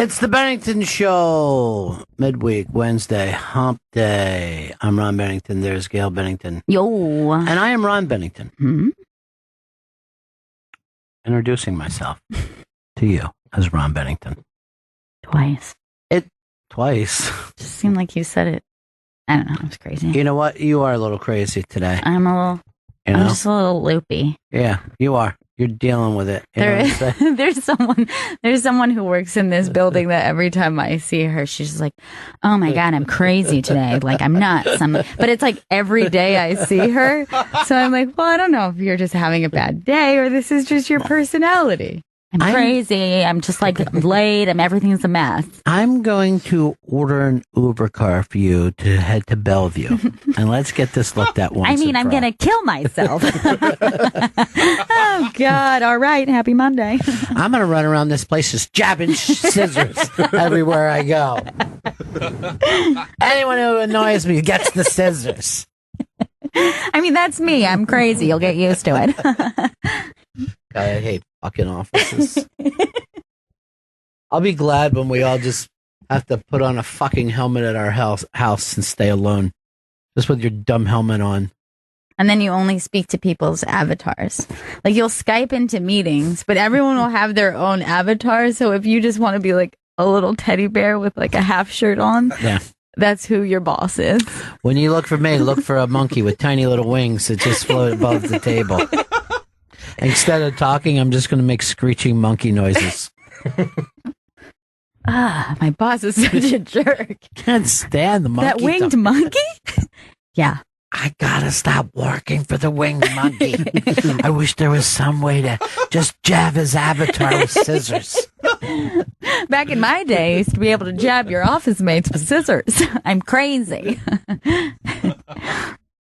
It's the Bennington Show. Midweek, Wednesday, hump day. I'm Ron Bennington. There's Gail Bennington. Yo. And I am Ron Bennington. Hmm? Introducing myself to you as Ron Bennington. Twice. Twice. Just seemed like you said it. I don't know. It was crazy. You know what? You are a little crazy today. I'm just a little loopy. Yeah, you are. You're dealing with it. You know what I'm saying? There's someone who works in this building that every time I see her, she's just like, "Oh my God, I'm crazy today. Like I'm nuts." But it's like every day I see her. So I'm like, well, I don't know if you're just having a bad day or this is just your personality. I'm crazy. I'm just like late. Everything's a mess. I'm going to order an Uber car for you to head to Bellevue. And let's get this looked at once. I'm going to kill myself. Oh, God. All right. Happy Monday. I'm going to run around this place just jabbing scissors everywhere I go. Anyone who annoys me gets the scissors. I mean, that's me. I'm crazy. You'll get used to it. I hate fucking offices. I'll be glad when we all just have to put on a fucking helmet at our house and stay alone. Just with your dumb helmet on. And then you only speak to people's avatars. Like you'll Skype into meetings, but everyone will have their own avatar. So if you just want to be like a little teddy bear with like a half shirt on, yeah, that's who your boss is. When you look for me, look for a monkey with tiny little wings that just float above the table. Instead of talking, I'm just going to make screeching monkey noises. My boss is such a jerk. Can't stand the monkey. That winged monkey? Yeah. I gotta stop working for the winged monkey. I wish there was some way to just jab his avatar with scissors. Back in my day, I used to be able to jab your office mates with scissors. I'm crazy.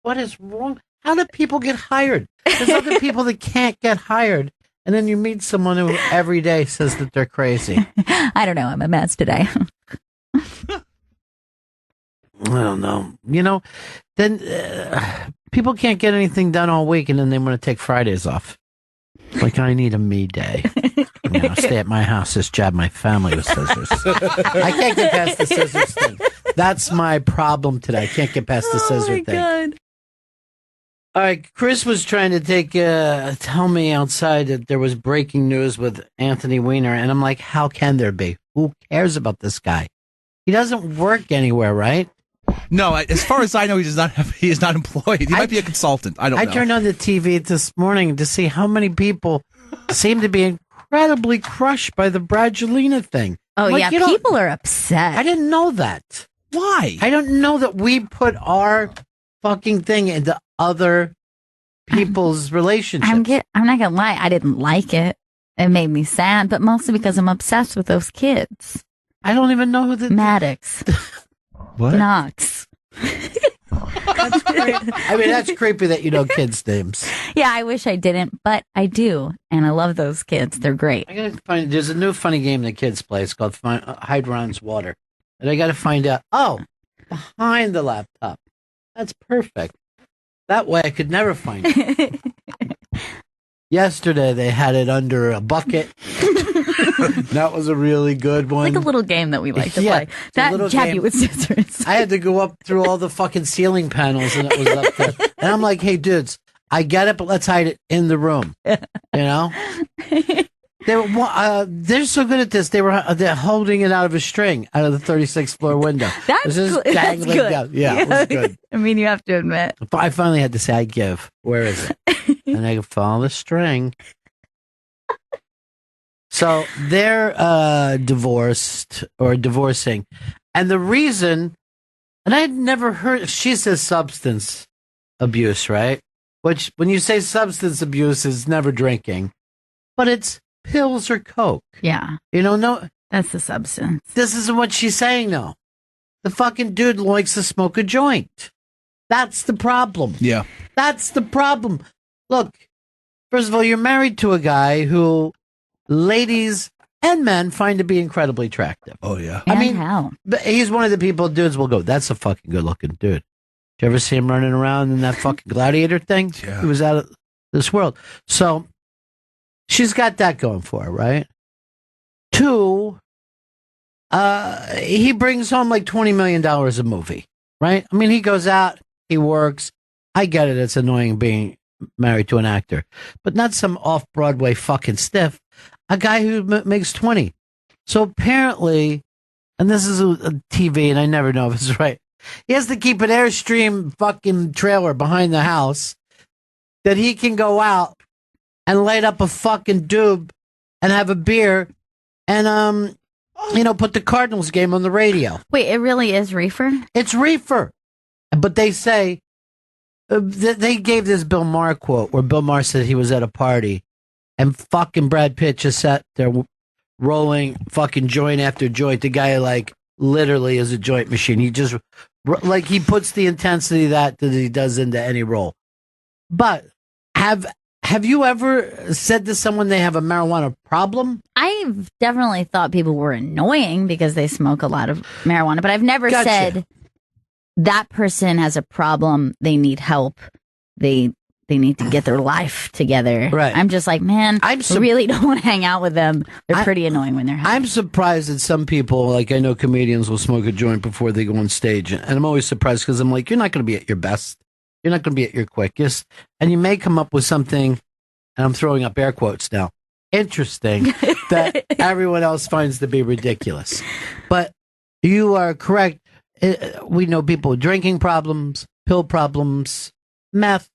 What is wrong? How do people get hired? There's other people that can't get hired. And then you meet someone who every day says that they're crazy. I don't know. I'm a mess today. I don't know. You know, then people can't get anything done all week and then they want to take Fridays off. Like, I need a me day. Stay at my house, just jab my family with scissors. I can't get past the scissors thing. That's my problem today. I can't get past the scissor thing. God. All right, Chris was trying to tell me outside that there was breaking news with Anthony Weiner, and I'm like, how can there be? Who cares about this guy? He doesn't work anywhere, right? No, as far as I know, he is not employed. He might be a consultant. I don't know. I turned on the TV this morning to see how many people seem to be incredibly crushed by the Bradgelina thing. Oh, like, yeah, people are upset. I didn't know that. Why? I don't know that we put our fucking thing into other people's relationships. I'm not gonna lie, I didn't like it. It made me sad, but mostly because I'm obsessed with those kids. I don't even know who the Maddox. What? Knox. That's creepy. I mean, that's creepy that you know kids' names. Yeah, I wish I didn't, but I do, and I love those kids. They're great. I gotta find. There's a new funny game that kids play. It's called Hide Ron's Water, and I gotta find out. Oh, behind the laptop. That's perfect. That way I could never find it. Yesterday they had it under a bucket. That was a really good one. Like a little game that we like to play. That jab you with scissors. I had to go up through all the fucking ceiling panels and it was up there. And I'm like, hey dudes, I get it, but let's hide it in the room. You know? They're so good at this. They're holding it out of a string out of the 36th floor window. That's good. That's good. Yeah, it was good. I mean, you have to admit. I finally had to say, I give. Where is it? And I could follow the string. So they're divorced or divorcing. And the reason, and I had never heard, she says substance abuse, right? Which, when you say substance abuse, is never drinking. But it's pills or coke. Yeah. You know, no. That's the substance. This isn't what she's saying, though. The fucking dude likes to smoke a joint. That's the problem. Yeah. That's the problem. Look, first of all, you're married to a guy who ladies and men find to be incredibly attractive. Oh, yeah. I mean, how? He's one of the people dudes will go, that's a fucking good looking dude. Did you ever see him running around in that fucking gladiator thing? Yeah. He was out of this world. So she's got that going for her, right? Two, he brings home like $20 million a movie, right? I mean, he goes out, he works. I get it. It's annoying being married to an actor, but not some off-Broadway fucking stiff. A guy who makes 20. So apparently, and this is a TV, and I never know if it's right. He has to keep an Airstream fucking trailer behind the house that he can go out and light up a fucking doob and have a beer and, put the Cardinals game on the radio. Wait, it really is reefer? It's reefer. But they say, they gave this Bill Maher quote where Bill Maher said he was at a party and fucking Brad Pitt just sat there rolling fucking joint after joint. The guy, like, literally is a joint machine. He just, like, he puts the intensity that he does into any role. But have you ever said to someone they have a marijuana problem? I've definitely thought people were annoying because they smoke a lot of marijuana, but I've never said that person has a problem. They need help. They need to get their life together. Right. I'm just like, man, I really don't want to hang out with them. They're pretty annoying when they're high. I'm surprised that some people, like I know comedians will smoke a joint before they go on stage. And I'm always surprised because I'm like, you're not going to be at your best. You're not going to be at your quickest. And you may come up with something, and I'm throwing up air quotes now, interesting, that everyone else finds to be ridiculous. But you are correct. We know people with drinking problems, pill problems, meth.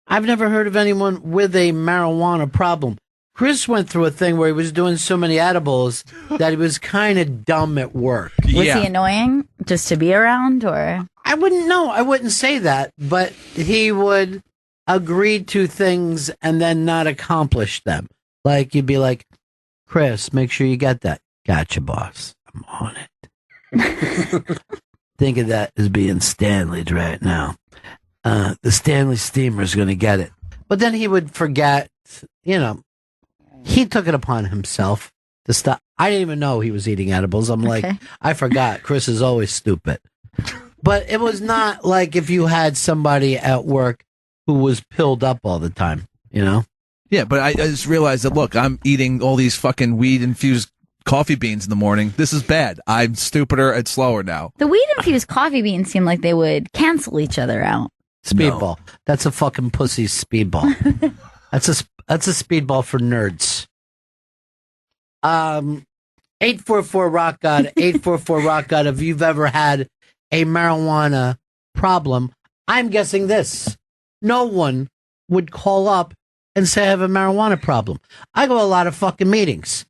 I've never heard of anyone with a marijuana problem. Chris went through a thing where he was doing so many edibles that he was kind of dumb at work. Was he annoying just to be around, or? I wouldn't know. I wouldn't say that, but he would agree to things and then not accomplish them. Like, you'd be like, Chris, make sure you get that. Gotcha, boss. I'm on it. Think of that as being Stanley's right now. The Stanley steamer is going to get it. But then he would forget, he took it upon himself to stop. I didn't even know he was eating edibles. I'm like, I forgot. Chris is always stupid. But it was not like if you had somebody at work who was pilled up all the time, Yeah, but I just realized that, look, I'm eating all these fucking weed-infused coffee beans in the morning. This is bad. I'm stupider and slower now. The weed-infused coffee beans seem like they would cancel each other out. Speedball. No. That's a fucking pussy speedball. That's a speedball for nerds. 844 Rock God, 844 Rock God. If you've ever had a marijuana problem, I'm guessing this. No one would call up and say I have a marijuana problem. I go to a lot of fucking meetings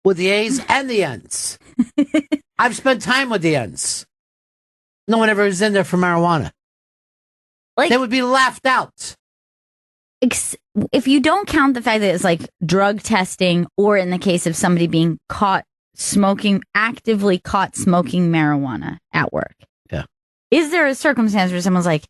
with the A's and the N's. I've spent time with the N's. No one ever is in there for marijuana. They would be laughed out. If you don't count the fact that it's like drug testing, or in the case of somebody being actively caught smoking marijuana at work. Yeah. Is there a circumstance where someone's like,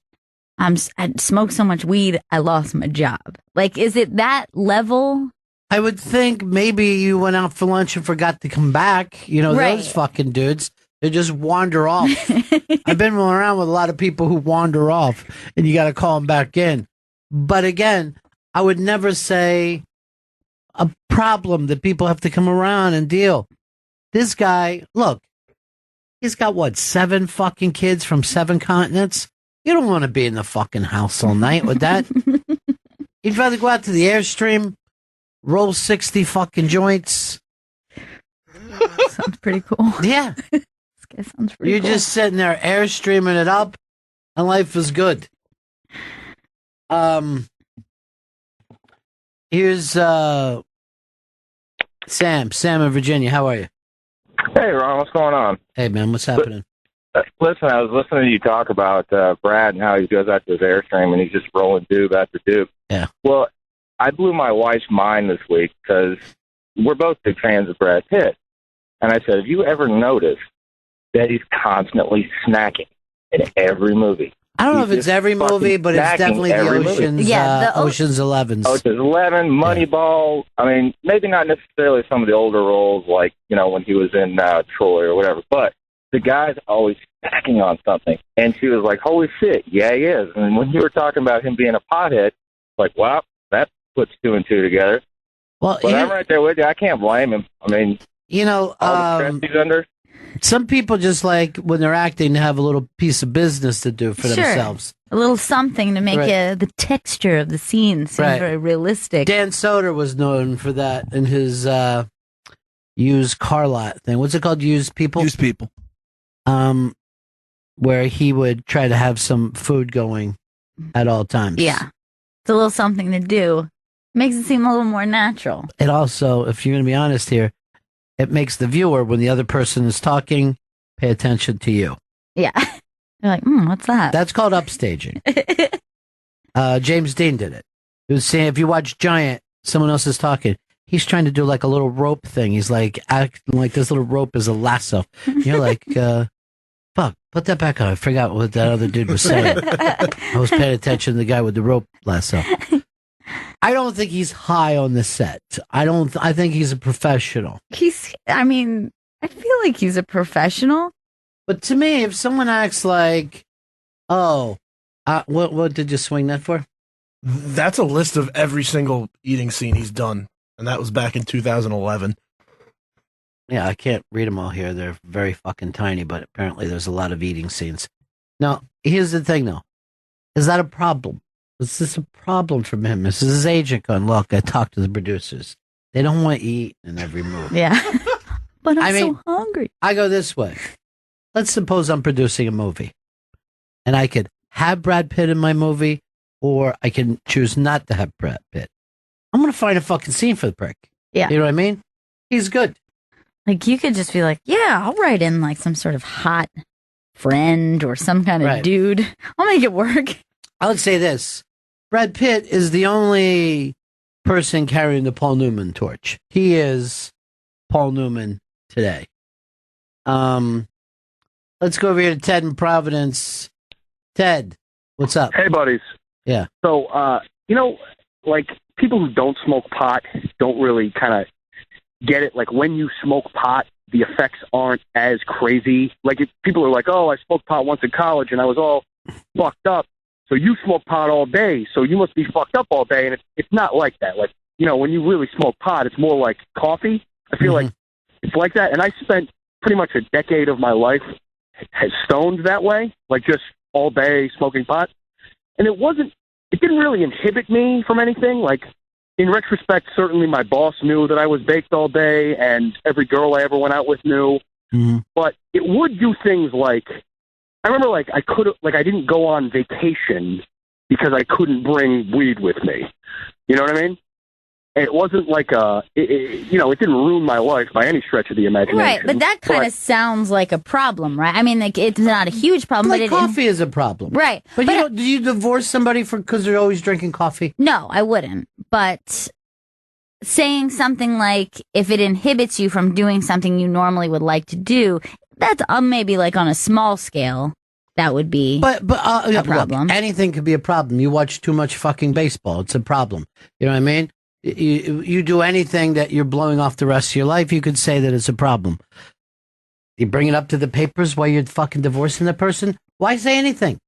I smoked so much weed, I lost my job? Like, is it that level? I would think maybe you went out for lunch and forgot to come back. Those fucking dudes. They just wander off. I've been around with a lot of people who wander off, and you got to call them back in. But again, I would never say a problem that people have to come around and deal. This guy, look, he's got 7 fucking kids from 7 continents? You don't want to be in the fucking house all night with that. You'd rather go out to the Airstream, roll 60 fucking joints. Sounds pretty cool. Yeah. This guy sounds pretty You're cool. just sitting there Airstreaming it up, and life is good. Here's Sam in Virginia. How are you? Hey, Ron, what's going on? Hey, man, what's happening? Listen, I was listening to you talk about Brad and how he goes out to his Airstream and he's just rolling doob after doob. Yeah. Well, I blew my wife's mind this week because we're both big fans of Brad Pitt. And I said, have you ever noticed that he's constantly snacking in every movie? I don't know if it's every movie, but it's definitely the Ocean's, Ocean's 11s. Ocean's 11, Moneyball. I mean, maybe not necessarily some of the older roles like, when he was in Troy or whatever, but the guy's always snacking on something. And she was like, holy shit, yeah, he is. And when you were talking about him being a pothead, like, wow, that puts 2 and 2 together. Well, but I'm right there with you. I can't blame him. I mean, You know, All the stress he's under. some people just like when they're acting to have a little piece of business to do for Sure. themselves. A little something to make the texture of the scene seem Right. very realistic. Dan Soder was known for that in his used car lot thing. What's it called? Used people? Used people. Where he would try to have some food going at all times. Yeah. It's a little something to do. Makes it seem a little more natural. It also, if you're going to be honest here, it makes the viewer, when the other person is talking, pay attention to you. Yeah. You're like, what's that? That's called upstaging. James Dean did it. He was saying, if you watch Giant, someone else is talking. He's trying to do like a little rope thing. He's like acting like this little rope is a lasso. You're like, fuck, put that back on. I forgot what that other dude was saying. I was paying attention to the guy with the rope lasso. I don't think he's high on the set. I think he's a professional. I feel like he's a professional. But to me, if someone acts like, what did you swing that for? That's a list of every single eating scene he's done, and that was back in 2011. Yeah, I can't read them all here. They're very fucking tiny, but apparently there's a lot of eating scenes. Now, here's the thing, though. Is that a problem? Is this a problem from him? Is his agent going, look, I talked to the producers. They don't want you eating in every movie. Yeah. But I I'm mean, so hungry. I go this way. Let's suppose I'm producing a movie, and I could have Brad Pitt in my movie, or I can choose not to have Brad Pitt. I'm going to find a fucking scene for the prick. Yeah. You know what I mean? He's good. Like, you could just be like, yeah, I'll write in like some sort of hot friend or some kind of dude. I'll make it work. I would say this. Brad Pitt is the only person carrying the Paul Newman torch. He is Paul Newman today. Let's go over here to Ted in Providence. Ted, what's up? Hey, buddies. Yeah. So, like people who don't smoke pot don't really kind of get it. Like when you smoke pot, the effects aren't as crazy. Like people are like, oh, I smoked pot once in college and I was all fucked up. So you smoke pot all day, so you must be fucked up all day. And it's not like that. Like, when you really smoke pot, it's more like coffee. I feel like it's like that. And I spent pretty much a decade of my life stoned that way, like just all day smoking pot. And it didn't really inhibit me from anything. Like, in retrospect, certainly my boss knew that I was baked all day, and every girl I ever went out with knew. Mm-hmm. But it would do things like, I remember like I didn't go on vacation because I couldn't bring weed with me. You know what I mean? And it wasn't like it didn't ruin my life by any stretch of the imagination. Right, but that kind of sounds like a problem, right? I mean, like, it's not a huge problem. Like but coffee is a problem. Right. But do you divorce somebody because they're always drinking coffee? No, I wouldn't. But saying something like, if it inhibits you from doing something you normally would like to do, that's maybe like on a small scale. That would be a problem. Look, anything could be a problem. You watch too much fucking baseball. It's a problem. You know what I mean? You do anything that you're blowing off the rest of your life, you could say that it's a problem. You bring it up to the papers while you're fucking divorcing the person? Why say anything?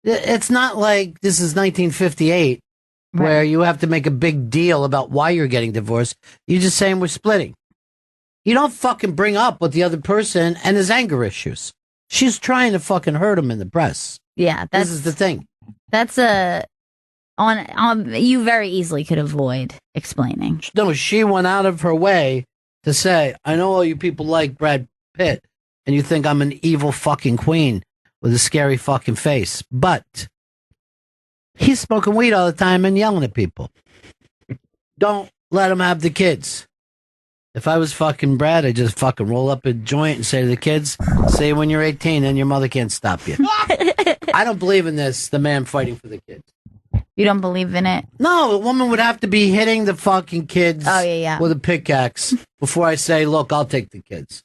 It's not like this is 1958 where you have to make a big deal about why you're getting divorced. You're just saying we're splitting. You don't fucking bring up with the other person and his anger issues. She's trying to fucking hurt him in the press. Yeah, this is the thing. That's you very easily could avoid explaining. No, she went out of her way to say, I know all you people like Brad Pitt, and you think I'm an evil fucking queen with a scary fucking face, but he's smoking weed all the time and yelling at people. Don't let him have the kids. If I was fucking Brad, I'd just fucking roll up a joint and say to the kids, say when you're 18, then your mother can't stop you. I don't believe in this, the man fighting for the kids. You don't believe in it? No, a woman would have to be hitting the fucking kids with a pickaxe before I say, look, I'll take the kids.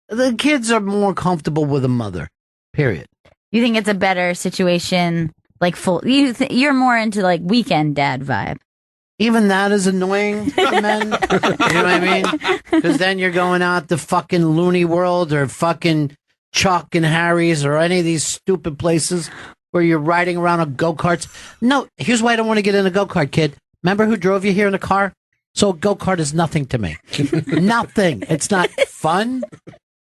The kids are more comfortable with a mother, period. You think it's a better situation, like you're more into like weekend dad vibe? Even that is annoying to men. You know what I mean? Because then you're going out to fucking Looney World or fucking Chuck and Harry's or any of these stupid places where you're riding around on go-karts. No, here's why I don't want to get in a go-kart, kid. Remember who drove you here in the car? So a go-kart is nothing to me. Nothing. It's not fun.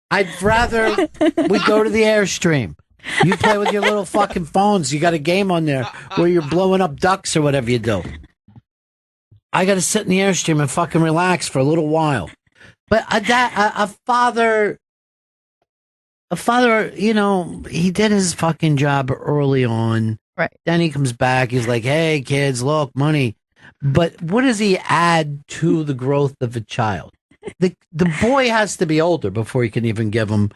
I'd rather we go to the Airstream. You play with your little fucking phones. You got a game on there where you're blowing up ducks or whatever you do. I got to sit in the Airstream and fucking relax for a little while. But a father, you know, he did his fucking job early on. Right. Then he comes back. He's like, hey, kids, look, money. But what does he add to the growth of a child? The boy has to be older before he can even give him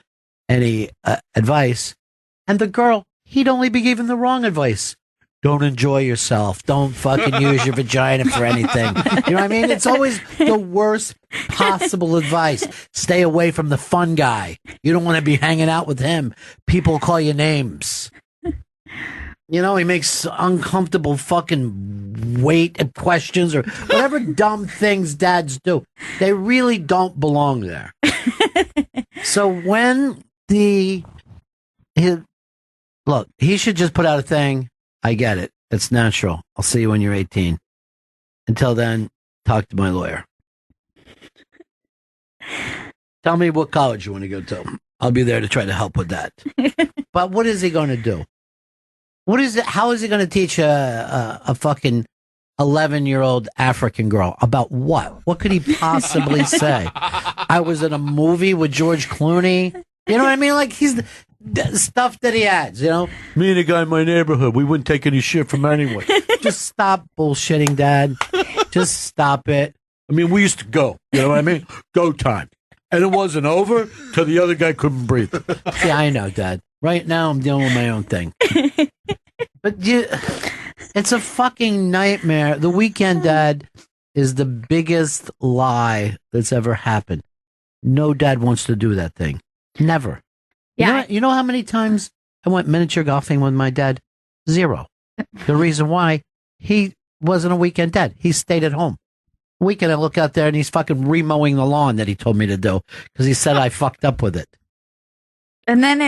any advice. And the girl, he'd only be giving the wrong advice. Don't enjoy yourself. Don't fucking use your vagina for anything. You know what I mean? It's always the worst possible advice. Stay away from the fun guy. You don't want to be hanging out with him. People call you names. You know, he makes uncomfortable fucking weight questions or whatever dumb things dads do. They really don't belong there. So when look, he should just put out a thing. I get it. It's natural. I'll see you when you're 18. Until then, talk to my lawyer. Tell me what college you want to go to. I'll be there to try to help with that. But what is he going to do? What is it? How is he going to teach a fucking 11-year-old African girl about what? What could he possibly say? I was in a movie with George Clooney. You know what I mean? Like he's the stuff that he adds. You know, me and a guy in my neighborhood, we wouldn't take any shit from anyone. Just stop bullshitting, Dad. Just stop it. I mean, we used to go. You know what I mean? Go time, and it wasn't over till the other guy couldn't breathe. See, I know, Dad. Right now, I'm dealing with my own thing. But it's a fucking nightmare. The Weekend Dad is the biggest lie that's ever happened. No dad wants to do that thing. Never. Yeah. You know how many times I went miniature golfing with my dad? 0. The reason why, he wasn't a weekend dad. He stayed at home. Weekend I look out there and he's fucking remowing the lawn that he told me to do because he said I fucked up with it. And then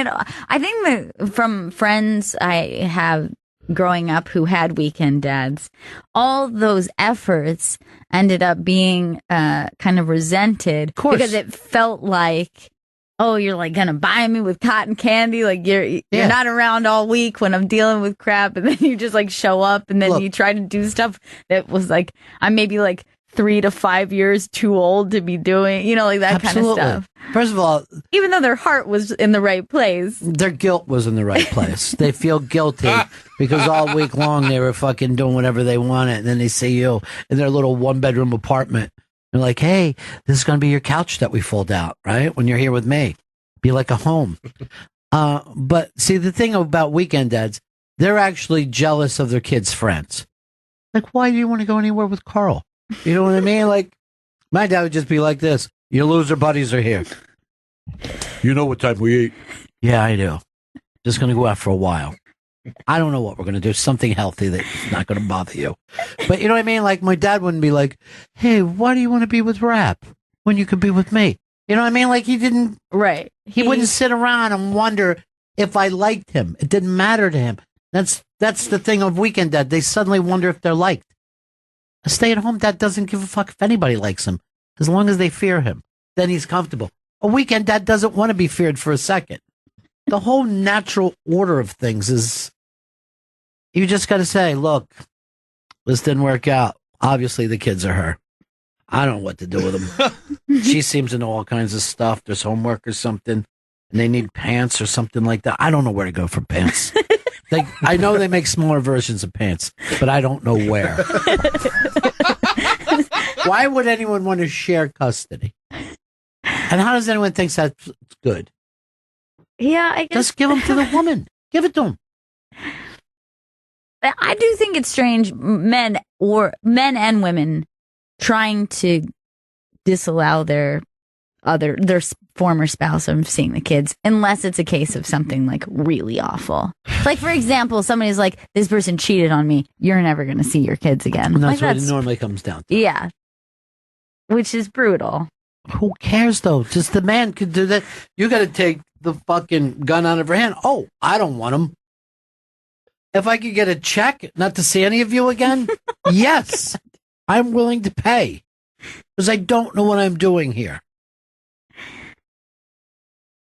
I think that from friends I have growing up who had weekend dads, all those efforts ended up being kind of resented because it felt like, oh, you're like gonna buy me with cotton candy, like you're not around all week when I'm dealing with crap, and then you just like show up and then you try to do stuff that was like I'm maybe like 3 to 5 years too old to be doing, you know, like that Absolutely. kind of stuff. First of all, even though their heart was in the right place, their guilt was in the right place. They feel guilty because all week long they were fucking doing whatever they wanted, and then they see you in their little 1-bedroom apartment. They're like, hey, this is going to be your couch that we fold out, right? When you're here with me. Be like a home. But see, the thing about weekend dads, they're actually jealous of their kids' friends. Like, why do you want to go anywhere with Carl? You know what I mean? Like, my dad would just be like this. Your loser buddies are here. You know what time we eat? Yeah, I do. Just going to go out for a while. I don't know what we're going to do. Something healthy that's not going to bother you. But you know what I mean? Like, my dad wouldn't be like, hey, why do you want to be with Rap when you could be with me? You know what I mean? Like, he didn't. right? He wouldn't sit around and wonder if I liked him. It didn't matter to him. That's the thing of weekend dad. They suddenly wonder if they're liked. A stay-at-home dad doesn't give a fuck if anybody likes him. As long as they fear him, then he's comfortable. A weekend dad doesn't want to be feared for a second. The whole natural order of things is, you just got to say, look, this didn't work out. Obviously, the kids are her. I don't know what to do with them. She seems to know all kinds of stuff. There's homework or something, and they need pants or something like that. I don't know where to go for pants. I know they make smaller versions of pants, but I don't know where. Why would anyone want to share custody? And how does anyone think that's good? Yeah, I guess. Just give them to the woman. Give it to them. I do think it's strange, men and women trying to disallow their former spouse from seeing the kids, unless it's a case of something like really awful. Like, for example, somebody's like, this person cheated on me. You're never going to see your kids again. And that's like, what it normally comes down to. Yeah. Which is brutal. Who cares, though? Just the man could do that. You got to take the fucking gun out of her hand. Oh, I don't want him. If I could get a check not to see any of you again, yes, I'm willing to pay. because I don't know what I'm doing here.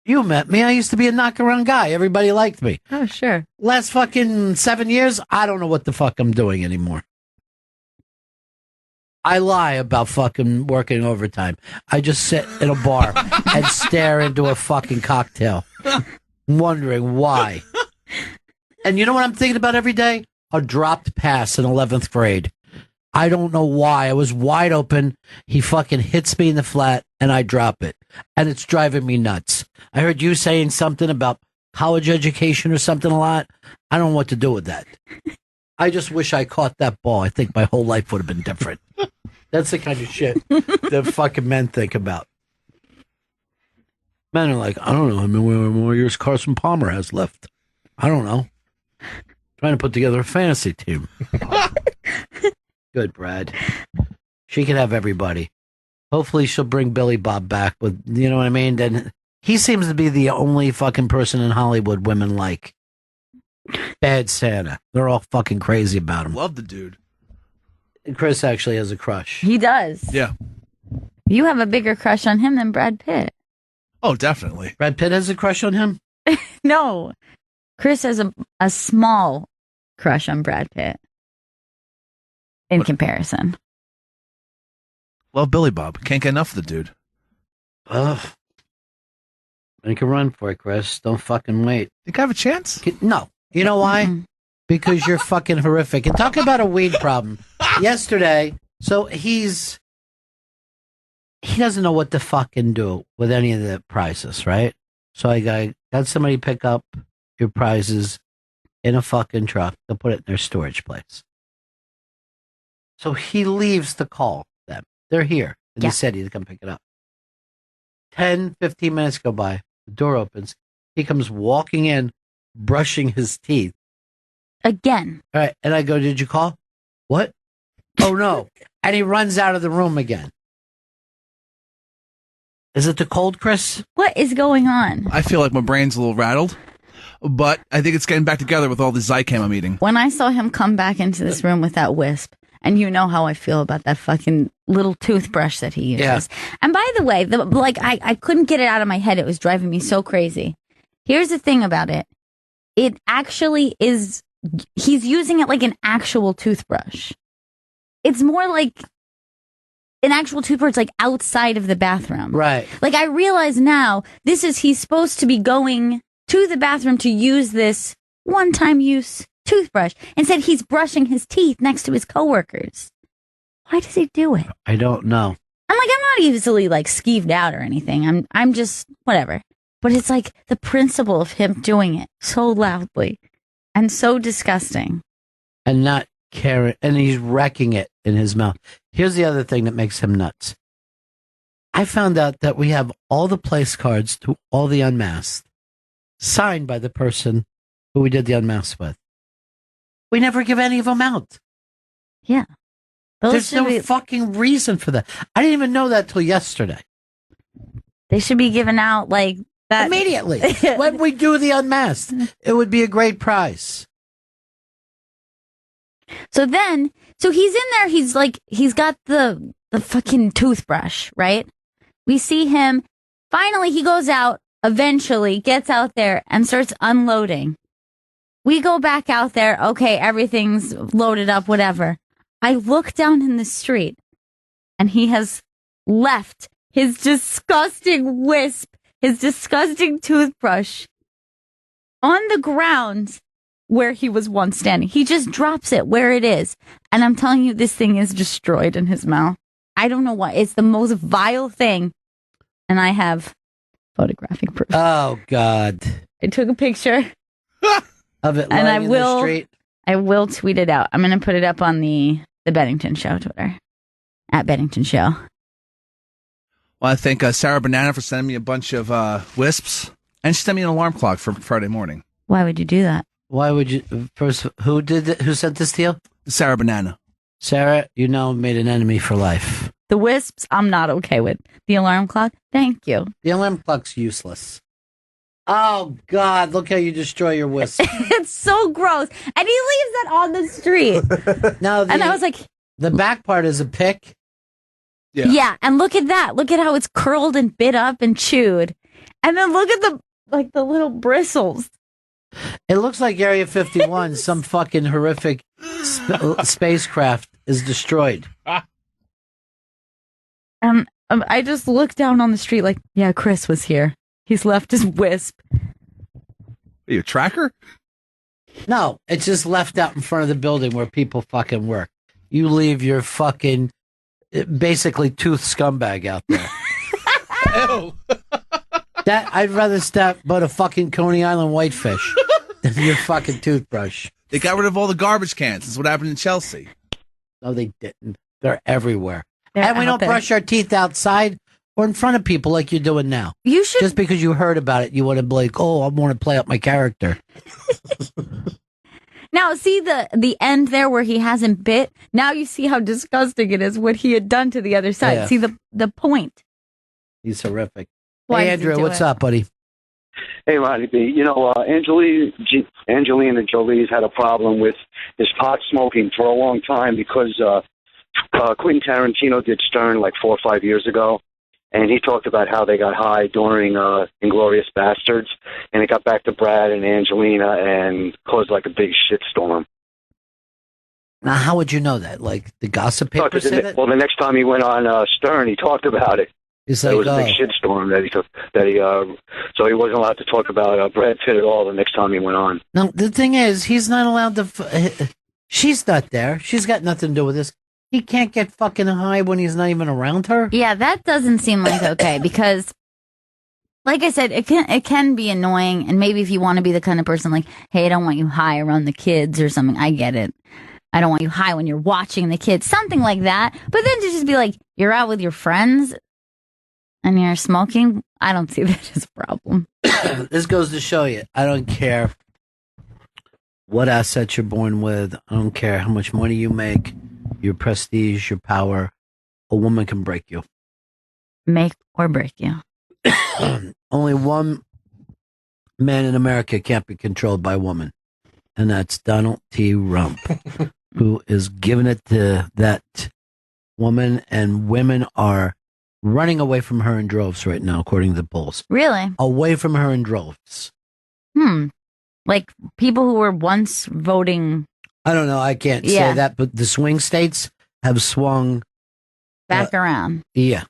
You met me. I used to be a knock-around guy. Everybody liked me. Oh, sure. Last fucking 7 years, I don't know what the fuck I'm doing anymore. I lie about fucking working overtime. I just sit in a bar and stare into a fucking cocktail, wondering why. And you know what I'm thinking about every day? A dropped pass in 11th grade. I don't know why. I was wide open. He fucking hits me in the flat, and I drop it. And it's driving me nuts. I heard you saying something about college education or something a lot. I don't know what to do with that. I just wish I caught that ball. I think my whole life would have been different. That's the kind of shit that fucking men think about. Men are like, I don't know how many more years Carson Palmer has left. I don't know. Trying to put together a fantasy team. Good, Brad. She can have everybody. Hopefully she'll bring Billy Bob back with, you know what I mean? Then he seems to be the only fucking person in Hollywood women like. Bad Santa. They're all fucking crazy about him. Love the dude. Chris actually has a crush. He does. Yeah. You have a bigger crush on him than Brad Pitt. Oh, definitely. Brad Pitt has a crush on him? No. Chris has a small crush on Brad Pitt. In comparison. Love Billy Bob. Can't get enough of the dude. Ugh. Make a run for it, Chris. Don't fucking wait. Think I have a chance? No. You know why? Because you're fucking horrific. And talk about a weed problem. Yesterday, so he doesn't know what to fucking do with any of the prizes, right? So I got somebody pick up your prizes in a fucking truck to put it in their storage place. So he leaves to call them. They're here in the city to come pick it up. 10, 15 minutes go by. The door opens. He comes walking in, brushing his teeth. Again. All right. And I go, did you call? What? Oh, no. And he runs out of the room again. Is it the cold, Chris? What is going on? I feel like my brain's a little rattled, but I think it's getting back together with all the Zicam I'm eating. When I saw him come back into this room with that wisp, and you know how I feel about that fucking little toothbrush that he uses. Yeah. And by the way, I couldn't get it out of my head. It was driving me so crazy. Here's the thing about it. It actually is, he's using it like an actual toothbrush. It's more like an actual toothbrush, like outside of the bathroom. Right. Like I realize now, he's supposed to be going to the bathroom to use this one-time use toothbrush. Instead, he's brushing his teeth next to his coworkers. Why does he do it? I don't know. I'm not easily like skeeved out or anything. I'm just whatever. But it's like the principle of him doing it so loudly and so disgusting. And not caring. And he's wrecking it in his mouth. Here's the other thing that makes him nuts. I found out that we have all the place cards to all the unmasked signed by the person who we did the unmasked with. We never give any of them out. Yeah. There's no fucking reason for that. I didn't even know that till yesterday. They should be given out like that. Immediately. When we do the unmasked, it would be a great prize. So he's in there. He's got the fucking toothbrush, right? We see him. Finally, he goes out, eventually gets out there and starts unloading. We go back out there. Okay, everything's loaded up, whatever. I look down in the street and he has left his disgusting wisp, his disgusting toothbrush on the ground where he was once standing. He just drops it where it is. And I'm telling you, this thing is destroyed in his mouth. I don't know why. It's the most vile thing. And I have photographic proof. Oh, God. I took a picture. Of it And lying in the street? I will tweet it out. I'm going to put it up on the Bennington Show Twitter. At Bennington Show. Well, I thank Sarah Banana for sending me a bunch of wisps. And she sent me an alarm clock for Friday morning. Why would you do that? Why would you? First, who sent this to you? Sarah Banana. Sarah, you now made an enemy for life. The wisps, I'm not okay with. The alarm clock, thank you. The alarm clock's useless. Oh, God, look how you destroy your wisp. It's so gross. And he leaves that on the street. Now, and I was like... The back part is a pick. Yeah, and look at that. Look at how it's curled and bit up and chewed. And then look at the little bristles. It looks like Area 51, some fucking horrific spacecraft is destroyed. I just looked down on the street like, yeah, Chris was here. He's left his wisp. Are you a tracker? No, it's just left out in front of the building where people fucking work. You leave your fucking, basically tooth scumbag out there. Ew. That I'd rather step but a fucking Coney Island whitefish than your fucking toothbrush. They got rid of all the garbage cans. That's what happened in Chelsea. No, they didn't. They're everywhere. They're and we out don't there. brush our teeth outside or in front of people like you're doing now. You should. Just because you heard about it, you want to be like, oh, I want to play up my character. Now, see the end there where he hasn't bit? Now you see how disgusting it is what he had done to the other side. Yeah. See the point. He's horrific. Why Hey, does he Andrew, do what's it? up, buddy? Hey, Ronnie B. You know, Angelina Jolie's had a problem with his pot smoking for a long time because Quentin Tarantino did Stern like 4 or 5 years ago, and he talked about how they got high during Inglourious Bastards, and it got back to Brad and Angelina and caused like a big shitstorm. Now, how would you know that? Like the gossip Oh, paper 'cause said it? well, the next time he went on Stern, he talked about it. It's There like, was a big shitstorm that he took. So he wasn't allowed to talk about Brad Pitt at all the next time he went on. no, the thing is, he's not allowed to. She's not there. She's got nothing to do with this. He can't get fucking high when he's not even around her. Yeah, that doesn't seem like okay because, like I said, it can be annoying. And maybe if you want to be the kind of person like, hey, I don't want you high around the kids or something. I get it. I don't want you high when you're watching the kids, something like that. But then to just be like, you're out with your friends and you're smoking, I don't see that as a problem. This goes to show you, I don't care what assets you're born with. I don't care how much money you make, your prestige, your power. A woman can break you. Make or break you. Only one man in America can't be controlled by a woman, and that's Donald T. Rump, who is giving it to that woman, and women are running away from her in droves right now, according to the polls. Really? Away from her in droves. Like people who were once voting I don't know. I can't Yeah. say that, but the swing states have swung. back around. Yeah,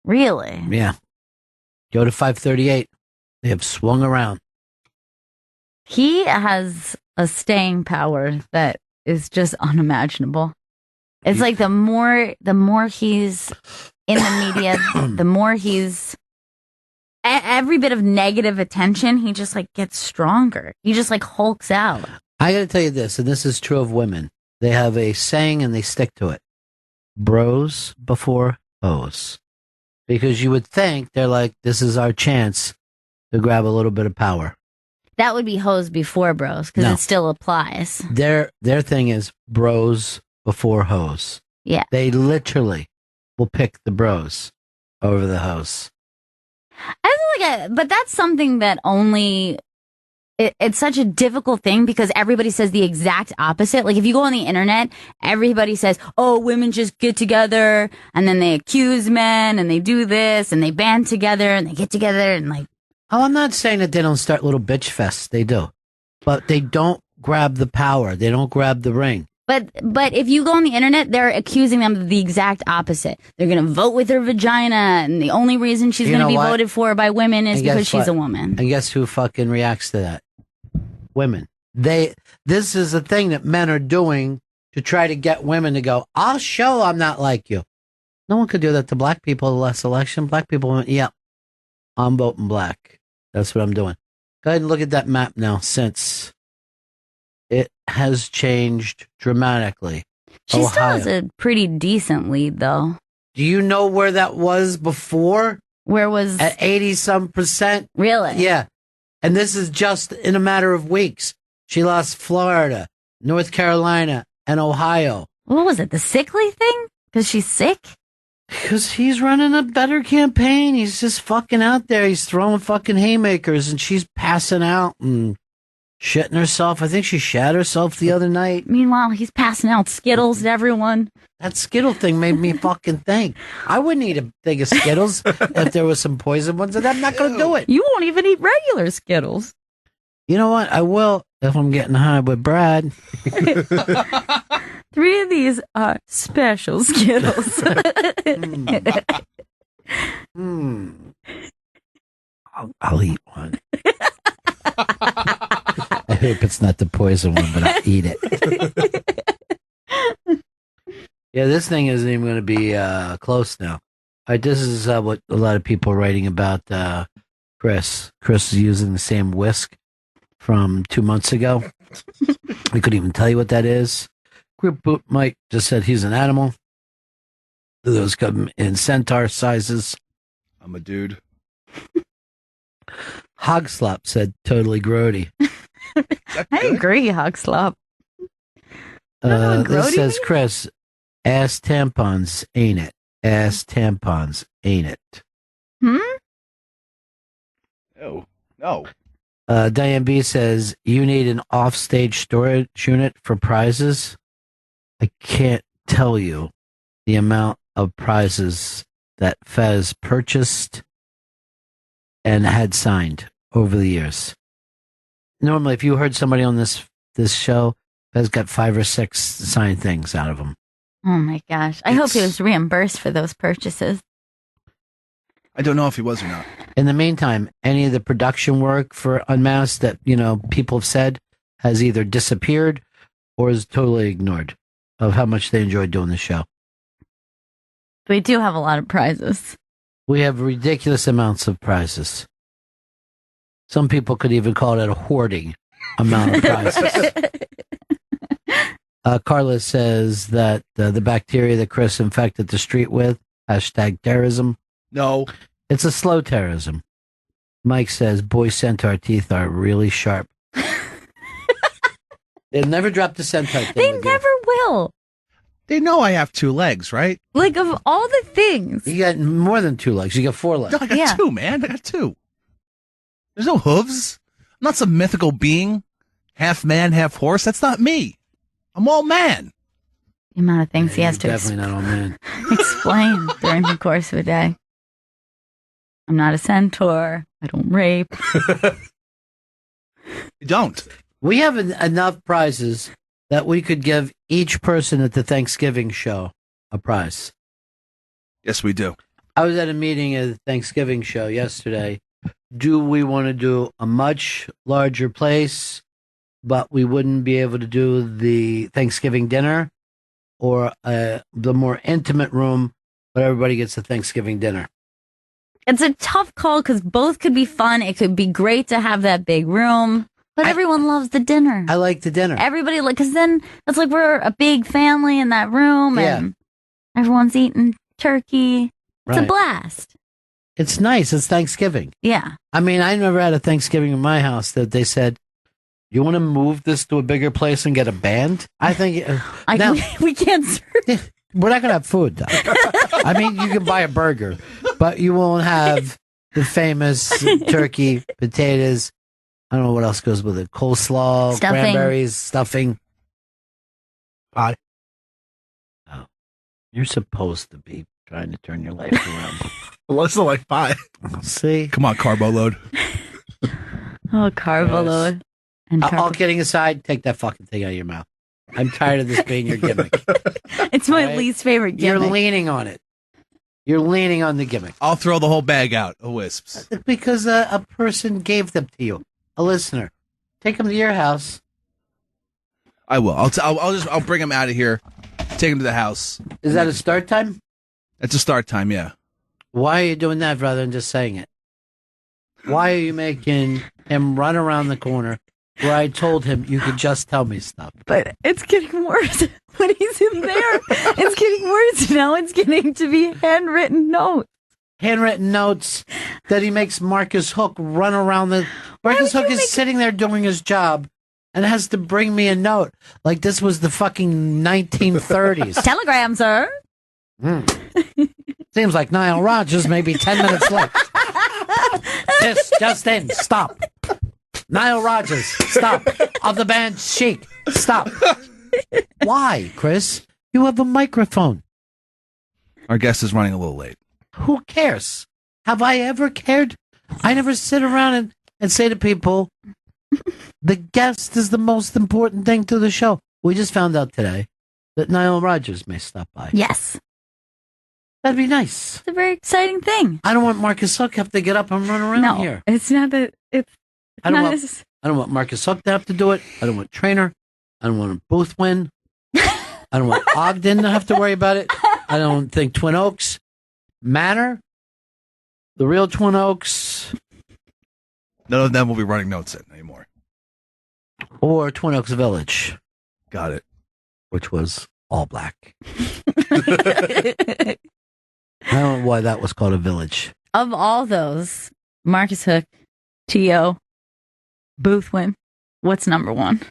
Really? yeah. Go to 538. They have swung around. He has a staying power that is just unimaginable. It's like the more he's in the media, the more he's every bit of negative attention, he just like gets stronger. He just like hulks out. I got to tell you this, and this is true of women. They have a saying and they stick to it. Bros before hoes. Because you would think they're like, this is our chance to grab a little bit of power. That would be hoes before bros because No. it still applies. Their thing is bros before hoes. Yeah. They literally will pick the bros over the hoes. I feel like, but that's something that only it's such a difficult thing because everybody says the exact opposite. Like if you go on the internet, everybody says, "Oh, women just get together and then they accuse men and they do this and they band together and they get together and like." Oh, I'm not saying that they don't start little bitch fests. They do, but they don't grab the power. They don't grab the ring. But if you go on the internet, they're accusing them of the exact opposite. They're going to vote with her vagina, and the only reason she's You going to know be what? voted for by women is And guess because she's what? a woman. And guess who fucking reacts to that? Women. This is a thing that men are doing to try to get women to go, I'll show I'm not like you. No one could do that to black people the last election. Black people went, yeah, I'm voting black. That's what I'm doing. Go ahead and look at that map now since it has changed dramatically. She still Ohio. has a pretty decent lead, though. Do you know where that was before? Where was At 80-some%? really? Yeah. And this is just in a matter of weeks. She lost Florida, North Carolina, and Ohio. What was it? The sickly thing? Because she's sick? Because he's running a better campaign. He's just fucking out there. He's throwing fucking haymakers and she's passing out. And shitting herself. I think she shat herself the other night. Meanwhile, he's passing out Skittles to everyone. That Skittle thing made me fucking think. I wouldn't eat a thing of Skittles if there was some poison ones, and I'm not going to do it. You won't even eat regular Skittles. You know what? I will if I'm getting high with Brad. 3 of these are special Skittles. I'll eat one. I hope it's not the poison one, but I'll eat it. Yeah, this thing isn't even going to be close now. All right, this is what a lot of people are writing about Chris. Chris is using the same whisk from 2 months ago. I couldn't even tell you what that is. Group Boot Mike just said he's an animal. Those come in centaur sizes. I'm a dude. Hogslop said totally grody. I agree, Hogslop. This says Chris, ass tampons, ain't it? Ass tampons, ain't it? No. Diane B says, you need an offstage storage unit for prizes. I can't tell you the amount of prizes that Fez purchased and had signed over the years. Normally, if you heard somebody on this show, Fez got 5 or 6 signed things out of them. Oh my gosh. I hope he was reimbursed for those purchases. I don't know if he was or not. In the meantime, any of the production work for Unmasked that, people have said has either disappeared or is totally ignored of how much they enjoyed doing the show. We do have a lot of prizes. We have ridiculous amounts of prizes. Some people could even call it a hoarding amount of prizes. Carla says that the bacteria that Chris infected the street with, #terrorism. No. It's a slow terrorism. Mike says, boy centaur teeth are really sharp. They'll never drop the centaur thing. They never will. They know I have 2 legs, right? Like, of all the things. You got more than 2 legs. You got 4 legs. No, I got 2, man. I got 2. There's no hooves. I'm not some mythical being, half man, half horse. That's not me. I'm all man. The amount of things he has to definitely not all man. explain during the course of a day. I'm not a centaur. I don't rape. You don't. We have enough prizes that we could give each person at the Thanksgiving show a prize. Yes, we do. I was at a meeting at the Thanksgiving show yesterday. Do we want to do a much larger place, but we wouldn't be able to do the Thanksgiving dinner, or the more intimate room, but everybody gets the Thanksgiving dinner? It's a tough call because both could be fun. It could be great to have that big room, but everyone loves the dinner. I like the dinner. Everybody, because then it's like we're a big family in that room, and everyone's eating turkey. It's a blast. It's nice. It's Thanksgiving. Yeah. I mean, I never had a Thanksgiving in my house that they said, you want to move this to a bigger place and get a band? I think now, we can't serve. We're not going to have food, though. I mean, you can buy a burger, but you won't have the famous turkey, potatoes. I don't know what else goes with it. Coleslaw, Stuffing. Cranberries, stuffing. Pie. Oh, you're supposed to be trying to turn your life around. Well, it's not like pie. See? Come on, carbo load. Oh, carbo load. And All kidding aside, take that fucking thing out of your mouth. I'm tired of this being your gimmick. It's my least favorite gimmick. You're leaning on it. You're leaning on the gimmick. I'll throw the whole bag out of wisps. Because a person gave them to you. A listener. Take them to your house. I will. I'll bring them out of here. Take them to the house. Is that a start time? That's a start time, yeah. Why are you doing that rather than just saying it? Why are you making him run around the corner where I told him you could just tell me stuff? But it's getting worse when he's in there. It's getting worse now. It's getting to be handwritten notes. Handwritten notes that he makes Marcus Hook run around the... Marcus Hook is sitting there doing his job and has to bring me a note. Like this was the fucking 1930s. Telegram, sir. Seems like Nile Rodgers may be 10 minutes late. This just in. Stop. Nile Rodgers, stop. Of the band Chic, stop. Why, Chris? You have a microphone. Our guest is running a little late. Who cares? Have I ever cared? I never sit around and say to people, the guest is the most important thing to the show. We just found out today that Nile Rodgers may stop by. Yes. That'd be nice. It's a very exciting thing. I don't want Marcus Hook to have to get up and run around here. It's not that. I don't want Marcus Hook to have to do it. I don't want Trainer. I don't want Boothwin. I don't want Ogden to have to worry about it. I don't think Twin Oaks Manor, the real Twin Oaks, None of them will be running notes in anymore. or Twin Oaks Village, Got it. which was all black. I don't know why that was called a village. Of all those, Marcus Hook, T.O., Boothwin, what's number one?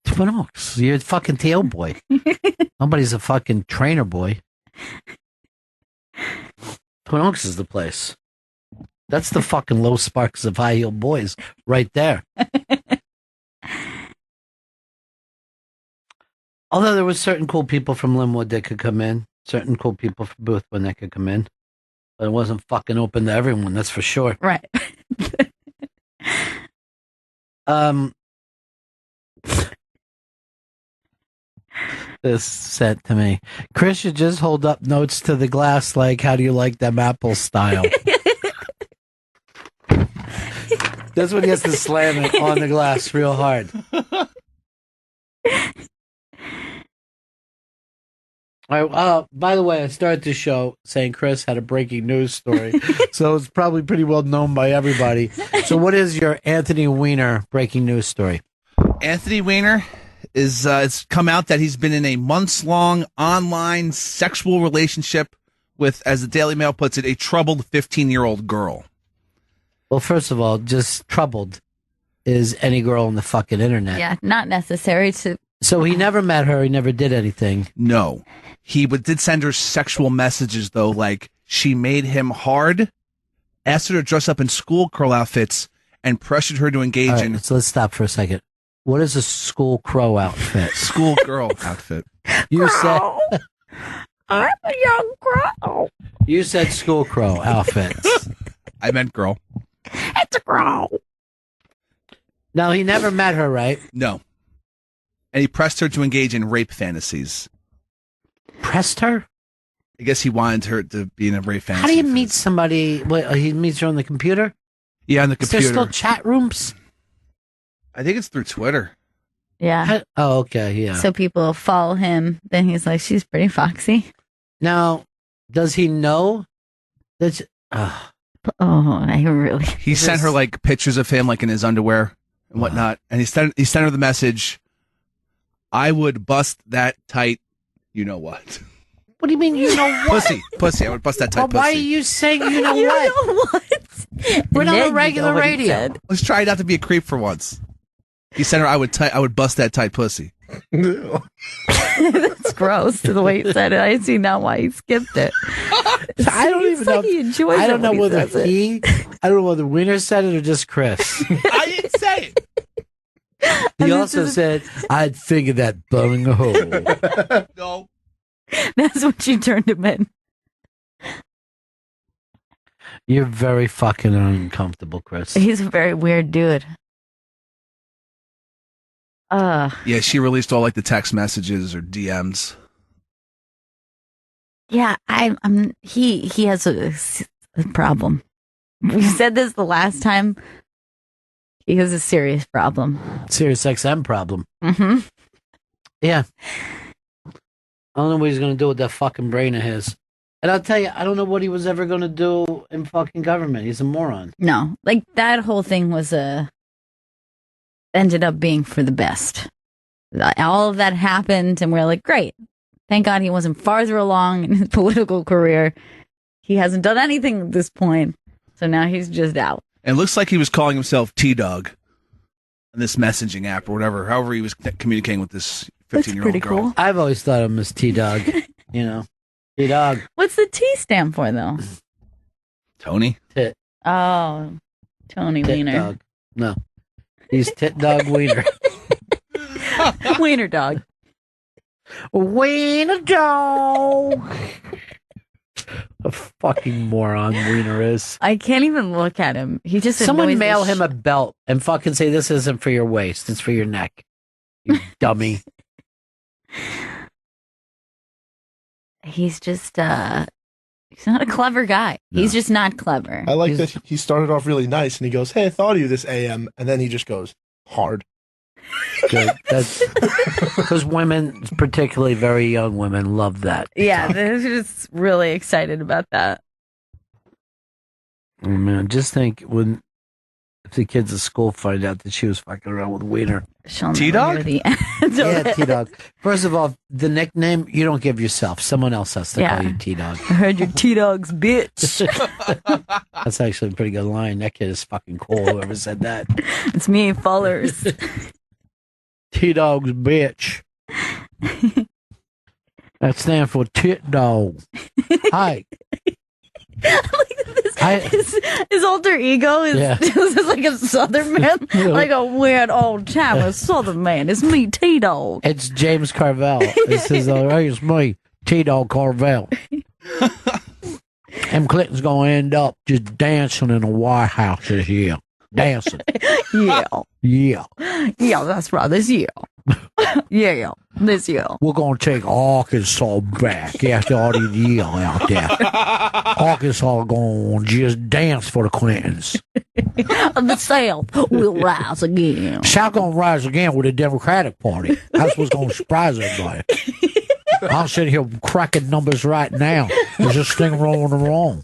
Twin Oaks. You're a fucking T.O. boy. Nobody's a fucking Trainer boy. Twin Oaks is the place. That's the fucking low sparks of high heel boys right there. Although there was certain cool people from Linwood that could come in, certain cool people from Boothwin that could come in, but it wasn't fucking open to everyone. That's for sure. Right. This sent to me. Chris should just hold up notes to the glass like, how do you like them apple style? That's when he has to slam it on the glass real hard. All right, by the way, I started the show saying Chris had a breaking news story, so it's probably pretty well known by everybody. So what is your Anthony Weiner breaking news story? Anthony Weiner is it's come out that he's been in a months-long online sexual relationship with, as the Daily Mail puts it, a troubled 15-year-old girl. Well, first of all, just troubled is any girl on the fucking internet. Yeah, not necessary to. So he never met her. He never did anything. No. He did send her sexual messages, though, like she made him hard, asked her to dress up in school girl outfits, and pressured her to engage All right, in so let's stop for a second. What is a school crow outfit? school girl outfit. You said I'm a young crow. you said school crow outfits. I meant girl. It's a crow. Now he never met her, right? No. And he pressed her to engage in rape fantasies. Pressed her? I guess he wanted her to be in a rape fantasy. How do you meet somebody? What, he meets her on the computer? Yeah, on the Is computer. there still chat rooms? I think it's through Twitter. Yeah. Oh, okay, yeah. So people follow him. Then he's like, she's pretty foxy. Now, does he know that? Oh, I really. He sent her like pictures of him like in his underwear and whatnot, and he sent her the message, "I would bust that tight, you know what? What do you mean? You know what? Pussy. I would bust that tight Well, pussy." why are you saying you know You what? know what? We're not Then on you regular know what he radio. said. Let's try not to be a creep for once. He sent her, "I would bust that tight pussy." That's gross to the way he said it. I see now why he skipped it. I don't even know. He enjoys I don't it know when whether says it. I don't know whether Wiener said it or just Chris. I didn't say it. He also said, "I'd figure that blowing a hole." No. That's what you turned him in. You're very fucking uncomfortable, Chris. He's a very weird dude. Yeah, she released all like the text messages or DMs. Yeah, he has a problem. We said this the last time. He has a serious problem. Serious XM problem. Mm-hmm. Yeah. I don't know what he's going to do with that fucking brain of his. And I'll tell you, I don't know what he was ever going to do in fucking government. He's a moron. No, like that whole thing was ended up being for the best. All of that happened, and we're like, great. Thank God he wasn't farther along in his political career. He hasn't done anything at this point, so now he's just out. And it looks like he was calling himself T-Dog on this messaging app or whatever, however he was communicating with this 15-year-old pretty girl. cool. I've always thought of him as T-Dog. You know, T-Dog. What's the T stand for, though? Tony? Tit. Oh, Tony Tit Wiener. dog. No. He's tit dog wiener. Wiener dog. Wiener dog. A fucking moron Wiener is. I can't even look at him. He just Someone annoys mail the him a belt and fucking say this isn't for your waist, it's for your neck. You dummy. He's just he's not a clever guy. No. He's just not clever. I like that he started off really nice and he goes, "Hey, I thought of you this AM," and then he just goes hard. Good. That's because women, particularly very young women, love that. Yeah, they're just really excited about that. Oh, man, just think if the kids at school find out that she was fucking around with Wiener. She'll T-Dog? never hear the end of Yeah, it. T-Dog. First of all, the nickname you don't give yourself. Someone else has to call Yeah. you T-Dog. I heard your T-Dog's bitch. That's actually a pretty good line. That kid is fucking cool, whoever said that. It's me, followers. T-Dog's bitch. That stands for tit dog. Hi. His alter ego is Yeah. just like a southern man, like a weird old timer southern man. It's me, T-Dog. It's James Carvel. This is hey, it's me, T-Dog Carvel. M. Clinton's gonna end up just dancing in the White House this year. Dancing. Yeah. Yeah. Yeah, that's right. This year. Yeah, this year. We're gonna take Arkansas back after all these years out there. Arkansas gonna just dance for the Clintons. The South will rise again. South gonna rise again with the Democratic Party. That's what's gonna surprise everybody. I'm sitting here cracking numbers right now. There's this thing rolling wrong.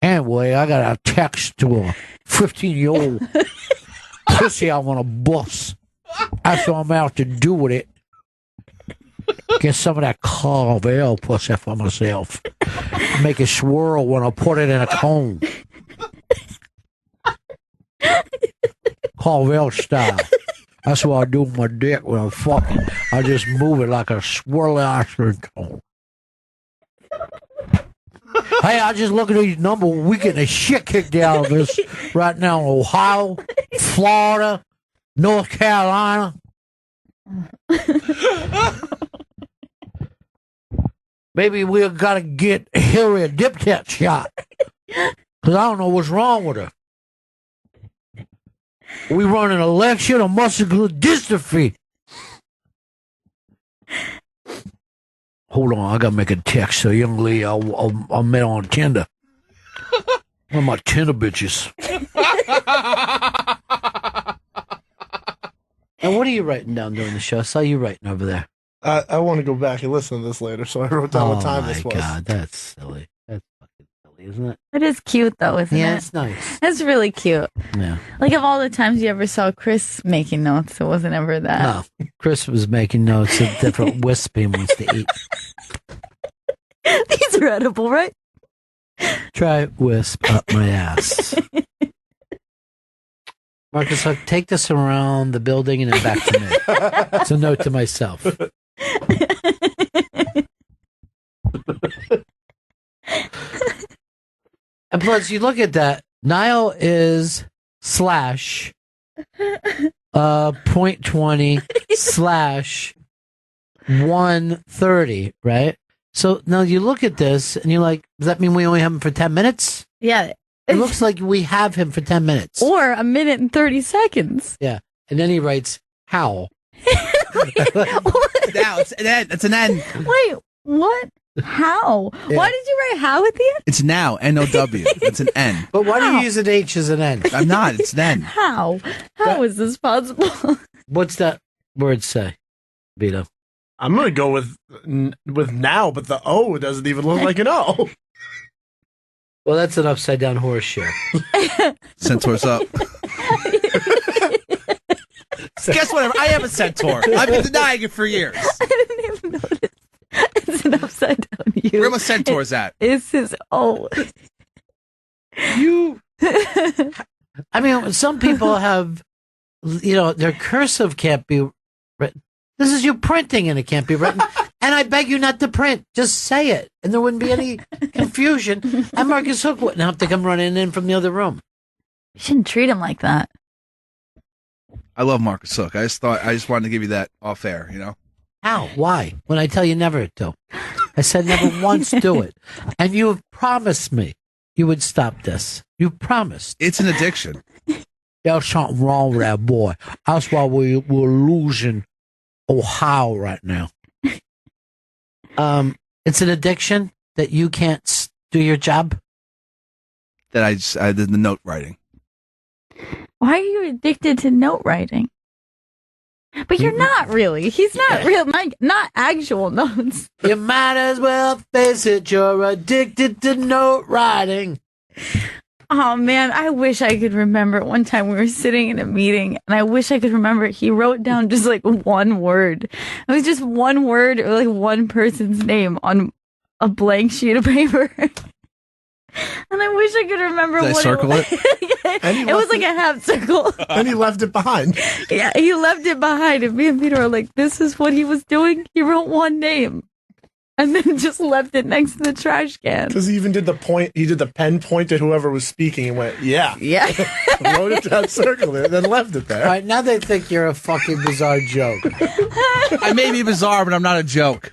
Anyway, I got a text to a 15-year-old pussy I want to bust. That's what I'm out to do with it. Get some of that Carvel pussy for myself. Make it swirl when I put it in a cone. Carvel style. That's what I do with my dick when I'm fucking. I just move it like a swirly ice cream cone. Hey, I just look at these numbers. We getting the shit kicked out of us right now in Ohio, Florida, North Carolina. Maybe we got to get Hillary a dip test shot. Because I don't know what's wrong with her. We run an election of muscular dystrophy. Hold on, I gotta make a text to a young lady I met on Tinder. One of my Tinder bitches. And what are you writing down during the show? I saw you writing over there. I want to go back and listen to this later, so I wrote down what time this was. Oh my God, that's silly. That's fucking silly, isn't it? It is cute, though, isn't Yeah, it? it's nice. It's really cute. Yeah. Like, of all the times you ever saw Chris making notes, it wasn't ever that. No, Chris was making notes of different wisps he wants to eat. These are edible, right? Try wisp up my ass. Marcus, Hook, take this around the building and then back to me. It's a note to myself. And plus, you look at that. Niall is slash .20 slash 130, right? So now you look at this and you're like, does that mean we only have him for 10 minutes? Yeah. It looks like we have him for 10 minutes. Or a minute and 30 seconds. Yeah. And then he writes, how? Now it's an N. It's an N. Wait, what? How? Yeah. Why did you write how at the end? It's now. N-O-W. It's an N. But why do How? you use an H as an N? I'm not. It's an N. How? How is this possible? What's that word say, Vito? I'm gonna go with now, but the O doesn't even look like an O. Well, that's an upside down horseshoe. Centaur's up. Guess what? I am a centaur. I've been denying it for years. I didn't even notice. It's an upside down U. Where my centaurs at? It's his O. You. I mean, some people have, their cursive can't be written. This is you printing and it can't be written. And I beg you not to print. Just say it. And there wouldn't be any confusion. And Marcus Hook wouldn't have to come running in from the other room. You shouldn't treat him like that. I love Marcus Hook. I just wanted to give you that off air, you know? How? Why? When I tell you never to. I said never once do it. And you have promised me you would stop this. You promised. It's an addiction. There's something wrong with that boy. That's why we're losing Ohio right now. It's an addiction that you can't do your job. That I did the note writing. Why are you addicted to note writing? But you're not really. He's not real. Not actual notes. You might as well face it. You're addicted to note writing. Oh, man. I wish I could remember. One time we were sitting in a meeting, and I wish I could remember. He wrote down just like one word. It was just one word or like one person's name on a blank sheet of paper. And I wish I could remember Did I what circle it was. It was like a half circle. And he left it behind. Yeah, he left it behind. And me and Peter were like, this is what he was doing. He wrote one name and then just left it next to the trash can. Because he even did the point. He did the pen point at whoever was speaking and went, yeah. Yeah. Wrote it down, circled it, and then left it there. All right, now they think you're a fucking bizarre joke. I may be bizarre, but I'm not a joke.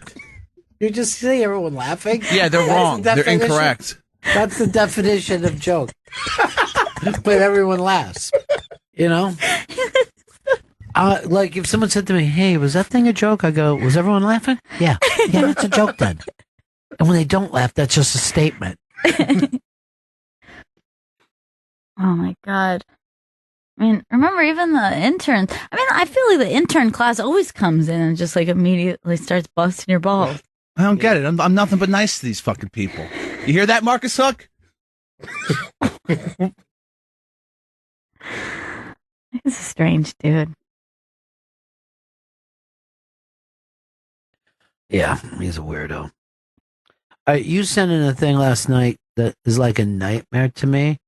You just see everyone laughing? Yeah, they're wrong. They're incorrect. That's the definition of joke. But everyone laughs. You know? Like if someone said to me, hey, was that thing a joke? I go, was everyone laughing? Yeah. Yeah, that's a joke then. And when they don't laugh, that's just a statement. Oh my God. I mean, remember even the interns. I mean, I feel like the intern class always comes in and just like immediately starts busting your balls. I don't get it. I'm nothing but nice to these fucking people. You hear that, Marcus Hook? He's a strange dude. Yeah, he's a weirdo. You sent in a thing last night that is like a nightmare to me,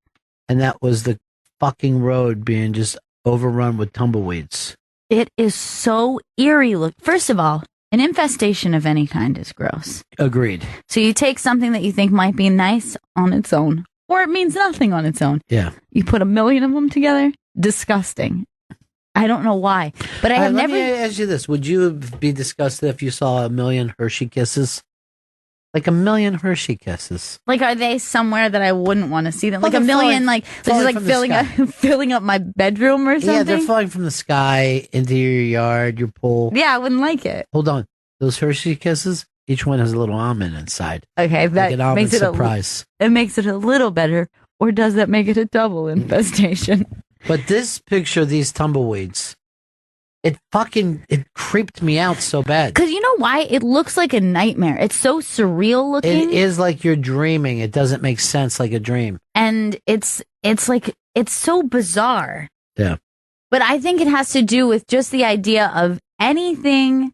and that was the fucking road being just overrun with tumbleweeds. It is so eerie. Look, first of all, an infestation of any kind is gross. Agreed. So you take something that you think might be nice on its own, or it means nothing on its own. Yeah. You put 1,000,000 of them together. Disgusting. I don't know why, but I have never. Let me ask you this: would you be disgusted if you saw 1,000,000 Hershey Kisses? Like 1,000,000 Hershey Kisses. Like, are they somewhere that I wouldn't want to see them? Well, Like 1,000,000, like just like from the filling up my bedroom or something. Yeah, they're falling from the sky into your yard, your pool. Yeah, I wouldn't like it. Hold on, those Hershey Kisses. Each one has a little almond inside. Okay, that like an almond makes it surprise. It makes it a little better, or does that make it a double infestation? But this picture, these tumbleweeds, it creeped me out so bad. Because you know why? It looks like a nightmare. It's so surreal looking. It is like you're dreaming. It doesn't make sense like a dream. And it's like, it's so bizarre. Yeah. But I think it has to do with just the idea of anything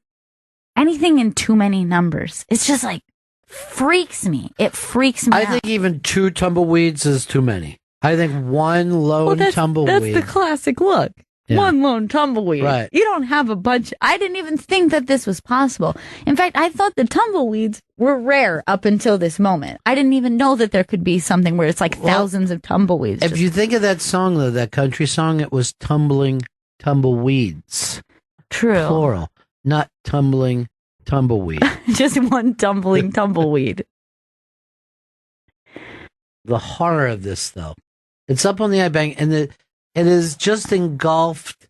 in too many numbers. It's just like, freaks me. It freaks me out. I think even 2 tumbleweeds is too many. I think one lone tumbleweed. That's the classic look. Yeah. One lone tumbleweed. Right. You don't have a bunch. I didn't even think that this was possible. In fact, I thought the tumbleweeds were rare up until this moment. I didn't even know that there could be something where it's like thousands of tumbleweeds. If you think of that song, though, that country song, it was tumbling tumbleweeds. True. Plural. Not tumbling tumbleweed. Just one tumbling tumbleweed. The horror of this, though. It's up on the iBank, and it has just engulfed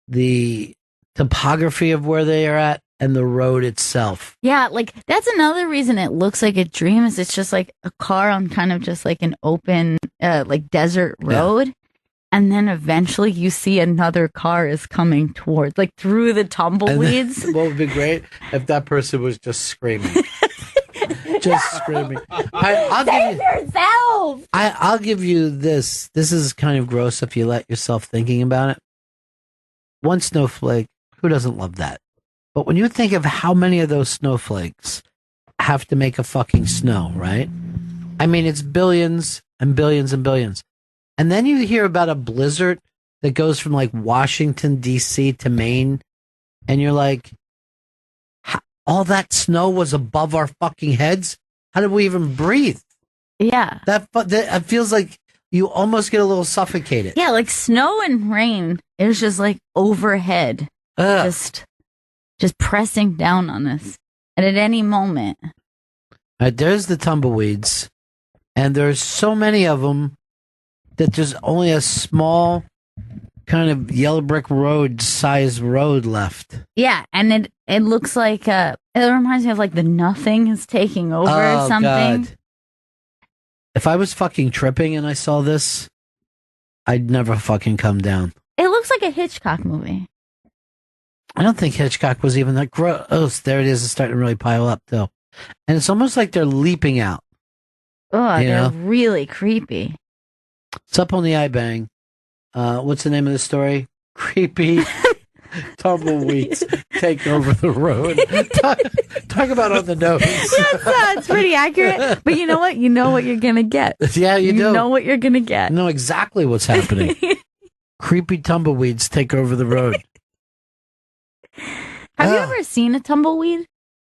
the topography of where they are at and the road itself. Yeah, like that's another reason it looks like a dream is it's just like a car on kind of just like an open like desert road. Yeah. And then eventually you see another car is coming towards, like through the tumbleweeds. What would be great if that person was just screaming. Just screaming. Save yourself! I'll give you this. This is kind of gross if you let yourself thinking about it. One snowflake, who doesn't love that? But when you think of how many of those snowflakes have to make a fucking snow, right? I mean, it's billions and billions and billions. And then you hear about a blizzard that goes from like Washington, D.C. to Maine. And you're like, all that snow was above our fucking heads? How did we even breathe? Yeah. That feels like you almost get a little suffocated. Yeah, like snow and rain. It was just like overhead, Ugh. just pressing down on us. And at any moment. All right, there's the tumbleweeds, and there's so many of them that there's only a small kind of yellow brick road size road left. Yeah, and it looks like it reminds me of like the nothing is taking over or something. God. If I was fucking tripping and I saw this, I'd never fucking come down. It looks like a Hitchcock movie. I don't think Hitchcock was even that gross. There it is. It's starting to really pile up, though. And it's almost like they're leaping out. Oh, they're really creepy. It's up on the iBang. What's the name of the story? Creepy tumbleweeds take over the road. Talk about on the nose. It's pretty accurate. But you know what? You know what you're going to get. Yeah, you do. You know what you're going to get. You know exactly what's happening. Creepy tumbleweeds take over the road. Have you ever seen a tumbleweed?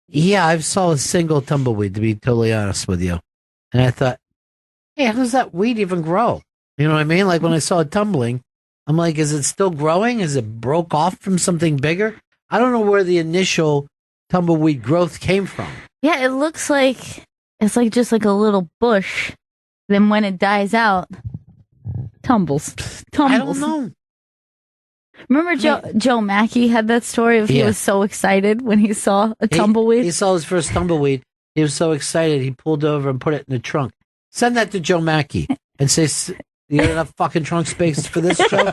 Yeah, I've saw a single tumbleweed, to be totally honest with you. And I thought, hey, how does that weed even grow? You know what I mean? Like when I saw it tumbling, I'm like, is it still growing? Is it broke off from something bigger? I don't know where the initial tumbleweed growth came from. Yeah, it looks like it's like just like a little bush. Then when it dies out, tumbles. I don't know. Remember Joe Mackey had that story of he was so excited when he saw a tumbleweed? He saw his first tumbleweed. He was so excited, he pulled over and put it in the trunk. Send that to Joe Mackey and say, you got enough fucking trunk space for this, Joe?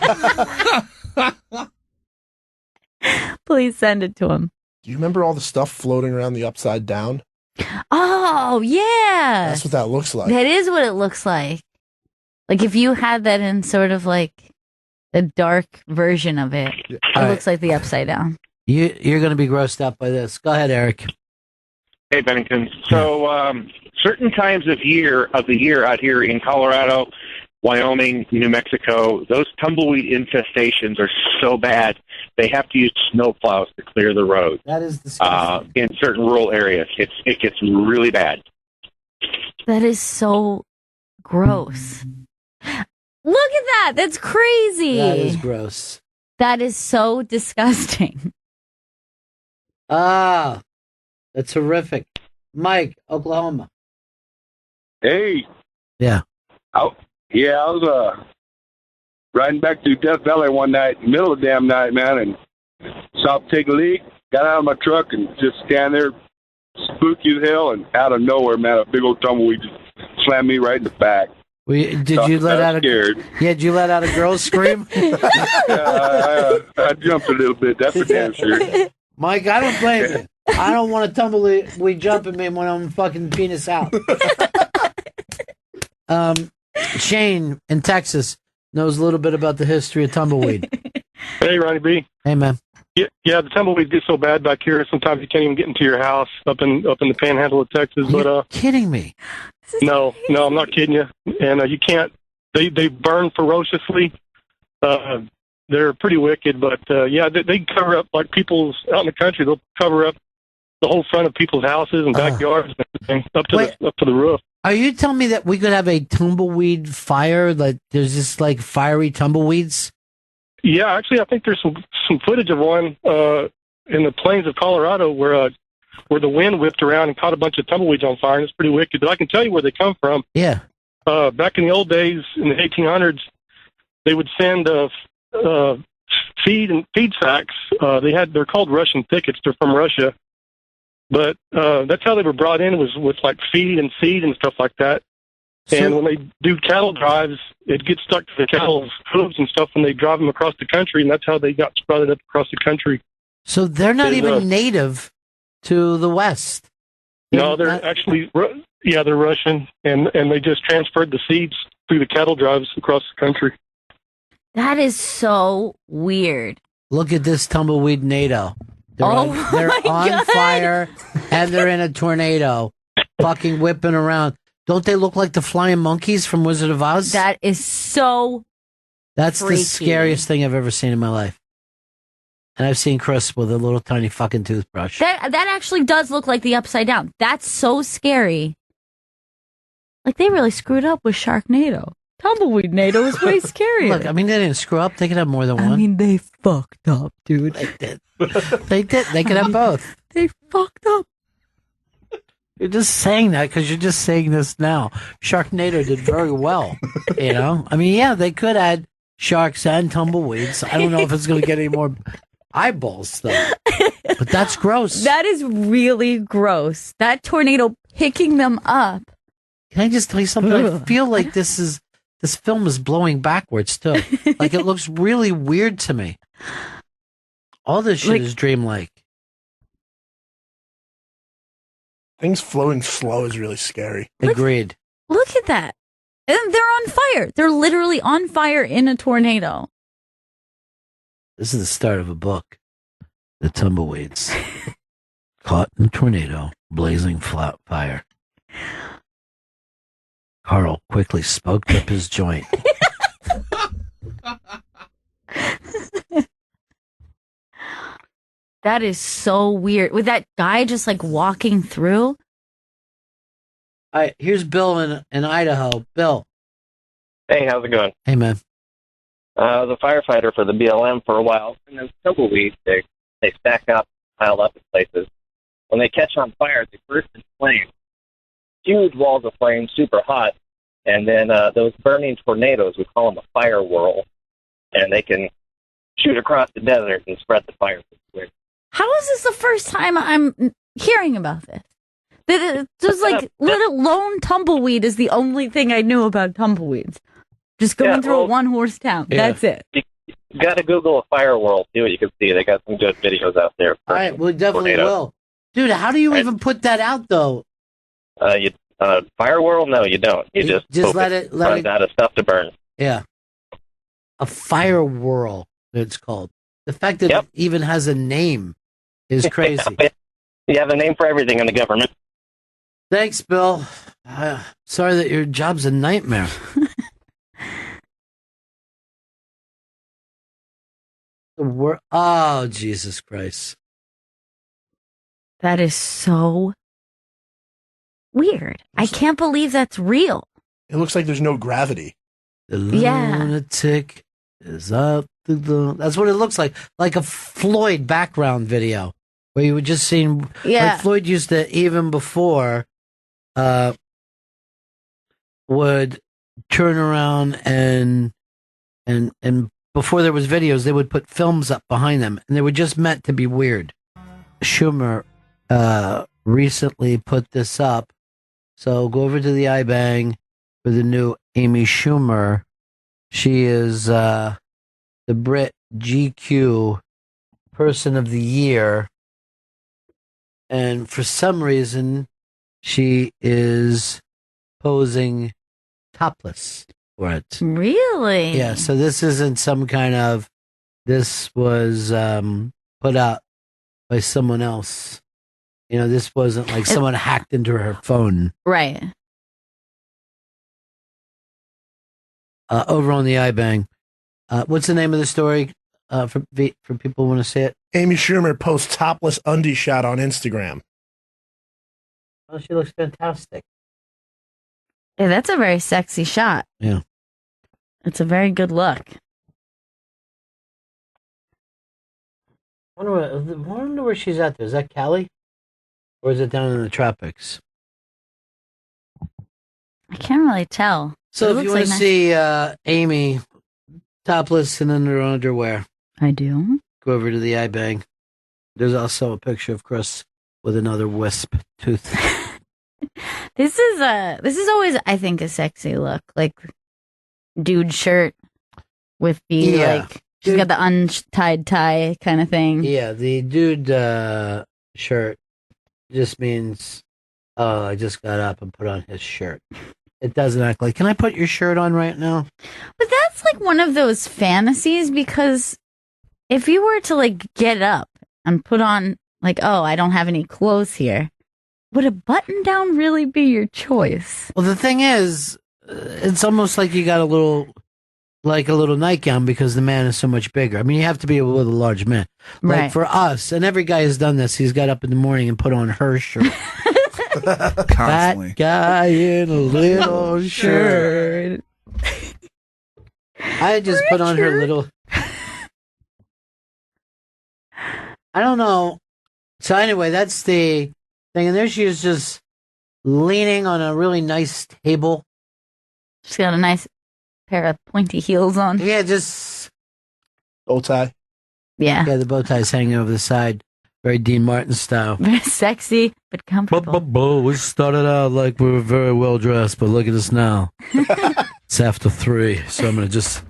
Please send it to him. Do you remember all the stuff floating around the upside down? Oh, yeah. That's what that looks like. That is what it looks like. Like if you had that in sort of like the dark version of it, it looks like the upside down. You're going to be grossed out by this. Go ahead, Eric. Hey, Bennington. So, certain times of the year out here in Colorado, Wyoming, New Mexico, those tumbleweed infestations are so bad they have to use snowplows to clear the road. That is disgusting. In certain rural areas, it gets really bad. That is so gross. Look at that. That's crazy. That is gross. That is so disgusting. That's horrific. Mike, Oklahoma. Hey. Yeah. I was riding back through Death Valley one night, middle of the damn night, man, and saw it take a leak, got out of my truck and just stand there, spooky as hell, and out of nowhere, man, a big old tumbleweed just slammed me right in the back. Did you let out a girl's scream? I jumped a little bit, that's for damn sure. Mike, I don't blame you. I don't want a tumbleweed jumping me when I'm fucking penis out. Shane in Texas knows a little bit about the history of tumbleweed. Hey, Ronnie B. Hey, man. Yeah, the tumbleweeds get so bad back here. Sometimes you can't even get into your house up in the panhandle of Texas. You're kidding me? No, I'm not kidding you. And you can't. They burn ferociously. They're pretty wicked, but they cover up like people's out in the country. They'll cover up the whole front of people's houses and backyards and everything up to the roof. Are you telling me that we could have a tumbleweed fire? Like there's just like fiery tumbleweeds? Yeah, actually, I think there's some footage of one in the plains of Colorado where the wind whipped around and caught a bunch of tumbleweeds on fire, and it's pretty wicked. But I can tell you where they come from. Yeah. Back in the old days, in the 1800s, they would send feed sacks. They're called Russian thickets. They're from Russia. But that's how they were brought in, was with like feed and seed and stuff like that. And when they do cattle drives, it gets stuck to the cattle's hooves and stuff when they drive them across the country, and that's how they got sprouted up across the country. So they're not even native to the West. No, they're actually, they're Russian, and they just transferred the seeds through the cattle drives across the country. That is so weird. Look at this tumbleweed NATO. They're on fire, and they're in a tornado, fucking whipping around. Don't they look like the flying monkeys from Wizard of Oz? That is so That's freaky. The scariest thing I've ever seen in my life. And I've seen Chris with a little tiny fucking toothbrush. That actually does look like the upside down. That's so scary. Like they really screwed up with Sharknado. tumbleweed NATO is way scarier. Look, I mean, they didn't screw up. They could have more than one. I mean, they fucked up, dude. They did. They did. They could have both. They fucked up. You're just saying that because you're just saying this now. Sharknado did very well. You know? I mean, yeah, they could add sharks and tumbleweeds. I don't know if it's going to get any more eyeballs, though. But that's gross. That is really gross. That tornado picking them up. Can I just tell you something? I feel like this film is blowing backwards, too. Like, it looks really weird to me. All this shit is dreamlike. Things flowing slow is really scary. Agreed. Look at that. And they're on fire. They're literally on fire in a tornado. This is the start of a book. The Tumbleweeds. Caught in a tornado, blazing flat fire. Carl quickly smoked up his joint. That is so weird. With that guy just like walking through. All right, here's Bill in Idaho. Bill. Hey, how's it going? Hey, man. I was a firefighter for the BLM for a while, and those tumbleweeds, they stack up, pile up in places. When they catch on fire, they burst in flames. Huge walls of flame, super hot, and then those burning tornadoes, we call them a fire whirl, and they can shoot across the desert and spread the fire. How is this the first time I'm hearing about this? That just like little lone tumbleweed is the only thing I knew about tumbleweeds. Just going through a one-horse town. Yeah. That's it. You got to Google a fire whirl, see what you can see. They got some good videos out there. All right, we definitely will. Dude, how do you even put that out, though? Fire whirl? No, you don't. You just let it runs out of stuff to burn. Yeah. A fire whirl, it's called. The fact that it even has a name is crazy. You have a name for everything in the government. Thanks, Bill. Sorry that your job's a nightmare. Oh, Jesus Christ. That is so weird. I can't believe that's real. It looks like there's no gravity. The lunatic is up the... That's what it looks like. Like a Floyd background video. Where you were just seeing... Like Floyd used to, even before... would turn around and before there was videos, they would put films up behind them, and they were just meant to be weird. Schumer recently put this up, so go over to the iBang for the new Amy Schumer. She is the Brit GQ Person of the Year, and for some reason, she is posing topless for it. Really? Yeah, so this isn't some kind of... This was put out by someone else. You know, this wasn't like someone hacked into her phone. Right. Over on the iBang. What's the name of the story for people who want to see it? Amy Schumer posts topless undie shot on Instagram. Oh, she looks fantastic. Yeah, that's a very sexy shot. Yeah. It's a very good look. I wonder where she's at there. Is that Cali? Or is it down in the tropics? I can't really tell. So if you want to see Amy topless and in her underwear. I do. Go over to the iBang. There's also a picture of Chris with another wisp tooth. This is always, I think, a sexy look. Like dude shirt with the like she's got the untied tie kind of thing. Yeah, the dude shirt just means I just got up and put on his shirt. It doesn't act like, can I put your shirt on right now? But that's like one of those fantasies, because if you were to like get up and put on like, oh, I don't have any clothes here, would a button down really be your choice? Well, the thing is, it's almost like you got a little nightgown because the man is so much bigger. I mean, you have to be with a large man. Like Right. for us, and every guy has done this, he's got up in the morning and put on her shirt. Constantly. That guy in a little shirt. I just put on her little. I don't know. So anyway, that's the thing. And there she is, just leaning on a really nice table. She's got a nice pair of pointy heels on. Yeah, just bow tie. Yeah. Yeah, the bow tie's hanging over the side. Very Dean Martin style. Very sexy, but comfortable. We started out like we were very well dressed, but look at us now. It's after 3, so I'm going to just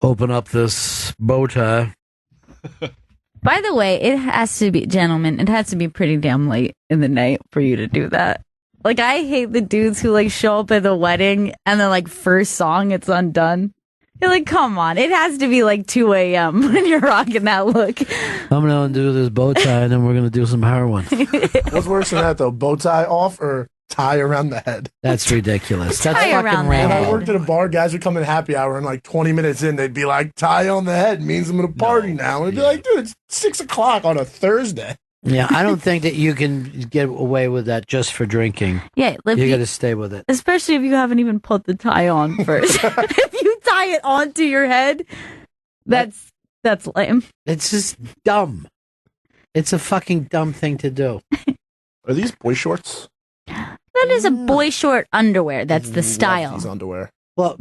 open up this bow tie. By the way, it has to be, gentlemen, it has to be pretty damn late in the night for you to do that. Like, I hate the dudes who, like, show up at the wedding and then, like, first song, it's undone. You're like, come on. It has to be, like, 2 a.m. when you're rocking that look. I'm going to undo this bow tie, and then we're going to do some heroin. What's worse than that, though? Bow tie off or tie around the head? That's ridiculous. That's Tie around fucking the head. When I random. worked at a bar, guys would come in happy hour, and like 20 minutes in, they'd be like, tie on the head means I'm going to party now. And I'd be like, dude, it's 6 o'clock on a Thursday. Yeah, I don't think that you can get away with that just for drinking. Yeah, You got to stay with it. especially if you haven't even put the tie on first. If you tie it onto your head, that's lame. It's just dumb. It's a fucking dumb thing to do. Are these boy shorts? That is a boy short underwear. That's the style. These underwear. Well,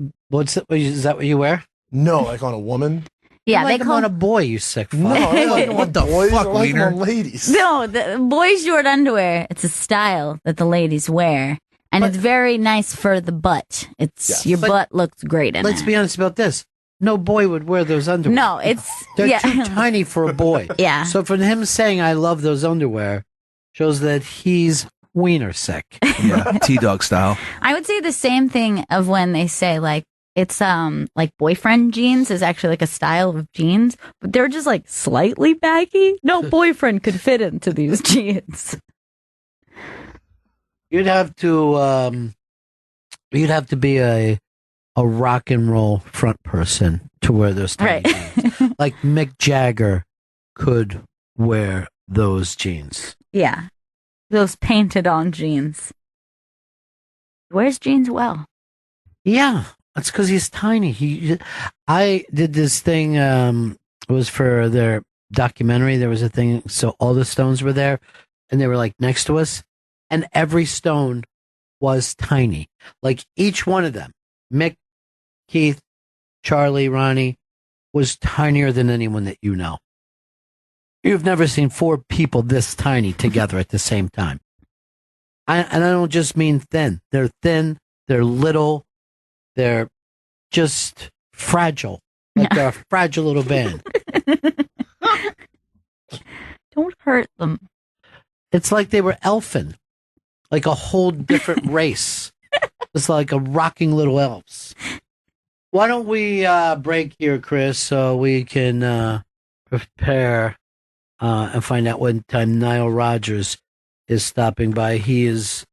is that what you wear? No, like on a woman. Yeah, I like they them call on a boy, you sick fuck. No, I like them What on the boys. fuck, I like them Wiener? on ladies. No, the boy short underwear. It's a style that the ladies wear, and it's very nice for the butt. It's Yes. your But butt looks great in Let's it. be honest about this. No boy would wear those underwear. No, it's They're too tiny for a boy. Yeah. So for him saying I love those underwear shows that he's wiener sick. Yeah, T-Dog style. I would say the same thing of when they say like it's like boyfriend jeans is actually like a style of jeans, but they're just like slightly baggy. No boyfriend could fit into these jeans. You'd have to be a rock and roll front person to wear those tiny Right. jeans. Like Mick Jagger could wear those jeans. Yeah. Those painted on jeans. He wears jeans well. Yeah, that's because he's tiny. I did this thing. It was for their documentary. There was a thing. So all the Stones were there, and they were like next to us, and every Stone was tiny. Like each one of them, Mick, Keith, Charlie, Ronnie, was tinier than anyone that you know. You've never seen 4 people this tiny together at the same time. And I don't just mean thin. They're thin. They're little. They're just fragile. Like they're a fragile little band. Don't hurt them. It's like they were elfin. Like a whole different race. It's like a rocking little elves. Why don't we break here, Chris, so we can prepare and find out what time Nile Rodgers is stopping by. He is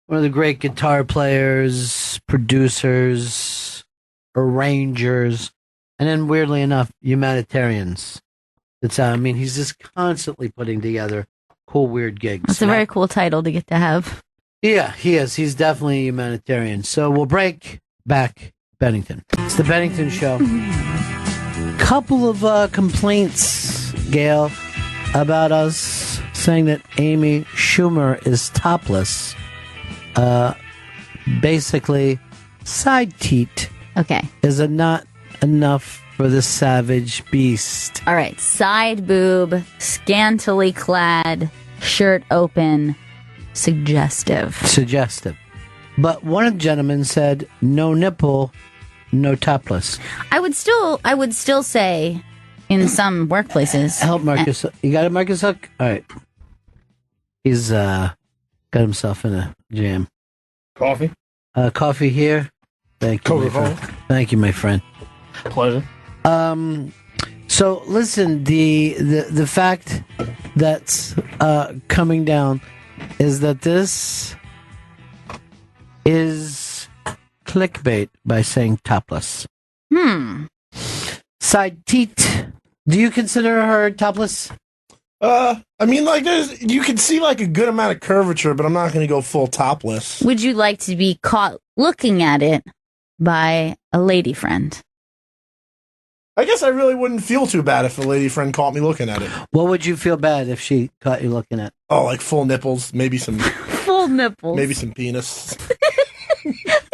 one of the great guitar players, producers, arrangers, and then weirdly enough, humanitarians. He's just constantly putting together cool, weird gigs. That's a very cool title to get to have. Yeah, he is. He's definitely a humanitarian. So we'll break back Bennington. It's the Bennington Show. Couple of complaints, Gail, about us saying that Amy Schumer is topless. Basically, side teat. Okay. Is it not enough for the savage beast? All right. Side boob, scantily clad, shirt open, suggestive. Suggestive. But one gentleman said, no nipple, no topless. I would still say in some workplaces. Help Marcus. You got it, Marcus Hook? All right. He's got himself in a jam. Coffee? Coffee here. Thank you, my friend. Thank you, my friend. Pleasure. So listen, the fact that's coming down is that this is clickbait by saying topless. Side teat. Do you consider her topless? I mean, like, you can see like a good amount of curvature, but I'm not going to go full topless. Would you like to be caught looking at it by a lady friend? I guess I really wouldn't feel too bad if a lady friend caught me looking at it. What would you feel bad if she caught you looking at? Oh, like full nipples, maybe some Full nipples. maybe some penis.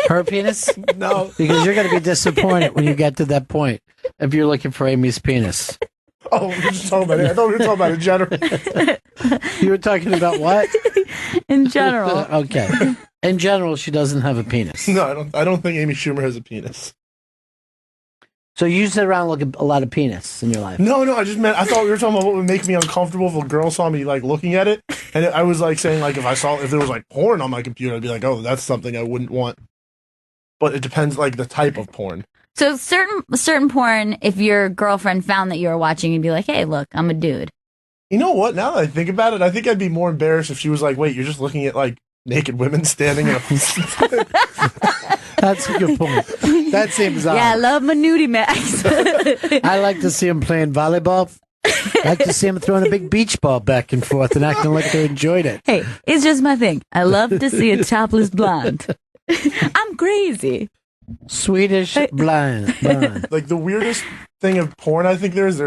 Her penis? No, Because you're going to be disappointed when you get to that point if you're looking for Amy's penis. oh, we're just talking about it. I thought we were talking about it in general. You were talking about what? In general. Okay. In general, she doesn't have a penis. No, I don't think Amy Schumer has a penis. So you sit around looking at a lot of penis in your life. No, I just meant I thought we were talking about what would make me uncomfortable if a girl saw me like looking at it, and I was like saying like if there was like porn on my computer, I'd be like, oh, that's something I wouldn't want. But it depends like the type of porn. So certain porn, if your girlfriend found that you were watching, you'd be like, hey, look, I'm a dude. You know what? Now that I think about it, I think I'd be more embarrassed if she was like, wait, you're just looking at like naked women standing in a. That's a good point. That seems odd. Yeah, I love my nudie max. I like to see them playing volleyball. I like to see them throwing a big beach ball back and forth and acting like they enjoyed it. Hey, it's just my thing. I love to see a topless blonde. I'm crazy. Swedish blonde. Like the weirdest thing of porn, I think there's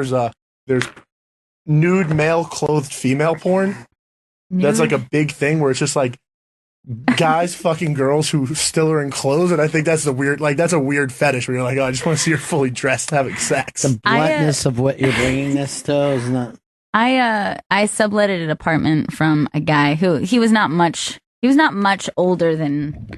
nude male clothed female porn. That's like a big thing where it's just like guys fucking girls who still are in clothes, and I think that's a weird fetish where you're like, oh, I just want to see her fully dressed having sex. The bluntness of what you're bringing this to is not. I subletted an apartment from a guy who he was not much older than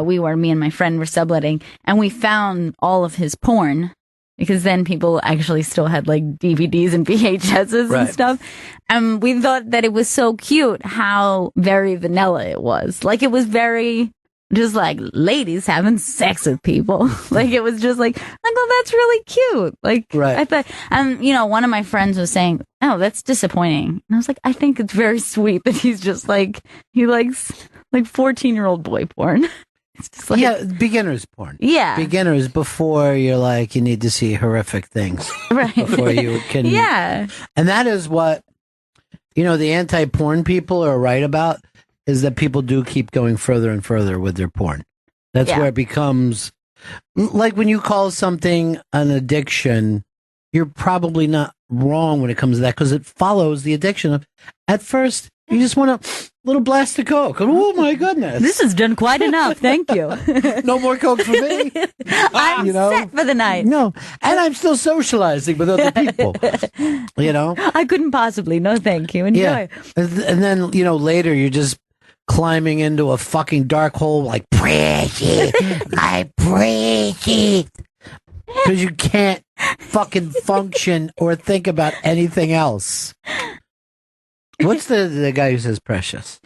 we were. Me and my friend were subletting, and we found all of his porn. Because then people actually still had like DVDs and VHSs and stuff. And we thought that it was so cute how very vanilla it was. Like it was very just like ladies having sex with people. Like it was just like, oh, that's really cute. Like I thought, and one of my friends was saying, oh, that's disappointing. And I was like, I think it's very sweet that he's just like, he likes like 14-year-old boy porn. It's just like, beginner's porn. Yeah. Beginners before you're like, you need to see horrific things. Right. Before you can. Yeah. And that is what, the anti-porn people are right about, is that people do keep going further and further with their porn. That's where it becomes, like when you call something an addiction, you're probably not wrong when it comes to that, because it follows the addiction of, at first, you just want a little blast of Coke. Oh, my goodness. This has done quite enough. Thank you. No more Coke for me. I'm set for the night. No. And I'm still socializing with other people. I couldn't possibly. No, thank you. Enjoy. Yeah. And then, later you're just climbing into a fucking dark hole like, pretty. I pretty. Because you can't fucking function or think about anything else. What's the guy who says precious?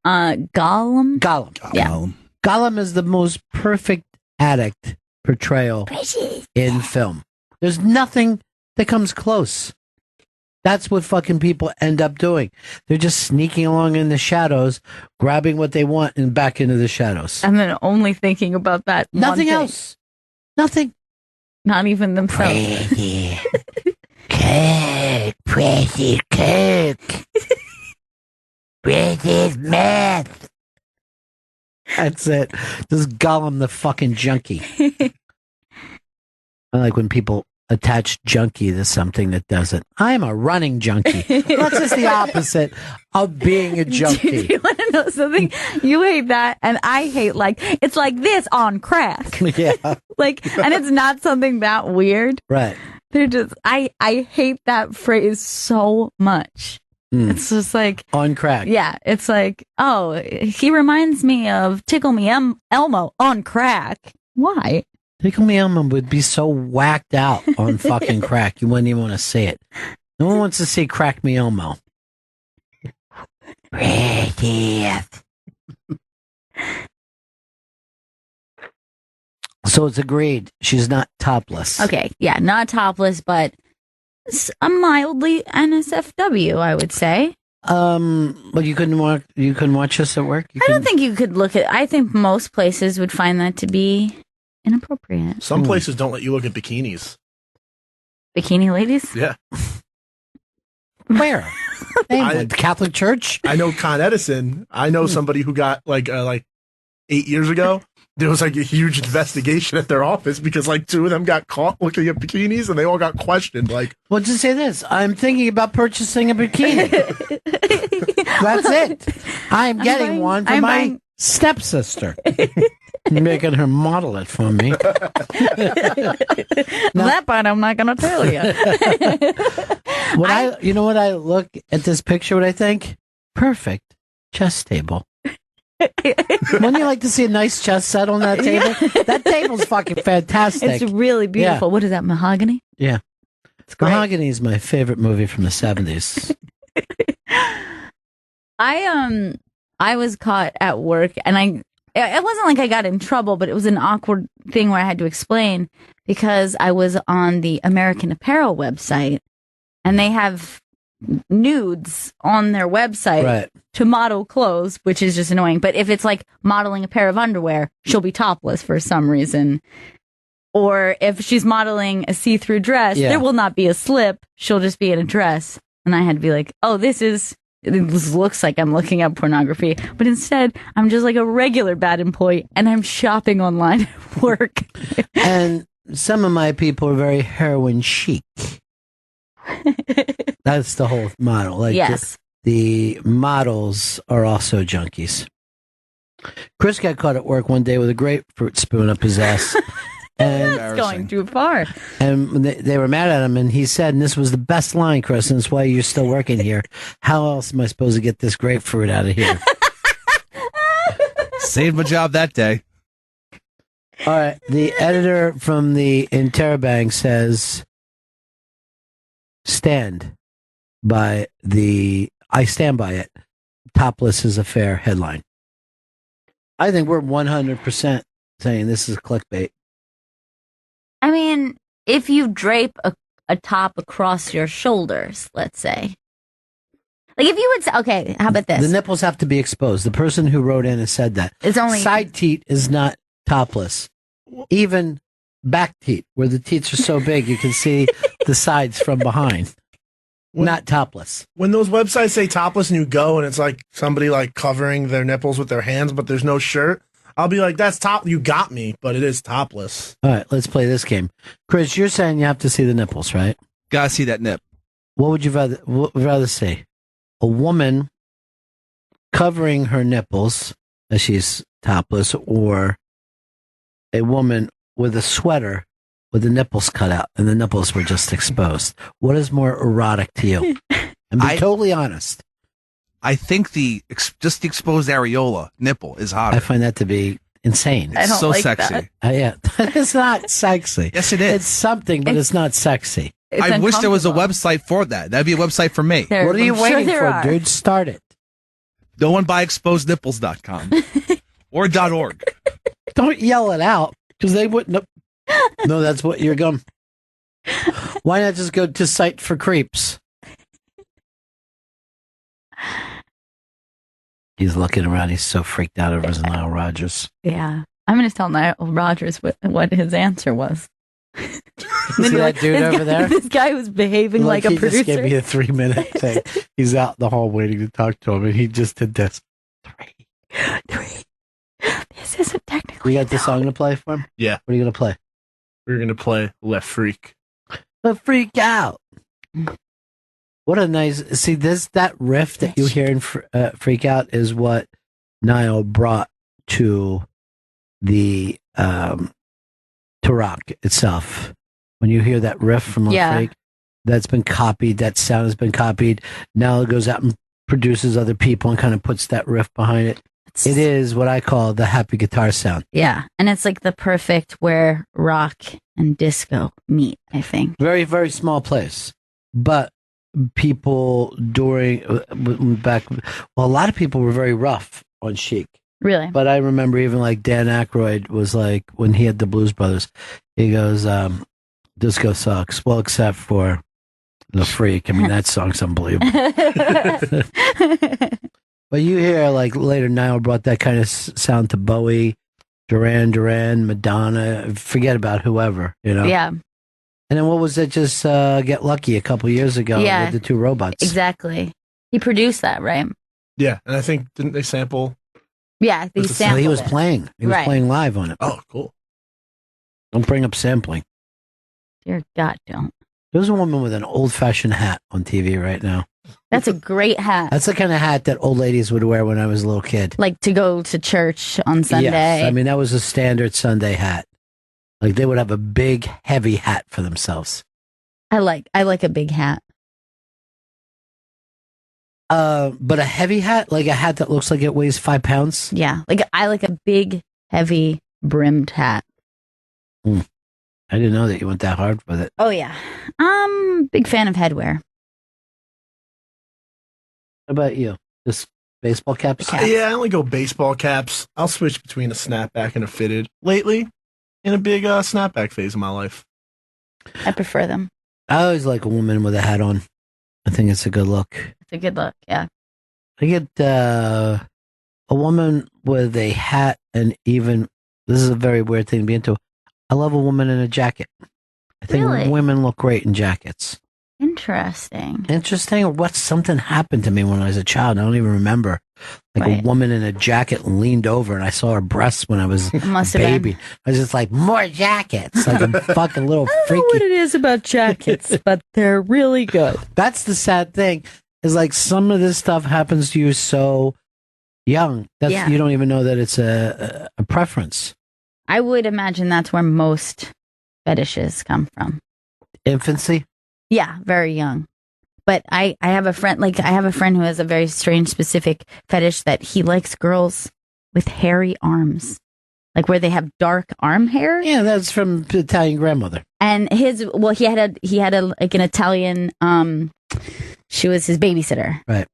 Gollum. Yeah. Gollum is the most perfect addict portrayal in film. There's nothing that comes close. That's what fucking people end up doing. They're just sneaking along in the shadows, grabbing what they want and back into the shadows. And then only thinking about that. Nothing else. Nothing. Not even themselves. Pretty cake. Pretty cake. Pretty meth. That's it. Just Gollum the fucking junkie. I like when people attach junkie to something that doesn't. I'm a running junkie. That's just the opposite of being a junkie. Do you want to know something? You hate that, and I hate it's like this on crack. Yeah. And it's not something that weird. Right. They're just I hate that phrase so much. It's just like on crack. Yeah, it's like, oh, he reminds me of Tickle Me Elmo on crack. Why? Tickle Me Elmo would be so whacked out on fucking crack, you wouldn't even want to see it. No one wants to see Crack Me Elmo. So it's agreed. She's not topless. Okay, yeah, not topless, but a mildly NSFW, I would say. But you couldn't watch this at work? I don't think you could look at. I think most places would find that to be inappropriate. Some places don't let you look at bikinis. Bikini ladies? Yeah. Where? The Catholic Church? I know Con Edison. I know somebody who got like 8 years ago. there was like a huge investigation at their office because like 2 of them got caught looking at bikinis and they all got questioned. Like, well, just say this: I'm thinking about purchasing a bikini. That's it. I'm getting one for my stepsister. Making her model it for me. That part I'm not going to tell you. You know what I look at this picture? What I think? Perfect chess table. Wouldn't you like to see a nice chess set on that table? That table's fucking fantastic. It's really beautiful. Yeah. What is that, mahogany? Yeah. It's great. Mahogany is my favorite movie from the 70s. I was caught at work, and it wasn't like I got in trouble, but it was an awkward thing where I had to explain because I was on the American Apparel website, and they have nudes on their website to model clothes, which is just annoying. But if it's like modeling a pair of underwear, she'll be topless for some reason. Or if she's modeling a see-through dress, there will not be a slip. She'll just be in a dress. And I had to be like, oh, this looks like I'm looking at pornography. But instead, I'm just like a regular bad employee, and I'm shopping online at work. And some of my people are very heroin chic. That's the whole model. Like yes. The models are also junkies. Chris got caught at work one day with a grapefruit spoon up his ass. And that's going too far. And they were mad at him, and he said, and this was the best line, Chris, and it's why you're still working here. How else am I supposed to get this grapefruit out of here? Saved my job that day. All right. The editor from the Interrobang says, I stand by it. Topless is a fair headline. I think we're 100% saying this is clickbait. I mean, if you drape a top across your shoulders, let's say. Like if you would say, okay, how about this? The nipples have to be exposed. The person who wrote in and said that. It's only side teat is not topless. Even back teat, where the teats are so big you can see the sides from behind. Not topless. When those websites say topless and you go and it's like somebody like covering their nipples with their hands, but there's no shirt, I'll be like, that's top. You got me, but it is topless. All right, let's play this game. Chris, you're saying you have to see the nipples, right? Gotta see that nip. What would you rather see? A woman covering her nipples as she's topless, or a woman with a sweater with the nipples cut out and the nipples were just exposed? What is more erotic to you? And be totally honest. I think just the exposed areola nipple is hotter. I find that to be insane. It's so like sexy. Yeah, it's not sexy. Yes, it is. It's something, but it's not sexy. I wish there was a website for that. That'd be a website for me. What are you waiting for, dude? Start it. No one buy exposednipples.com or .org. Don't yell it out because they wouldn't. No, that's what you're going. Why not just go to Site for Creeps? He's looking around. He's so freaked out over his Nile Rodgers. Yeah. I'm going to tell Nile Rodgers what his answer was. See that dude over there? This guy was behaving like a producer. He just gave me a 3-minute thing. He's out in the hall waiting to talk to him, and he just did this. 3. This isn't technically. You got the song to play for him? Yeah. What are you going to play? We're going to play Left Freak. Left Freak Out. What a nice... See, that riff that you hear in Freak Out is what Niall brought to the... to rock itself. When you hear that riff from Left Freak, that's been copied, that sound has been copied. Now it goes out and produces other people and kind of puts that riff behind it. It is what I call the happy guitar sound. Yeah, and it's like the perfect where rock and disco meet, I think. Very, very small place. But people a lot of people were very rough on Chic. Really? But I remember even like Dan Aykroyd was like, when he had the Blues Brothers, he goes, disco sucks. Well, except for The Freak. I mean, that song's unbelievable. But you hear like later Niall brought that kind of sound to Bowie, Duran, Madonna, forget about whoever, you know? Yeah. And then what was it, just Get Lucky a couple years ago with the two robots? Exactly. He produced that, right? Yeah, and I think, didn't they sample Yeah, they It's a sampled he was it. playing. He was Right. playing live on it. Oh, cool. Don't bring up sampling. Dear God, don't. There's a woman with an old-fashioned hat on TV right now. That's a great hat. That's the kind of hat that old ladies would wear when I was a little kid. Like to go to church on Sunday. Yes, I mean that was a standard Sunday hat. Like they would have a big, heavy hat for themselves. I like a big hat. But a heavy hat, like a hat that looks like it weighs 5 pounds. Yeah, like I like a big, heavy brimmed hat. I didn't know that you went that hard with it. Oh yeah, big fan of headwear. How about you? Just baseball caps? Yeah, I only go baseball caps. I'll switch between a snapback and a fitted. Lately, in a big snapback phase of my life. I prefer them. I always like a woman with a hat on. I think it's a good look. It's a good look. Yeah. I get a woman with a hat, and even this is a very weird thing to be into. I love a woman in a jacket. I think Really? women look great in jackets. Interesting. Interesting, or what? Something happened to me when I was a child. I don't even remember. Like a woman in a jacket leaned over, and I saw her breasts when I was a Must have baby. been. I was just like, more jackets. Like I'm fucking little I don't know what freaky. it is about jackets, but they're really good. That's the sad thing. Is like some of this stuff happens to you so young that Yeah. you don't even know that it's a preference. I would imagine that's where most fetishes come from. Infancy. Yeah, very young. But I have a friend who has a very strange specific fetish that he likes girls with hairy arms. Like where they have dark arm hair. Yeah, that's from the Italian grandmother. And he had a like an Italian she was his babysitter. Right.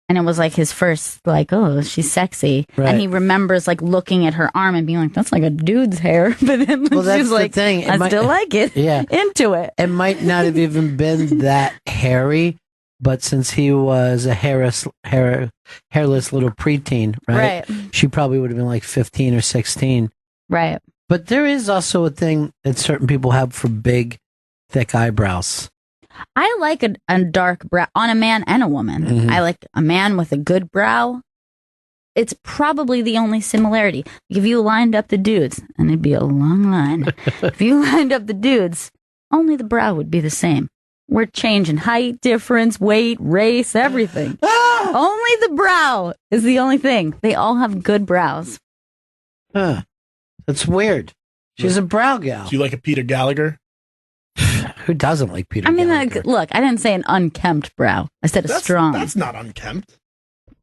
And it was like his first, like, oh, she's sexy. Right. And he remembers like looking at her arm and being like, that's like a dude's hair. But then Well, that's she's the like, thing. It I might- still like it. Yeah. Into it. It might not have even been that hairy, but since he was a hairless little preteen, right? She probably would have been like 15 or 16. Right. But there is also a thing that certain people have for big, thick eyebrows. I like a dark brow on a man and a woman. Mhm. I like a man with a good brow. It's probably the only similarity. If you lined up the dudes, and it'd be a long line, if you lined up the dudes, only the brow would be the same. We're changing height difference, weight, race, everything. Only the brow is the only thing. They all have good brows. Huh. That's weird. She's a brow gal. Do you like a Peter Gallagher? Who doesn't like Peter I mean, Gallagher? like, look, I didn't say an unkempt brow. I said a strong. That's not unkempt.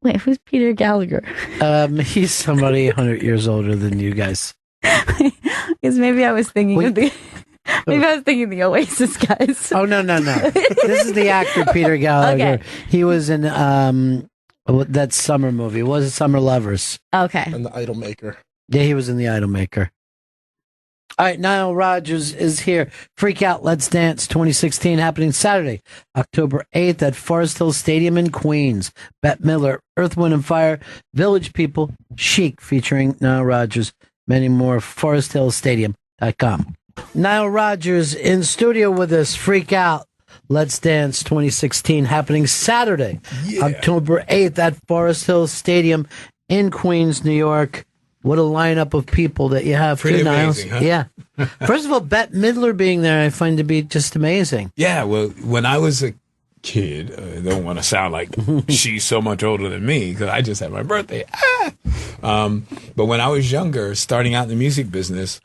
Wait, who's Peter Gallagher? He's somebody 100 years older than you guys. Because maybe I was thinking of the. Maybe I was thinking the Oasis guys. Oh, no. This is the actor Peter Gallagher. Okay. He was in that summer movie. Was it Summer Lovers? Okay. And the Idol Maker. Yeah, he was in The Idol Maker. All right, Nile Rodgers is here. Freak Out, Let's Dance 2016 happening Saturday, October 8th at Forest Hill Stadium in Queens. Bette Midler, Earth, Wind & Fire, Village People, Chic featuring Nile Rodgers, many more. ForestHillStadium.com. Nile Rodgers in studio with us. Freak Out, Let's Dance 2016 happening Saturday, October 8th at Forest Hill Stadium in Queens, New York. What a lineup of people that you have. Pretty too, Niles. amazing, huh? Yeah. First of all, Bette Midler being there, I find to be just amazing. Yeah, well, when I was a kid, I don't want to sound like she's so much older than me because I just had my birthday. But when I was younger, starting out in the music business,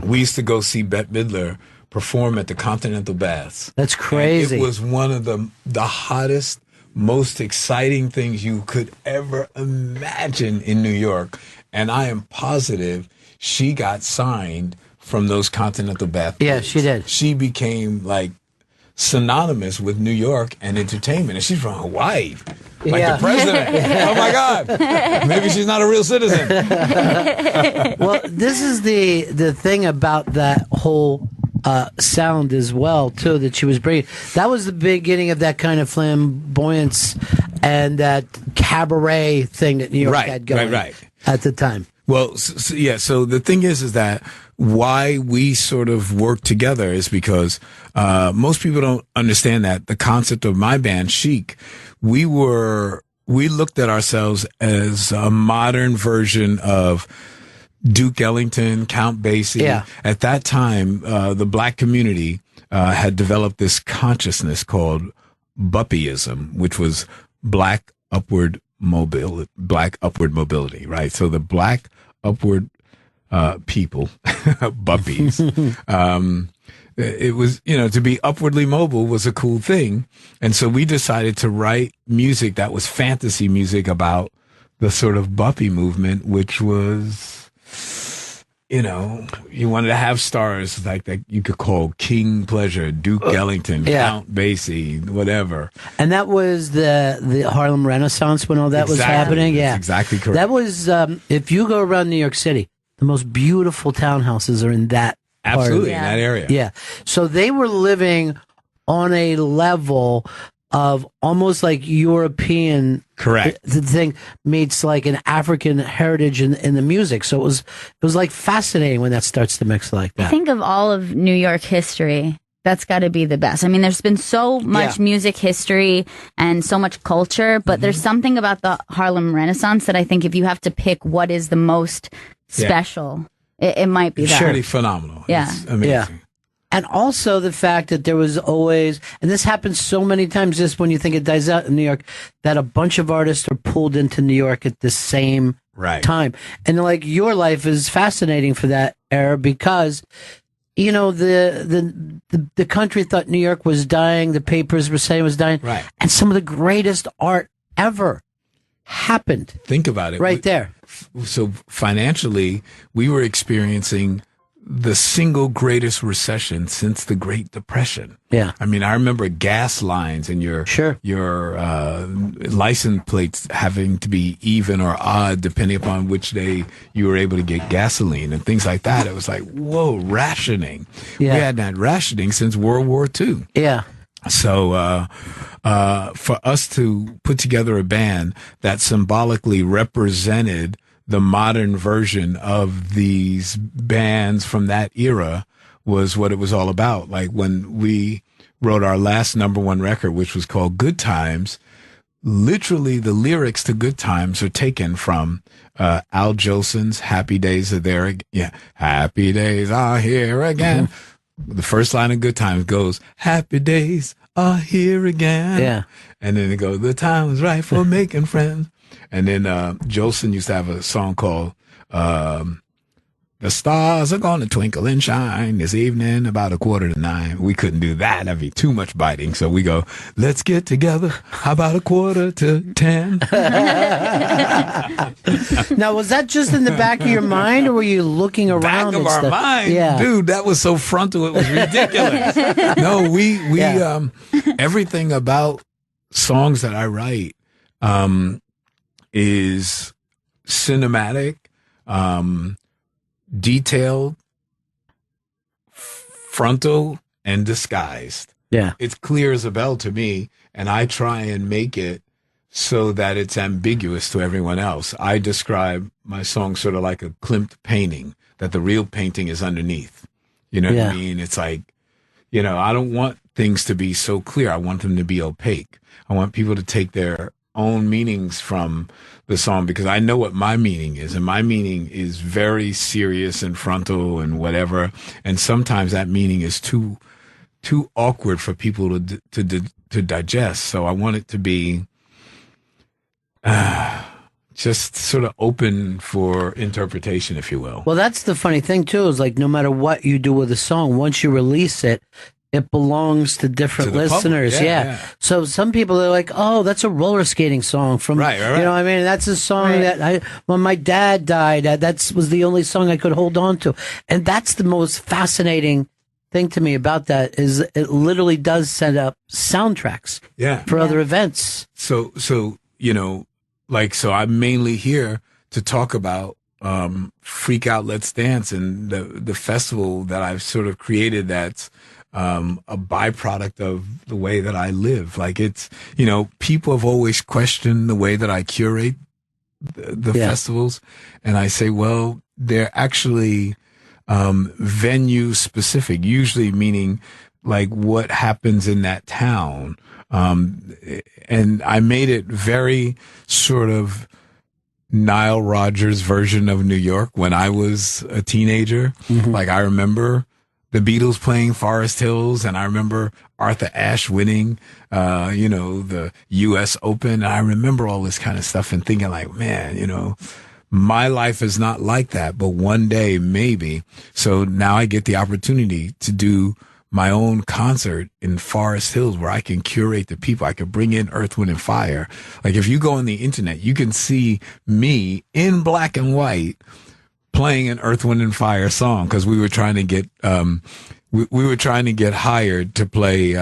we used to go see Bette Midler perform at the Continental Baths. That's crazy. And it was one of the hottest, most exciting things you could ever imagine in New York. And I am positive she got signed from those Continental Baths. Yeah, she did. She became like synonymous with New York and entertainment. And she's from Hawaii. Like Yeah. the president. Oh my God. Maybe she's not a real citizen. Well, this is the thing about that whole sound as well, too, that she was bringing. That was the beginning of that kind of flamboyance and that cabaret thing that New York had going right. at the time. Well, so the thing is that why we sort of work together is because most people don't understand that the concept of my band, Chic, we were we looked at ourselves as a modern version of Duke Ellington, Count Basie. Yeah. At that time, the black community had developed this consciousness called Buppyism, which was black upward mobility, right? So the black upward people, Buppies, it was, to be upwardly mobile was a cool thing. And so we decided to write music that was fantasy music about the sort of Buppy movement, which was, you wanted to have stars like that you could call King Pleasure, Duke Ellington, Count Basie, whatever. And that was the Harlem Renaissance when all that was happening. Yeah, that's exactly correct. That was, if you go around New York City, the most beautiful townhouses are in that Absolutely, in that area. Yeah. So they were living on a level of almost like European. Correct. The thing meets like an African heritage in the music. So it was like fascinating when that starts to mix like that. I think of all of New York history, that's got to be the best. I mean, there's been so much music history and so much culture, but there's something about the Harlem Renaissance that I think if you have to pick what is the most special, it might be that. Pretty phenomenal. Yeah. It's amazing. Yeah. And also the fact that there was always, and this happens so many times just when you think it dies out in New York, that a bunch of artists are pulled into New York at the same time. And like your life is fascinating for that era because, the country thought New York was dying. The papers were saying it was dying. Right. And some of the greatest art ever happened. Think about it. There. So financially, we were experiencing the single greatest recession since the Great Depression. Yeah. I mean, I remember gas lines and your license plates having to be even or odd depending upon which day you were able to get gasoline and things like that. It was like, whoa, rationing. Yeah. We hadn't had rationing since World War II. Yeah. So, for us to put together a band that symbolically represented the modern version of these bands from that era was what it was all about. Like when we wrote our last number one record, which was called Good Times, literally the lyrics to Good Times are taken from Al Jolson's Happy Days Are There. Happy days are here again. The first line of Good Times goes, happy days are here again. Yeah. And then it goes, the time is right for making friends. And then Jolson used to have a song called The Stars Are Gonna Twinkle and Shine This Evening About 8:45. We couldn't do that. That'd be too much biting. So we go, let's get together. How about 9:45? Now, was that just in the back of your mind or were you looking around? Back of our mind? Yeah. Dude, that was so frontal. It was ridiculous. No, we everything about songs that I write, is cinematic, detailed, frontal, and disguised. Yeah. It's clear as a bell to me, and I try and make it so that it's ambiguous to everyone else. I describe my song sort of like a Klimt painting, that the real painting is underneath. You know what I mean? It's like, I don't want things to be so clear. I want them to be opaque. I want people to take their own meanings from the song because I know what my meaning is, and my meaning is very serious and frontal and whatever. And sometimes that meaning is too awkward for people to digest. So I want it to be just sort of open for interpretation, if you will. Well, that's the funny thing too, is like no matter what you do with a song, once you release it, it belongs to different listeners. Yeah. So some people are like, oh, that's a roller skating song from, right. you know what I mean? That's a song that when my dad died, that was the only song I could hold on to. And that's the most fascinating thing to me about that is it literally does set up soundtracks for other events. So, I'm mainly here to talk about Freak Out Let's Dance and the festival that I've sort of created that's a byproduct of the way that I live. Like it's, people have always questioned the way that I curate the festivals. And I say, well, they're actually venue specific, usually meaning like what happens in that town. And I made it very sort of Nile Rodgers version of New York when I was a teenager. Like I remember the Beatles playing Forest Hills, and I remember Arthur Ashe winning, the U.S. Open. I remember all this kind of stuff and thinking like, man, my life is not like that, but one day maybe. So now I get the opportunity to do my own concert in Forest Hills where I can curate the people. I can bring in Earth, Wind, and Fire. Like if you go on the internet, you can see me in black and white playing an Earth, Wind, and Fire song because we were trying to get we were trying to get hired to play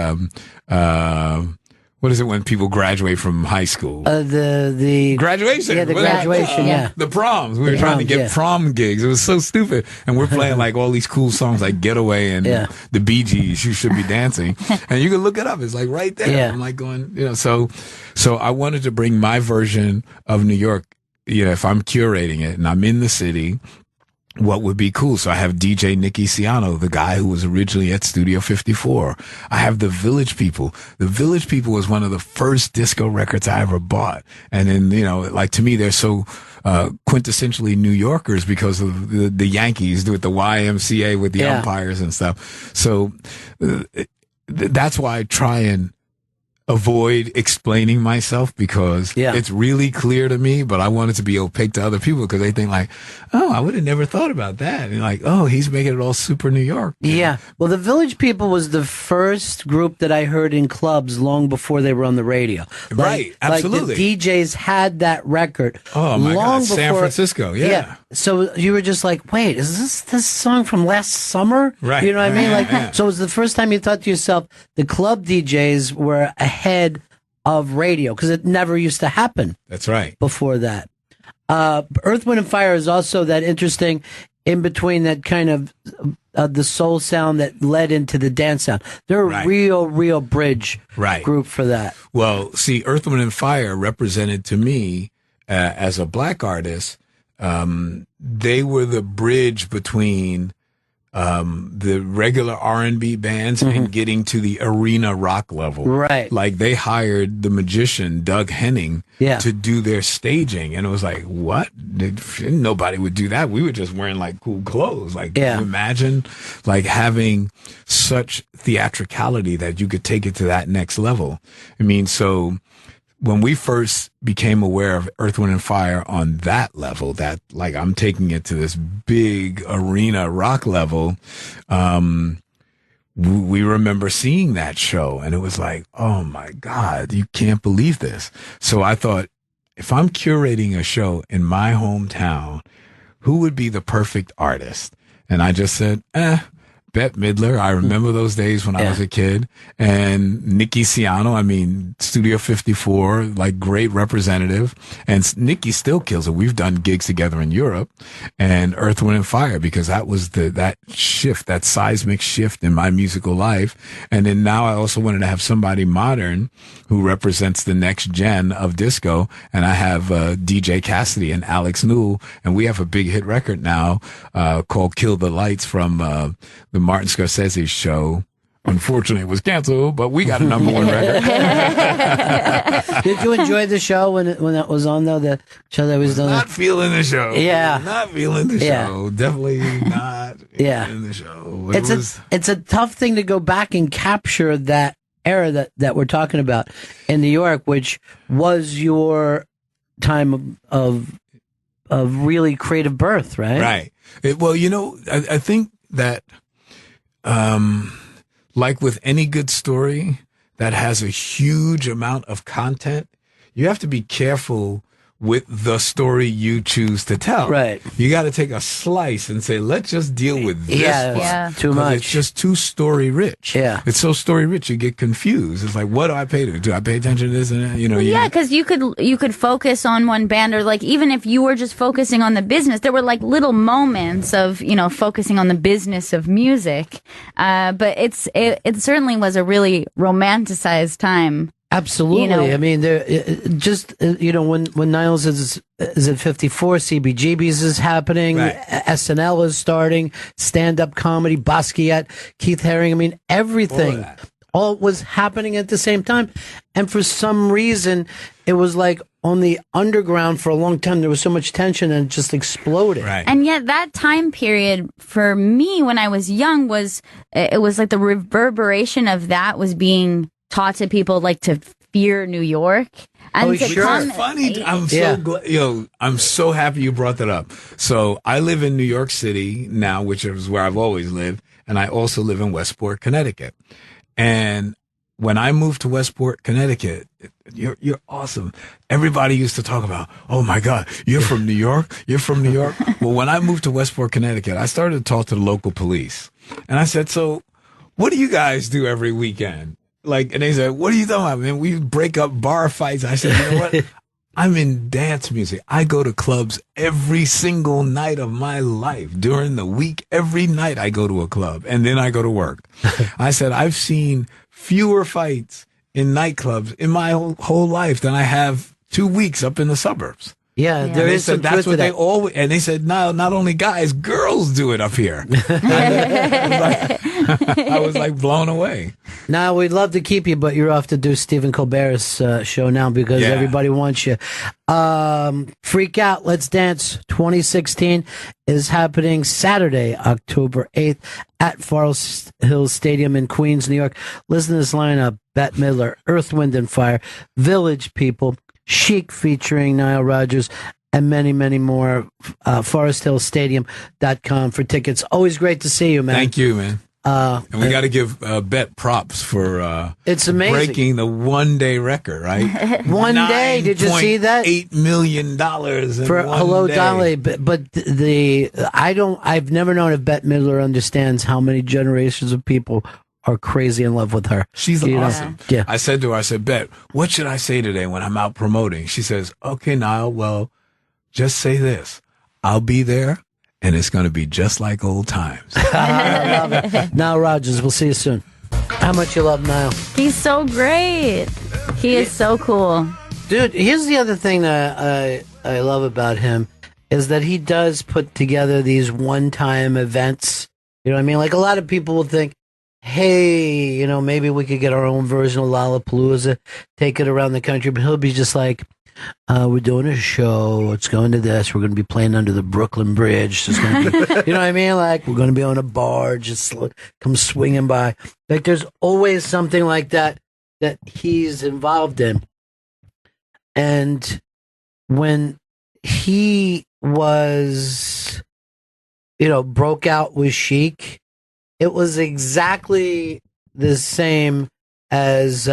what is it when people graduate from high school? The graduation. Yeah, the graduation. Yeah, the proms. We were trying to get prom gigs. It was so stupid, and we're playing like all these cool songs like "Getaway" and the Bee Gees. You should be dancing, and you can look it up. It's like right there. I'm like going, So I wanted to bring my version of New York. If I'm curating it and I'm in the city, what would be cool? So I have DJ Nicky Ciano, the guy who was originally at Studio 54. I have the Village People. The Village People was one of the first disco records I ever bought. And then, like to me, they're so quintessentially New Yorkers because of the Yankees with the YMCA with the umpires and stuff. So that's why I try and avoid explaining myself because it's really clear to me, but I want it to be opaque to other people because they think like, oh, I would have never thought about that. And like, oh, he's making it all super New York. Yeah. Well, the Village People was the first group that I heard in clubs long before they were on the radio. Right. Absolutely. Like the DJs had that record. Oh my God. Before, San Francisco. Yeah. So you were just like, wait, is this song from last summer? Right. You know what I mean? So it was the first time you thought to yourself, the club DJs were ahead of radio because it never used to happen. That's right. Before that. Earth, Wind, and Fire is also that interesting in between that kind of the soul sound that led into the dance sound. They're a real bridge group for that. Well, see, Earth, Wind, and Fire represented to me as a black artist. They were the bridge between the regular R&B bands and getting to the arena rock level. Right. Like they hired the magician Doug Henning to do their staging. And it was like, what? Nobody would do that. We were just wearing like cool clothes. Like, can you imagine like having such theatricality that you could take it to that next level? I mean, so when we first became aware of Earth, Wind, and Fire on that level, that like I'm taking it to this big arena rock level, we remember seeing that show and it was like, oh my God, you can't believe this. So I thought, if I'm curating a show in my hometown, who would be the perfect artist? And I just said, Bette Midler. I remember those days when I was a kid. And Nicky Ciano, I mean, Studio 54, like great representative. And Nicky still kills it. We've done gigs together in Europe. And Earth, Wind, and Fire, because that was that shift, that seismic shift in my musical life. And then now I also wanted to have somebody modern who represents the next gen of disco. And I have DJ Cassidy and Alex Newell. And we have a big hit record now called Kill the Lights from the Martin Scorsese show. Unfortunately, it was canceled, but we got a number one record. Did you enjoy the show when that was on, though? The show that was done? Not feeling the show. Yeah. Not feeling the show. Definitely not feeling the show. It's a tough thing to go back and capture that era that we're talking about in New York, which was your time of really creative birth, right? Right. Well, I think that like with any good story that has a huge amount of content, you have to be careful with the story you choose to tell. Right. You got to take a slice and say, let's just deal with this. Too much. It's just too story rich. Yeah. It's so story rich, you get confused. It's like, what do I pay to? Do I pay attention to this and that? Because you could focus on one band, or like even if you were just focusing on the business, there were like little moments of focusing on the business of music. But it certainly was a really romanticized time Absolutely. You know? I mean, when Niles is at 54, CBGB's is happening, Right. SNL is starting, stand-up comedy, Basquiat, Keith Haring. I mean, everything. All was happening at the same time. And for some reason, it was like on the underground for a long time. There was so much tension and it just exploded. Right. And yet that time period for me when I was young it was like the reverberation of that was being taught to people like to fear New York. And to come, funny. I'm so glad, I'm so happy you brought that up. So I live in New York City now, which is where I've always lived. And I also live in Westport, Connecticut. And when I moved to Westport, Connecticut, you're awesome. Everybody used to talk about, oh my God, you're from New York? You're from New York? Well, when I moved to Westport, Connecticut, I started to talk to the local police. And I said, so what do you guys do every weekend? And they said, what are you talking about, man? We break up bar fights. I said, you know what? I'm in dance music. I go to clubs every single night of my life. During the week, every night I go to a club and then I go to work. I said, I've seen fewer fights in nightclubs in my whole life than I have 2 weeks up in the suburbs. Yeah, there is some that's truth what to they that. always, and they said, no, not only guys, girls do it up here. I was like blown away. Now, we'd love to keep you, but you're off to do Stephen Colbert's show now because everybody wants you. Freak Out, Let's Dance 2016 is happening Saturday, October 8th at Forest Hills Stadium in Queens, New York. Listen to this lineup: Bette Midler, Earth, Wind and Fire, Village People, Chic featuring Nile Rodgers, and many, many more. ForestHillStadium.com for tickets. Always great to see you, man. Thank you, man. And we got to give Bet props for it's amazing. Breaking the one-day record, right? One day, did you see that? $8 million for Hello day. Dolly, but I've never known if Bette Midler understands how many generations of people are crazy in love with her. She's awesome. Yeah. I said to her, Bet, what should I say today when I'm out promoting? She says, okay, Niall, well, just say this. I'll be there, and it's going to be just like old times. I love it. Nile Rodgers, we'll see you soon. How much you love Nile? He's so great. He is so cool. Dude, here's the other thing that I love about him is that he does put together these one-time events. You know what I mean? Like a lot of people will think, hey, maybe we could get our own version of Lollapalooza, take it around the country. But he'll be just like, we're doing a show. It's going to this. We're going to be playing under the Brooklyn Bridge. It's going to be, you know what I mean? Like, we're going to be on a barge. Just come swinging by. Like, there's always something like that he's involved in. And when he was, broke out with Chic, it was exactly the same as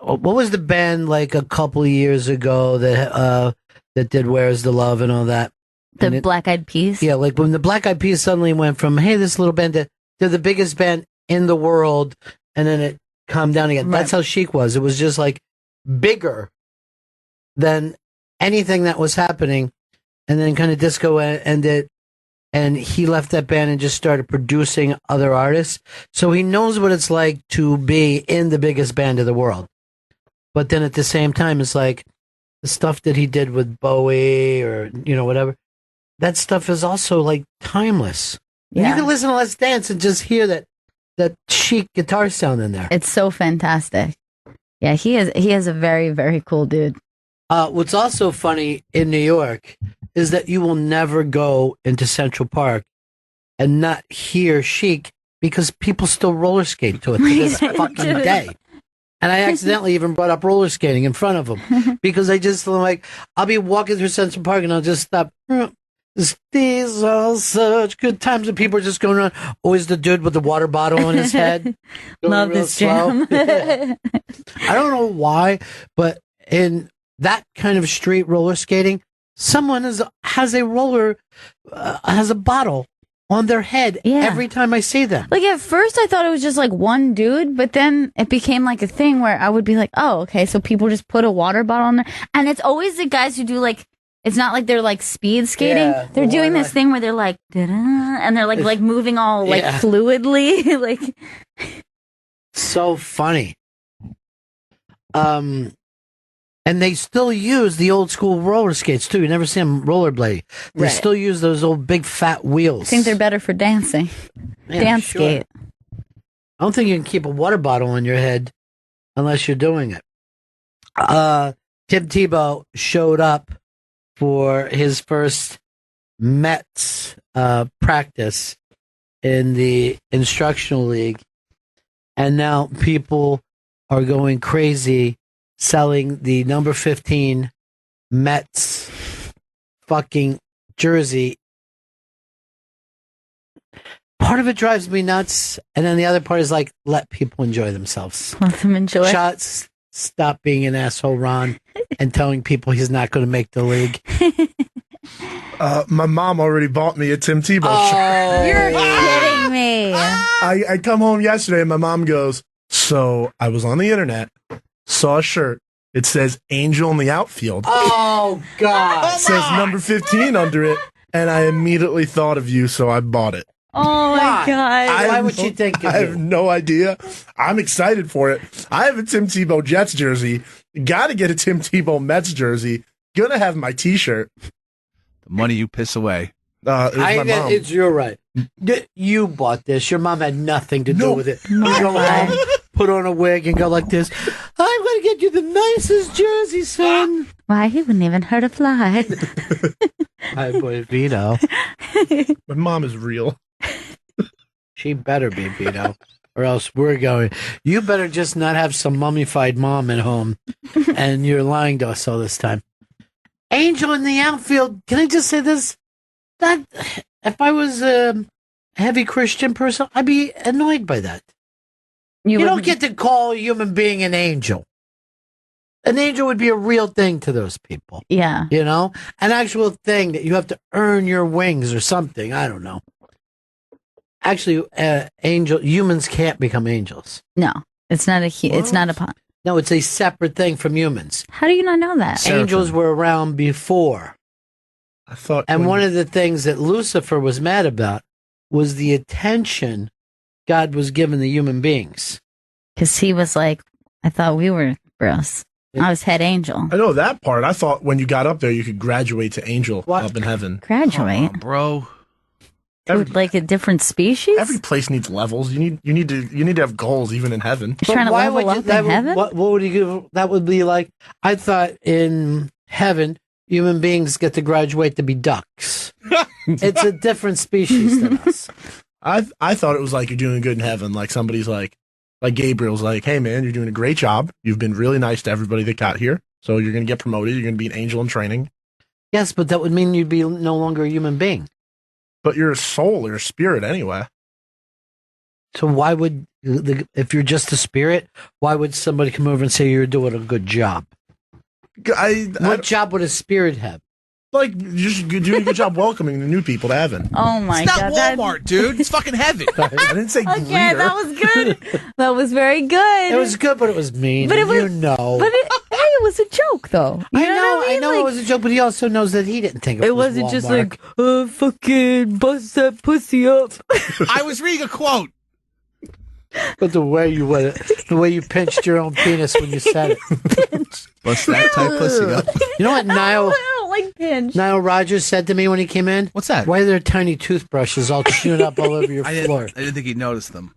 what was the band like a couple of years ago that did "Where's the Love" and all that? The Black Eyed Peas. Yeah, like when the Black Eyed Peas suddenly went from hey, this little band, they're the biggest band in the world, and then it calmed down again. Right. That's how Chic was. It was just like bigger than anything that was happening, and then kind of disco ended. And he left that band and just started producing other artists. So he knows what it's like to be in the biggest band of the world. But then at the same time, it's like the stuff that he did with Bowie or, whatever, that stuff is also like timeless. Yeah. You can listen to Let's Dance and just hear that Chic guitar sound in there. It's so fantastic. Yeah, he is a very, very cool dude. What's also funny in New York is that you will never go into Central Park and not hear Chic because people still roller skate to it to this fucking day. And I accidentally even brought up roller skating in front of them because I'll be walking through Central Park and I'll just stop. These are such good times, and people are just going around. Always the dude with the water bottle on his head. Love this jam. I don't know why, but in that kind of street roller skating, someone has a bottle on their head every time I see them. Like at first I thought it was just like one dude, but then it became like a thing where I would be like, oh, okay, so people just put a water bottle on there. And it's always the guys who do like, it's not like they're like speed skating. Yeah, they're doing this thing where they're like, da-da, and they're like moving all like fluidly. Like, so funny. And they still use the old school roller skates too. You never see them rollerblade. They Right. still use those old big fat wheels. I think they're better for dancing. Yeah, Dance sure. skate. I don't think you can keep a water bottle on your head unless you're doing it. Tim Tebow showed up for his first Mets practice in the instructional league, and now people are going crazy selling the number 15 Mets fucking jersey. Part of it drives me nuts, and then the other part is like, let people enjoy themselves. Let them enjoy. Shots, stop being an asshole, Ron, and telling people he's not going to make the league. My mom already bought me a Tim Tebow shirt. You're kidding me. I come home yesterday and my mom goes, so I was on the internet, saw a shirt. It says Angel in the outfield. Oh, God. It says number 15 under it, and I immediately thought of you, so I bought it. Oh, my God. Why would you think of I have no idea. I'm excited for it. I have a Tim Tebow Jets jersey. Got to get a Tim Tebow Mets jersey. Gonna have my T-shirt. The money you piss away. It was my mom. You're right. You bought this. Your mom had nothing to do with it. You My go God. home, put on a wig, and go like this. I'm going to get you the nicest jersey, son. Why, he wouldn't even hurt a fly. Hi, boy, Vito. My mom is real. She better be, Vito, or else we're going. You better just not have some mummified mom at home, and you're lying to us all this time. Angel in the outfield. Can I just say this? That if I was a heavy Christian person, I'd be annoyed by that. You don't get to call a human being an angel. An angel would be a real thing to those people. Yeah. You know? An actual thing that you have to earn your wings or something. I don't know. Actually, humans can't become angels. No, it's not it's not a. No, it's a separate thing from humans. How do you not know that? Angels were around before. I thought. And one of the things that Lucifer was mad about was the attention God was giving the human beings. Because he was like, I thought we were gross. I was head angel. I know that part. I thought when you got up there, you could graduate to angel up in heaven. Graduate, bro. Like a different species. Every place needs levels. You need to have goals even in heaven. You're trying to Why level would up that in heaven? What would you? That would be like. I thought in heaven, human beings get to graduate to be ducks. It's a different species than us. I thought it was like you're doing good in heaven. Like somebody's like Gabriel's like, hey man, you're doing a great job. You've been really nice to everybody that got here. So you're going to get promoted. You're going to be an angel in training. Yes, but that would mean you'd be no longer a human being. But you're a soul or a spirit anyway. So why would, if you're just a spirit, why would somebody come over and say you're doing a good job? What job would a spirit have? Like, you're just doing a good job welcoming the new people to heaven. Oh my It's God! not Walmart, dude. It's fucking heaven. I didn't say Okay, greeter. that was good. That was very good. It was good, but it was mean. But it was, you know. But it was a joke, though. You know what I I mean? know Like, it was a joke, but he also knows that he didn't think it it was wasn't just Walmart. like, fucking bust that pussy up. I was reading a quote. But the way you pinched your own penis when you said it. Bust that type pussy up. You know what I don't like pinch. Nile Rodgers said to me when he came in? What's that? Why are there tiny toothbrushes all chewing up all over your I floor? didn't think he'd notice them.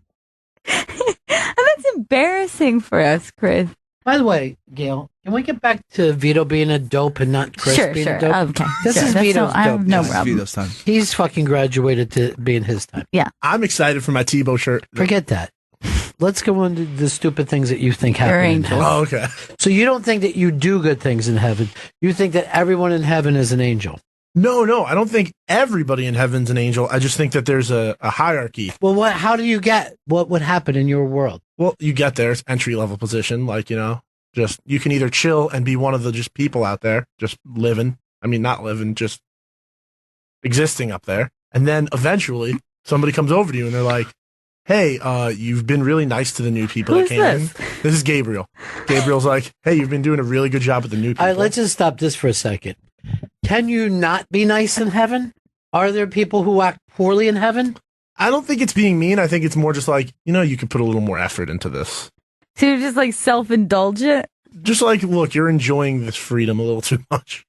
And that's embarrassing for us, Chris. By the way, Gail, can we get back to Vito being a dope and not Chris Sure, being sure. a dope? Okay. This sure. is That's Vito's I have dope. no This is problem. Vito's time. He's fucking graduated to being his time. Yeah. I'm excited for my Tebow shirt. Forget that. Let's go into the stupid things that you think happen in angels. heaven. Oh, okay. So you don't think that you do good things in heaven. You think that everyone in heaven is an angel. No, I don't think everybody in heaven's an angel. I just think that there's a hierarchy. Well, how do you get what would happen in your world? Well, you get there, it's entry level position, like, just you can either chill and be one of the just people out there, just living. I mean, not living, just existing up there. And then eventually somebody comes over to you and they're like, hey, you've been really nice to the new people Who's that came in. This is Gabriel. Gabriel's like, hey, you've been doing a really good job with the new people. All right, let's just stop this for a second. Can you not be nice in heaven? Are there people who act poorly in heaven? I don't think it's being mean. I think it's more just like, you could put a little more effort into this. So you're just like self-indulgent? just like, look, you're enjoying this freedom a little too much.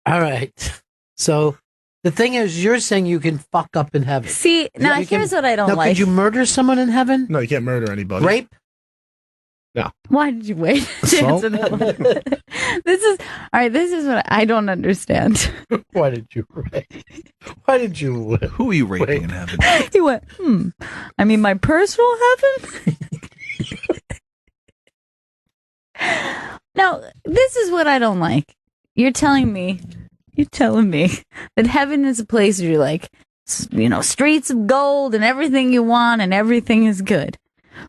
All right. So the thing is, you're saying you can fuck up in heaven. See, now here's what I don't like. Could you murder someone in heaven? No, you can't murder anybody. Rape? No. Why did you wait to answer that one? This is all right. This is what I don't understand. Why did you rape? Why did you? Who are you raping in heaven? He went, I mean, my personal heaven? Now, this is what I don't like. You're telling me that heaven is a place where you're like, streets of gold and everything you want and everything is good.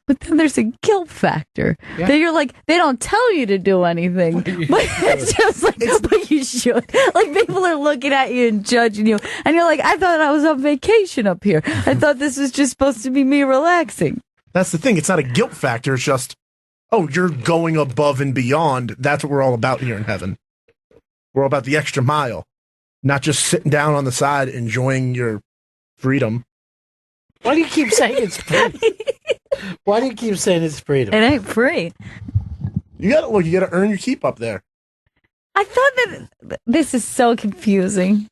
But then there's a guilt factor that you're like, they don't tell you to do anything, but it's just like, but you should. Like, people are looking at you and judging you, and you're like, I thought I was on vacation up here. I thought this was just supposed to be me relaxing. That's the thing. It's not a guilt factor. It's just, you're going above and beyond. That's what we're all about here in heaven. We're all about the extra mile, not just sitting down on the side enjoying your freedom. Why do you keep saying it's free? Why do you keep saying it's freedom? It ain't free. You gotta earn your keep up there. I thought that this is so confusing.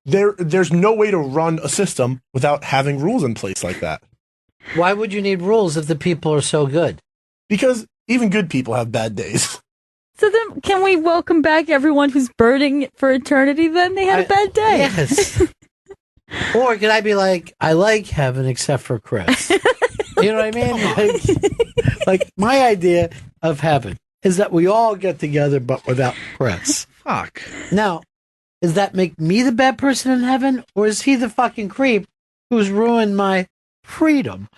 There's no way to run a system without having rules in place like that. Why would you need rules if the people are so good? Because even good people have bad days. So then, can we welcome back everyone who's burning for eternity then? They had a bad day. Yes. Or could I be like, I like heaven except for Chris? You know what I mean? Like my idea of heaven is that we all get together but without Chris. Fuck. Now, does that make me the bad person in heaven? Or is he the fucking creep who's ruined my freedom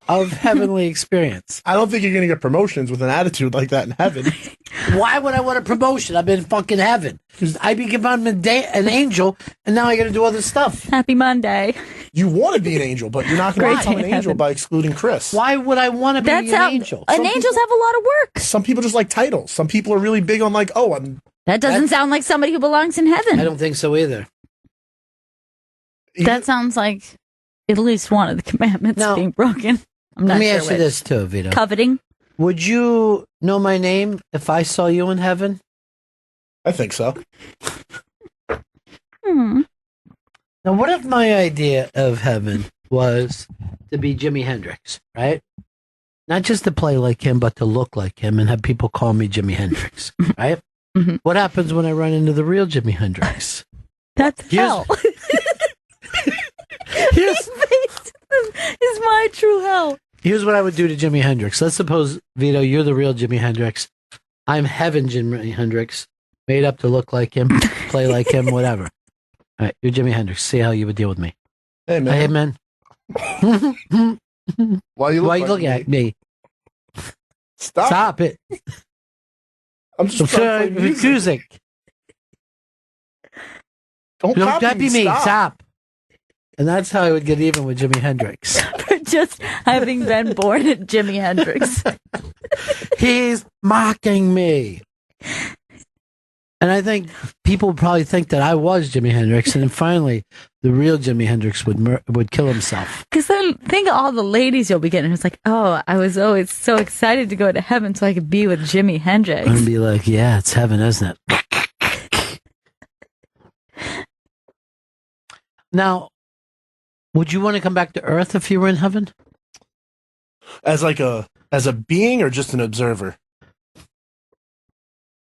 of heavenly experience? I don't think you're going to get promotions with an attitude like that in heaven. Why would I want a promotion? I'm in fucking heaven. I became an angel, and now I got to do other stuff. Happy Monday. You want to be an angel, but you're not going to become an angel by excluding Chris. Why would I want to be an angel? Angels have a lot of work. Some people just like titles. Some people are really big on That doesn't sound like somebody who belongs in heaven. I don't think so either. That sounds like at least one of the commandments being broken. Let me ask you this too, Vito. Coveting. Would you know my name if I saw you in heaven? I think so. Now, what if my idea of heaven was to be Jimi Hendrix, right? Not just to play like him, but to look like him and have people call me Jimi Hendrix, right? Mm-hmm. What happens when I run into the real Jimi Hendrix? That's hell. Is my true hell. Here's what I would do to Jimi Hendrix. Let's suppose, Vito, you're the real Jimi Hendrix. I'm heaven Jimi Hendrix, made up to look like him, play like him, whatever. All right, you're Jimi Hendrix. See how you would deal with me. Hey, man. Hey, man. Why you looking at me? Stop it. I'm just trying to play music. Don't copy me. Stop. And that's how I would get even with Jimi Hendrix. For just having been born at Jimi Hendrix. He's mocking me. And I think people would probably think that I was Jimi Hendrix, and then finally, the real Jimi Hendrix would kill himself. Because then think of all the ladies you'll be getting. It's like, I was always so excited to go to heaven so I could be with Jimi Hendrix. And be like, yeah, it's heaven, isn't it? Now, would you want to come back to Earth if you were in heaven? As a being or just an observer?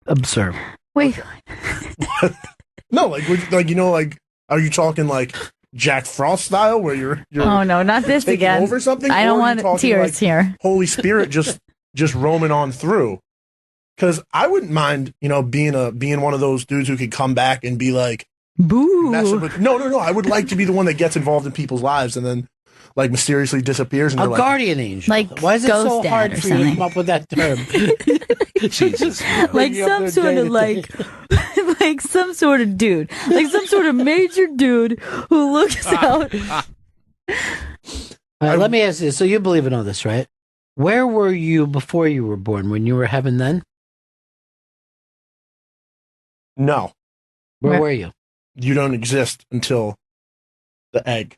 Observe. Wait. No, are you talking like Jack Frost style where you're oh no, not this again. Over something? I don't want tears here. Holy Spirit just roaming on through. Because I wouldn't mind, being one of those dudes who could come back and be like, boo. No. I would like to be the one that gets involved in people's lives and then like mysteriously disappears. And a guardian angel. Like why is it so hard for you to come up with that term? Jesus. Like some sort of like some sort of dude, like some sort of major dude who looks out. Let me ask you. So you believe in all this, right? Where were you before you were born? When you were heaven, then? No. Where were you? You don't exist until the egg.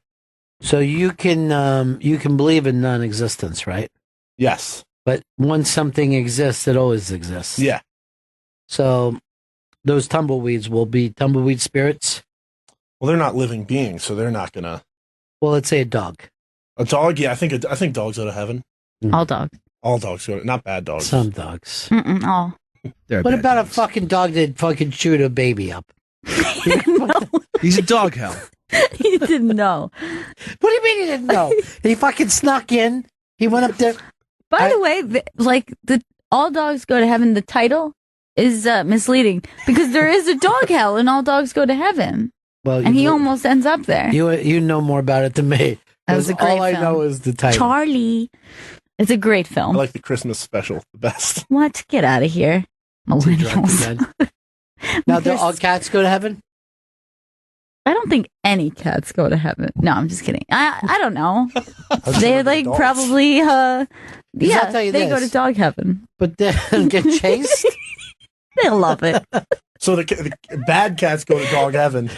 So you can believe in non-existence, right? Yes. But once something exists, it always exists. Yeah. So those tumbleweeds will be tumbleweed spirits. Well, they're not living beings, so they're not gonna. Well, let's say a dog. A dog, yeah. I think dogs go to heaven. All dogs. All dogs go, not bad dogs. Some dogs. All. What about a fucking dog that fucking chewed a baby up? He's a dog hell. He didn't know. What do you mean he didn't know? He fucking snuck in. He went up there. By the way, the All Dogs Go to Heaven, the title is misleading because there is a dog hell and all dogs go to heaven. Well, and he almost ends up there. You know more about it than me. That was a great all I film. know is the title. Charlie. It's a great film. I like the Christmas special the best. What? Get out of here. Millennials. Now, do all cats go to heaven? I don't think any cats go to heaven. No, I'm just kidding. I don't know. They're like adults. probably I'll yeah, tell you they go this. to dog heaven. But then get chased? They love it. So the bad cats go to dog heaven.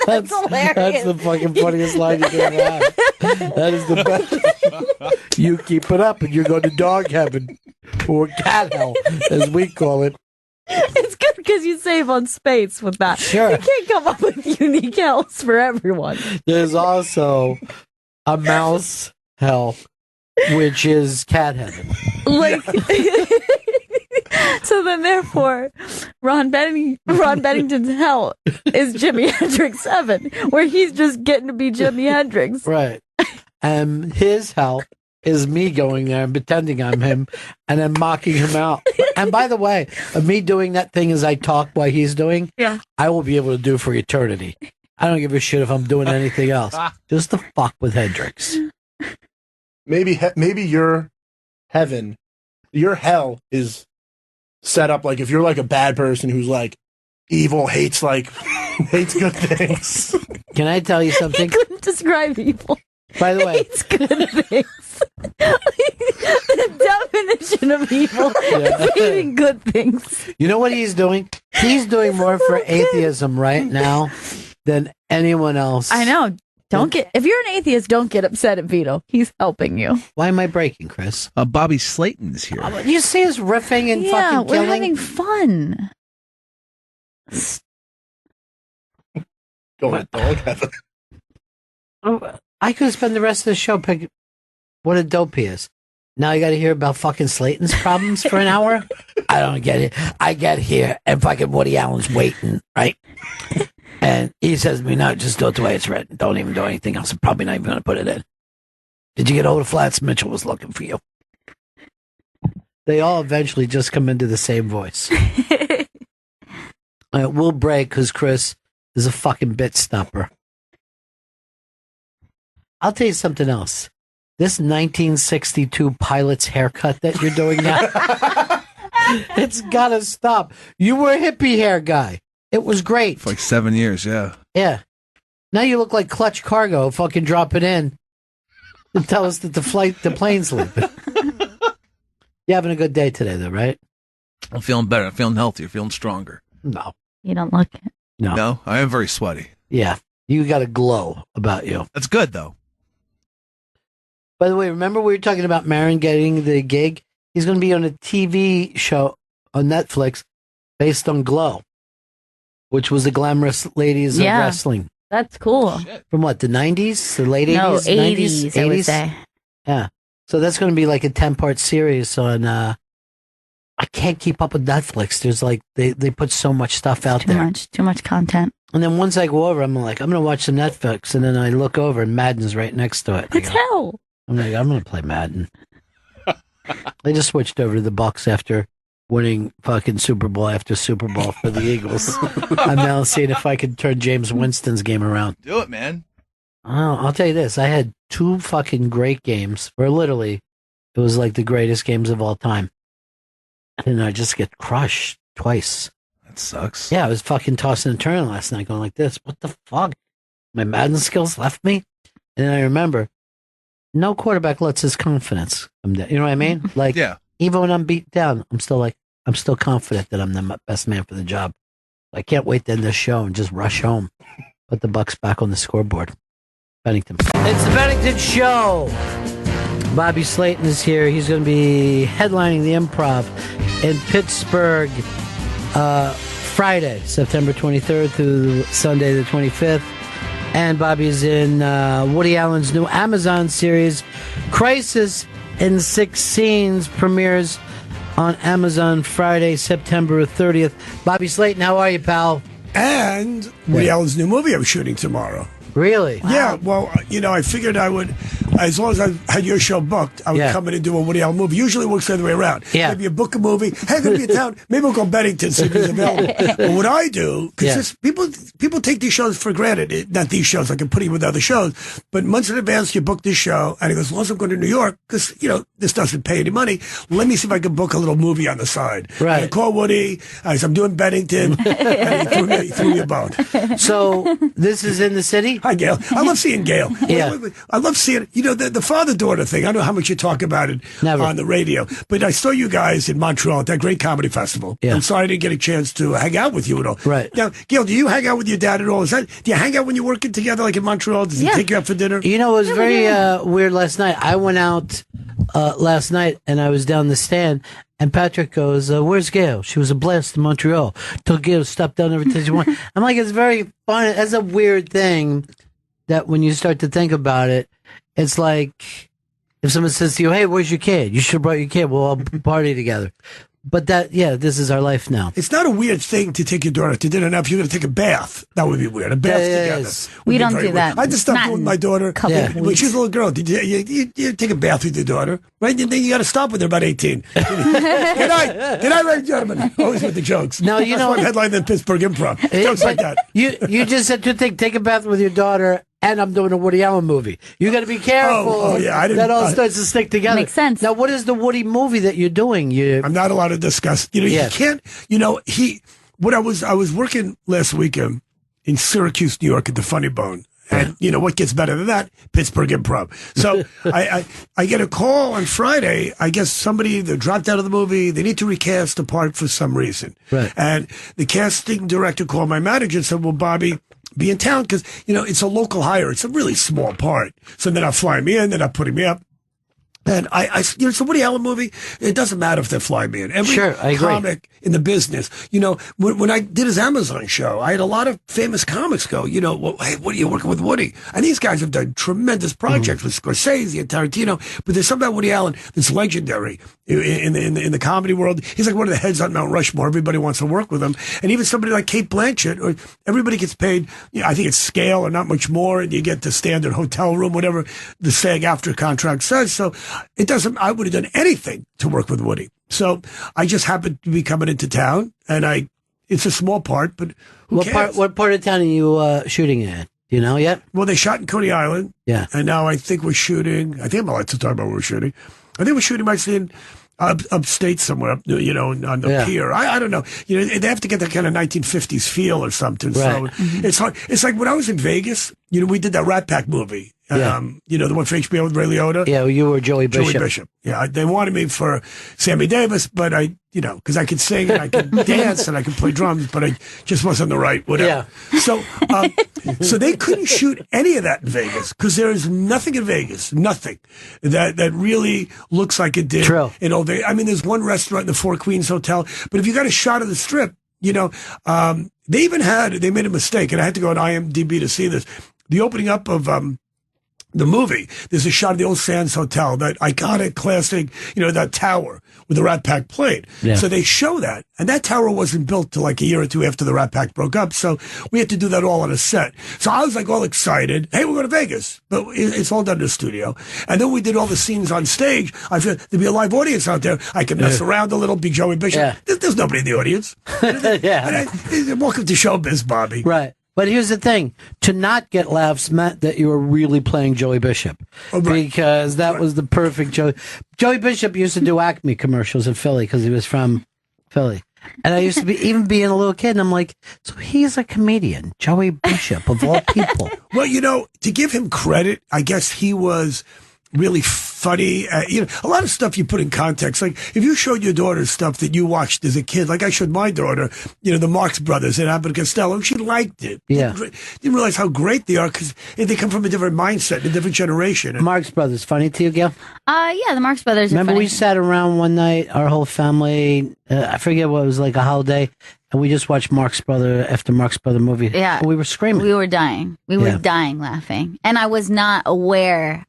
That's hilarious. That's the fucking funniest line you can ever have. That is the best. You keep it up and you're going to dog heaven. Or cat hell, as we call it. It's good because you save on space with that. Sure. You can't come up with unique hells for everyone. There's also a mouse hell, which is cat heaven. Like, so then therefore, Ron Bennington's hell is Jimi Hendrix heaven, where he's just getting to be Jimi Hendrix. Right. And his hell is me going there and pretending I'm him and then mocking him out. And by the way, me doing that thing as I talk while he's doing, Yeah. I will be able to do for eternity. I don't give a shit if I'm doing anything else. Just to fuck with Hendrix. Maybe your heaven, your hell is set up like if you're like a bad person who's like evil, hates good things. Can I tell you something? He couldn't describe evil. By the way, It's good things. The definition of evil is hating good things. you know what he's doing? He's doing more for atheism right now than anyone else. I know. If you're an atheist, don't get upset at Vito. He's helping you. Why am I breaking, Chris? Bobby Slayton is here. You see us riffing and Yeah, fucking we're killing? having fun. Going to dog heaven. I could spend the rest of the show picking what a dope he is. Now you got to hear about fucking Slayton's problems for an hour? I don't get it. I get here and fucking Woody Allen's waiting, right? And he says to me, no, just do it the way it's written. Don't even do anything else. I'm probably not even going to put it in. Did you get over the flats? Mitchell was looking for you. They all eventually just come into the same voice. We'll break because Chris is a fucking bit stopper. I'll tell you something else. This 1962 pilot's haircut that you're doing now, it's got to stop. You were a hippie hair guy. It was great. For like 7 years, yeah. Yeah. Now you look like Clutch Cargo. Fucking drop it in and tell us that the plane's leaving. You having a good day today, though, right? I'm feeling better. I'm feeling healthier. Feeling stronger. No. You don't look it. No. No, I am very sweaty. Yeah. You got a glow about you. That's good, though. By the way, remember we were talking about Marin getting the gig? He's going to be on a TV show on Netflix based on Glow, which was the glamorous ladies of wrestling. That's cool. From what, the 90s? The late 80s? No, 80s, 90s? I would say. Yeah. So that's going to be like a 10-part series on, I can't keep up with Netflix. There's like, they put so much stuff out there. Too much content. And then once I go over, I'm like, I'm going to watch some Netflix. And then I look over and Madden's right next to it. What the hell? I'm like, I'm going to play Madden. They just switched over to the Bucks after winning fucking Super Bowl after Super Bowl for the Eagles. I'm now seeing if I can turn James Winston's game around. Do it, man. Oh, I'll tell you this. I had 2 fucking great games where literally it was like the greatest games of all time. And I just get crushed twice. That sucks. Yeah, I was fucking tossing and turning last night going like this. What the fuck? My Madden skills left me? And I remember, no quarterback lets his confidence come down. You know what I mean? Like, even when I'm beat down, I'm still confident that I'm the best man for the job. I can't wait to end this show and just rush home. Put the Bucks back on the scoreboard. Bennington. It's the Bennington Show. Bobby Slayton is here. He's going to be headlining the Improv in Pittsburgh Friday, September 23rd through Sunday the 25th. And Bobby's in Woody Allen's new Amazon series, Crisis in 6 Scenes, premieres on Amazon Friday, September 30th. Bobby Slayton, how are you, pal? And Woody Allen's new movie I'm shooting tomorrow. Really? Wow. Yeah, well, I figured I would, as long as I had your show booked, I would come in and do a Woody Allen movie. Usually it works the other way around. Yeah. Maybe you book a movie, hey, I'm going to be in town, maybe we'll go Bennington, see if he's available. But what I do, because people take these shows for granted, not these shows, I can put you with other shows, but months in advance you book this show, and he goes, as long as I'm going to New York, because, this doesn't pay any money, let me see if I can book a little movie on the side. Right. I call Woody, I said, I'm doing Bennington, and he threw me a bone. So, this is in the city? Hi, Gail. I love seeing Gail. Wait. I love seeing, the father-daughter thing. I don't know how much you talk about it on the radio, but I saw you guys in Montreal at that great comedy festival. Yeah. I'm sorry I didn't get a chance to hang out with you at all. Right. Now, Gail, do you hang out with your dad at all? Do you hang out when you're working together, like in Montreal? Does he take you out for dinner? It was very weird last night. I went out last night, and I was down the stand, and Patrick goes, where's Gail? She was a blast in Montreal. Told Gail to stop down every time she wanted. I'm like, it's very fun. It's a weird thing that when you start to think about it, it's like if someone says to you, hey, where's your kid? You should have brought your kid. We'll all party together. But this is our life now. It's not a weird thing to take your daughter to dinner. Now, if you're going to take a bath, that would be weird. A bath together. We don't do that. I just stopped doing with my daughter. When she's a little girl, you take a bath with your daughter, right? And then you got to stop when they're about 18. Good night, ladies and gentlemen. Always with the jokes. No, That's one headline than Pittsburgh Improv. Jokes like that. You just said to take a bath with your daughter, and I'm doing a Woody Allen movie. You got to be careful. That all starts to stick together. Makes sense. Now, what is the Woody movie that you're doing? I'm not allowed to discuss. You can't. I was working last weekend in Syracuse, New York, at the Funny Bone. And what gets better than that? Pittsburgh Improv. So I get a call on Friday. I guess somebody that dropped out of the movie. They need to recast the part for some reason. Right. And the casting director called my manager and said, well, Bobby, be in town because, it's a local hire. It's a really small part. So they're not flying me in. They're not putting me up. And it's a Woody Allen movie. It doesn't matter if they're flying me in. Every comic in the business, when I did his Amazon show, I had a lot of famous comics go, well, hey, what are you working with Woody? And these guys have done tremendous projects with Scorsese and Tarantino. But there's something about Woody Allen that's legendary in the comedy world. He's like one of the heads on Mount Rushmore. Everybody wants to work with him. And even somebody like Kate Blanchett, or everybody gets paid, I think it's scale or not much more. And you get the standard hotel room, whatever the SAG-AFTRA contract says. So it doesn't, I would have done anything to work with Woody. So I just happened to be coming into town, and it's a small part, but who cares? What part of town are you shooting at? Do you know yet? Well, they shot in Coney Island. Yeah. And now I think we're shooting, I think I'm allowed to talk about where we're shooting. I think we're shooting actually in upstate somewhere, on the pier. I don't know. They have to get that kind of 1950s feel or something. Right. So it's hard. It's like when I was in Vegas, we did that Rat Pack movie. The one for HBO with Ray Liotta. Yeah, you were Joey Bishop. Yeah, they wanted me for Sammy Davis, but because I could sing and I could dance and I could play drums, but I just wasn't the right whatever. Yeah. So they couldn't shoot any of that in Vegas because there is nothing in Vegas, nothing that really looks like it did in old Vegas. I mean, there's one restaurant in the Four Queens Hotel, but if you got a shot of the Strip, they made a mistake, and I had to go on IMDb to see this. The opening up of the movie, there's a shot of the old Sands Hotel, that iconic, classic, that tower with the Rat Pack played. Yeah. So they show that. And that tower wasn't built till like a year or two after the Rat Pack broke up. So we had to do that all on a set. So I was like all excited. Hey, we're going to Vegas. But it's all done in the studio. And then we did all the scenes on stage. I feel there'd be a live audience out there. I could mess around a little, be Joey Bishop. Yeah. There's nobody in the audience. Welcome to showbiz, Bobby. Right. But here's the thing. To not get laughs meant that you were really playing Joey Bishop. Oh, right. Because that was the perfect Joey. Joey Bishop used to do Acme commercials in Philly because he was from Philly. And I used to even being a little kid, and I'm like, so he's a comedian, Joey Bishop, of all people. Well, to give him credit, I guess he was really funny. A lot of stuff you put in context. Like if you showed your daughter stuff that you watched as a kid, like I showed my daughter, the Marx Brothers and Abbott and Costello, she liked it. Yeah. Didn't realize how great they are because they come from a different mindset, a different generation. Marx Brothers, funny to you, Gail? Yeah, the Marx Brothers are Remember funny. we sat around one night, our whole family, I forget what it was, like a holiday, and we just watched Marx Brother after Marx Brother movie. Yeah. And we were screaming. We were dying. We were dying laughing. And I was not aware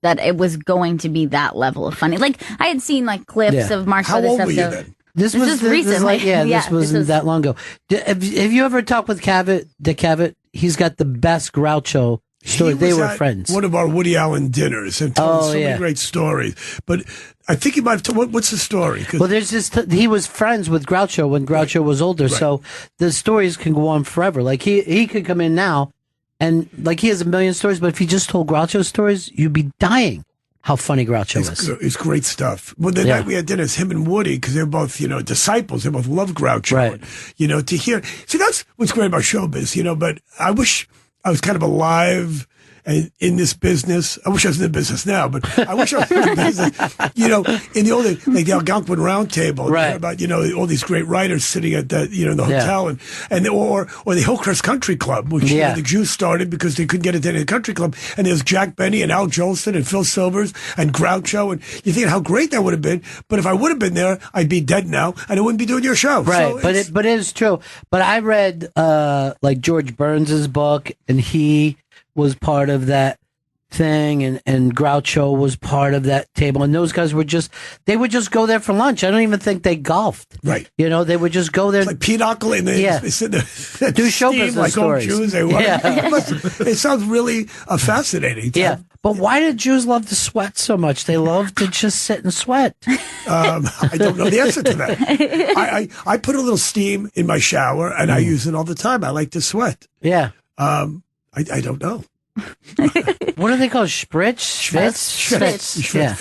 that it was going to be that level of funny. Like, I had seen, like, clips of Marx Brothers stuff. How old were you then? This was recently. This wasn't that long ago. Have you ever talked with Dick Cavett? He's got the best Groucho story. They were friends. One of our Woody Allen dinners and told so many great stories. But I think he might have told, what's the story? Well, there's this, he was friends with Groucho when Groucho was older. Right. So the stories can go on forever. Like he could come in now and like he has a million stories, but if he just told Groucho stories, you'd be dying. How funny Groucho is. It's great stuff. Well, the night we had dinner, it's him and Woody, because they're both, disciples. They both love Groucho. Right. And, to hear. See, that's what's great about showbiz, but I wish I was kind of alive and in this business. I wish I was in the business now, but I wish I was in the business. In the old days, like the Algonquin Round Table, right? About all these great writers sitting at the the hotel, or the Hillcrest Country Club, which the Jews started because they couldn't get into any country club, and there's Jack Benny and Al Jolson and Phil Silvers and Groucho, and you think how great that would have been. But if I would have been there, I'd be dead now, and I wouldn't be doing your show. Right, So but it is true. But I read like George Burns's book, and he was part of that thing, and Groucho was part of that table, and those guys would just go there for lunch. I don't even think they golfed. Right. They would just go there. It's like pinochle, and they sit there, do show business like stories. Jews. It sounds really fascinating. Yeah. But why did Jews love to sweat so much? They love to just sit and sweat. I don't know the answer to that. I put a little steam in my shower, and I use it all the time. I like to sweat. Yeah. I don't know. What are they called? Schwitz? Yeah.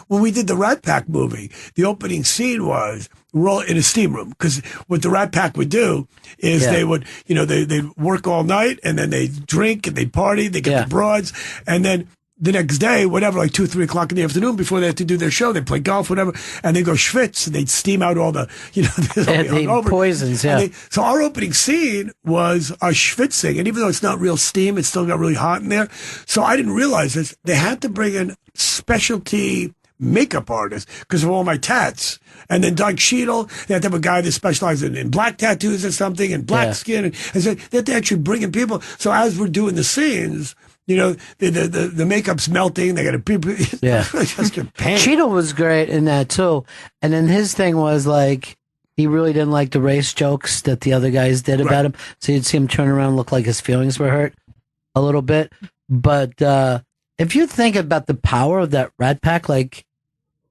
When we did the Rat Pack movie, the opening scene was we're all in a steam room, because what the Rat Pack would do is they would, they'd work all night, and then they'd drink and they'd party, they get the broads, and then the next day, whatever, like 2, 3 o'clock in the afternoon, before they had to do their show, they play golf, whatever, and they go schwitz, and they'd steam out all the, the poisons. Yeah. So our opening scene was us schwitzing, and even though it's not real steam, it still got really hot in there. So I didn't realize this. They had to bring in specialty makeup artists because of all my tats. And then Doug Cheadle, they had to have a guy that specialized in black tattoos or something, and black skin, and so they had to actually bring in people. So as we're doing the scenes, the makeup's melting. They got to just your pants. Cheadle was great in that too, and then his thing was like he really didn't like the race jokes that the other guys did about him. So you'd see him turn around, and look like his feelings were hurt a little bit. But if you think about the power of that Rat Pack, like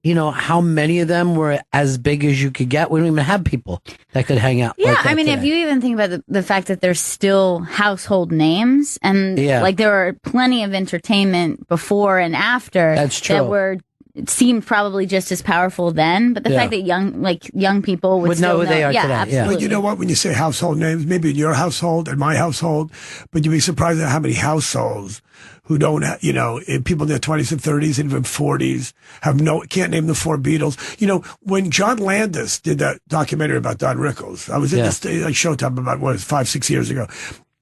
how many of them were as big as you could get. We don't even have people that could hang out. Yeah, like that today. if you even think about the fact that there's still household names, and like there were plenty of entertainment before and after that seemed probably just as powerful then. But the fact that young people would know who they are today. Absolutely. But you know what? When you say household names, maybe in your household and my household, but you'd be surprised at how many households who don't, people in their 20s and 30s and even 40s can't name the 4 Beatles. When John Landis did that documentary about Don Rickles, I was in this Showtime about 5-6 years ago.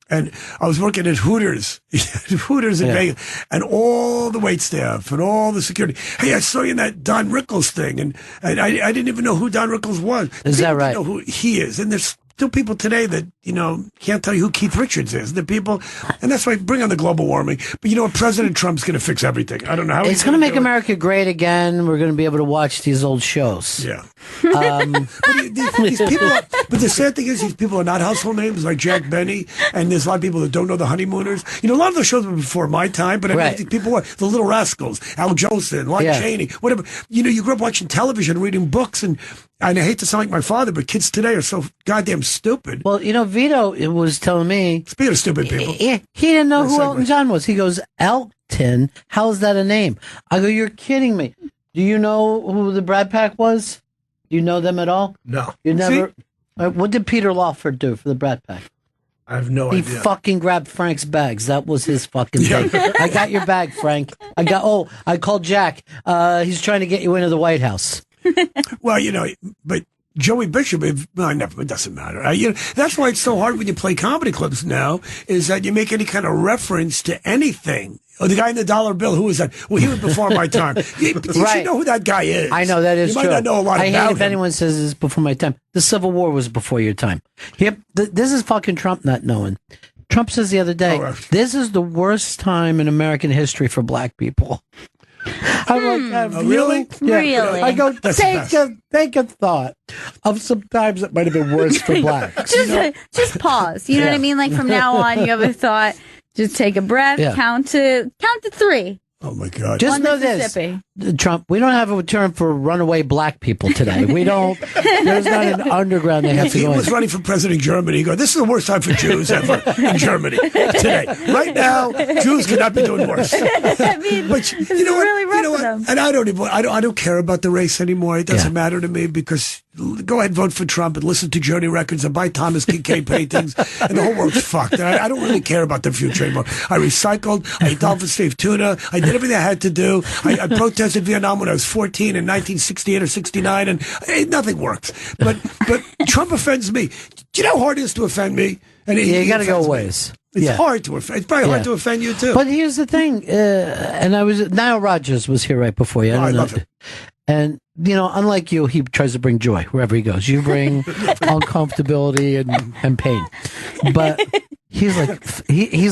And I was working at Hooters in Vegas, and all the wait staff and all the security. Hey, I saw you in that Don Rickles thing, and I didn't even know who Don Rickles was. Is that right? Know who he is, and there's still people today that can't tell you who Keith Richards is. The people, and that's why bring on the global warming. But President Trump's going to fix everything. I don't know how it's going to make America great again. We're going to be able to watch these old shows. Yeah. These people but the sad thing is, these people are not household names like Jack Benny, and there's a lot of people that don't know the Honeymooners. A lot of those shows were before my time, but these people were the Little Rascals, Al Jolson, Lon Chaney, whatever. You grew up watching television, reading books, and I hate to sound like my father, but kids today are so goddamn stupid. Well, Vito was telling me. Speaking of stupid people. He didn't know who Elton John was. He goes, Elton? How is that a name? I go, you're kidding me. Do you know who the Brad Pack was? Do you know them at all? No. You never. What did Peter Lawford do for the Brat Pack? I have no He idea. fucking grabbed Frank's bags. That was his fucking thing. I got your bag, Frank. I called Jack. He's trying to get you into the White House. Well, but Joey Bishop, it doesn't matter. That's why it's so hard when you play comedy clubs now, is that you make any kind of reference to anything. Oh, the guy in the dollar bill, who was that? Well, he was before my time. You should know who that guy is. I know, that is true. You might not know a lot I about hate if him. anyone says it's before my time. The Civil War was before your time. Yep, this is fucking Trump not knowing. Trump says the other day, this is the worst time in American history for black people. I'm like, really? Yeah. Really? I go, take a thought of some times it might have been worse for blacks. Just pause. You know what I mean? Like from now on, you have a thought. Just take a breath. Yeah. Count to 3. Oh my God! Just On know this, Mississippi. Trump. We don't have a term for runaway black people today. We don't. There's not an underground they have to He go was in. running for president of Germany. He goes, "This is the worst time for Jews ever in Germany today. Right now, Jews cannot be doing worse." I mean, But you know what? really rough You know for them. what? And I don't care about the race anymore. It doesn't matter to me because go ahead and vote for Trump and listen to Journey Records and buy Thomas Kincaid paintings, and the whole world's fucked. And I don't really care about the future anymore. I recycled. I ate dolphin steak tuna. I did everything I had to do. I protested Vietnam when I was 14 in 1968 or 69, and nothing worked. But Trump offends me. Do you know how hard it is to offend me? And You got to go offends me. ways. It's hard to offend. It's probably hard to offend you too. But here's the thing, Nile Rodgers was here right before you. I love it. And unlike you, he tries to bring joy wherever he goes. You bring uncomfortability and pain. But he's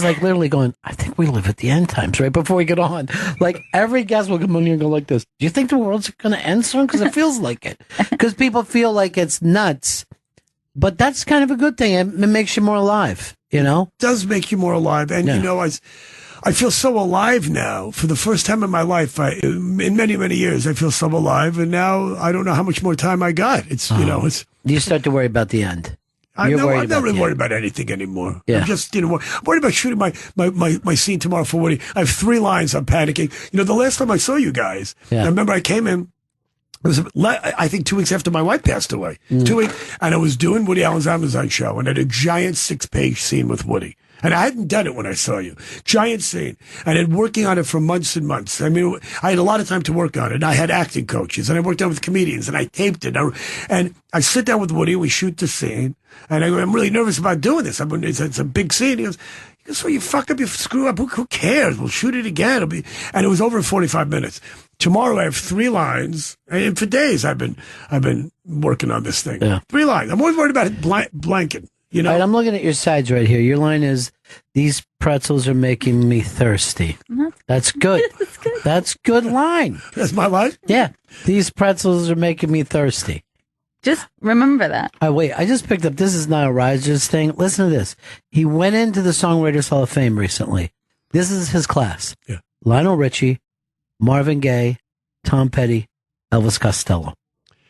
like literally going, I think we live at the end times right before we get on. Like every guest will come on here and go like this. Do you think the world's going to end soon? Because it feels like it. Because people feel like it's nuts. But that's kind of a good thing. It makes you more alive, It does make you more alive. And, I feel so alive now. For the first time in my life, in many, many years, I feel so alive. And now I don't know how much more time I got. It's, it's. You start to worry about the end. I'm not really worried about anything anymore. Yeah. I'm just, worried about shooting my scene tomorrow for Woody. I have 3 lines. I'm panicking. The last time I saw you guys, I remember I came in. It was, I think, 2 weeks after my wife passed away. 2 weeks. And I was doing Woody Allen's Amazon show and I had a giant 6-page scene with Woody. And I hadn't done it when I saw you. Giant scene. And I'd been working on it for months and months. I mean, I had a lot of time to work on it. I had acting coaches and I worked out with comedians and I taped it. And I sit down with Woody, we shoot the scene. And I go, I'm really nervous about doing this. It's a big scene. He goes, so you fuck up, you screw up. Who cares? We'll shoot it again. And it was over in 45 minutes. Tomorrow I have 3 lines, and for days I've been working on this thing. Yeah. 3 lines. I'm always worried about it blanking. All right, I'm looking at your sides right here. Your line is, "These pretzels are making me thirsty." That's good. That's good line. That's my line? Yeah. "These pretzels are making me thirsty." Just remember that. Wait, I just picked up, this is Nile Rodgers' thing. Listen to this. He went into the Songwriters Hall of Fame recently. This is his class. Yeah. Lionel Richie, Marvin Gaye, Tom Petty, Elvis Costello.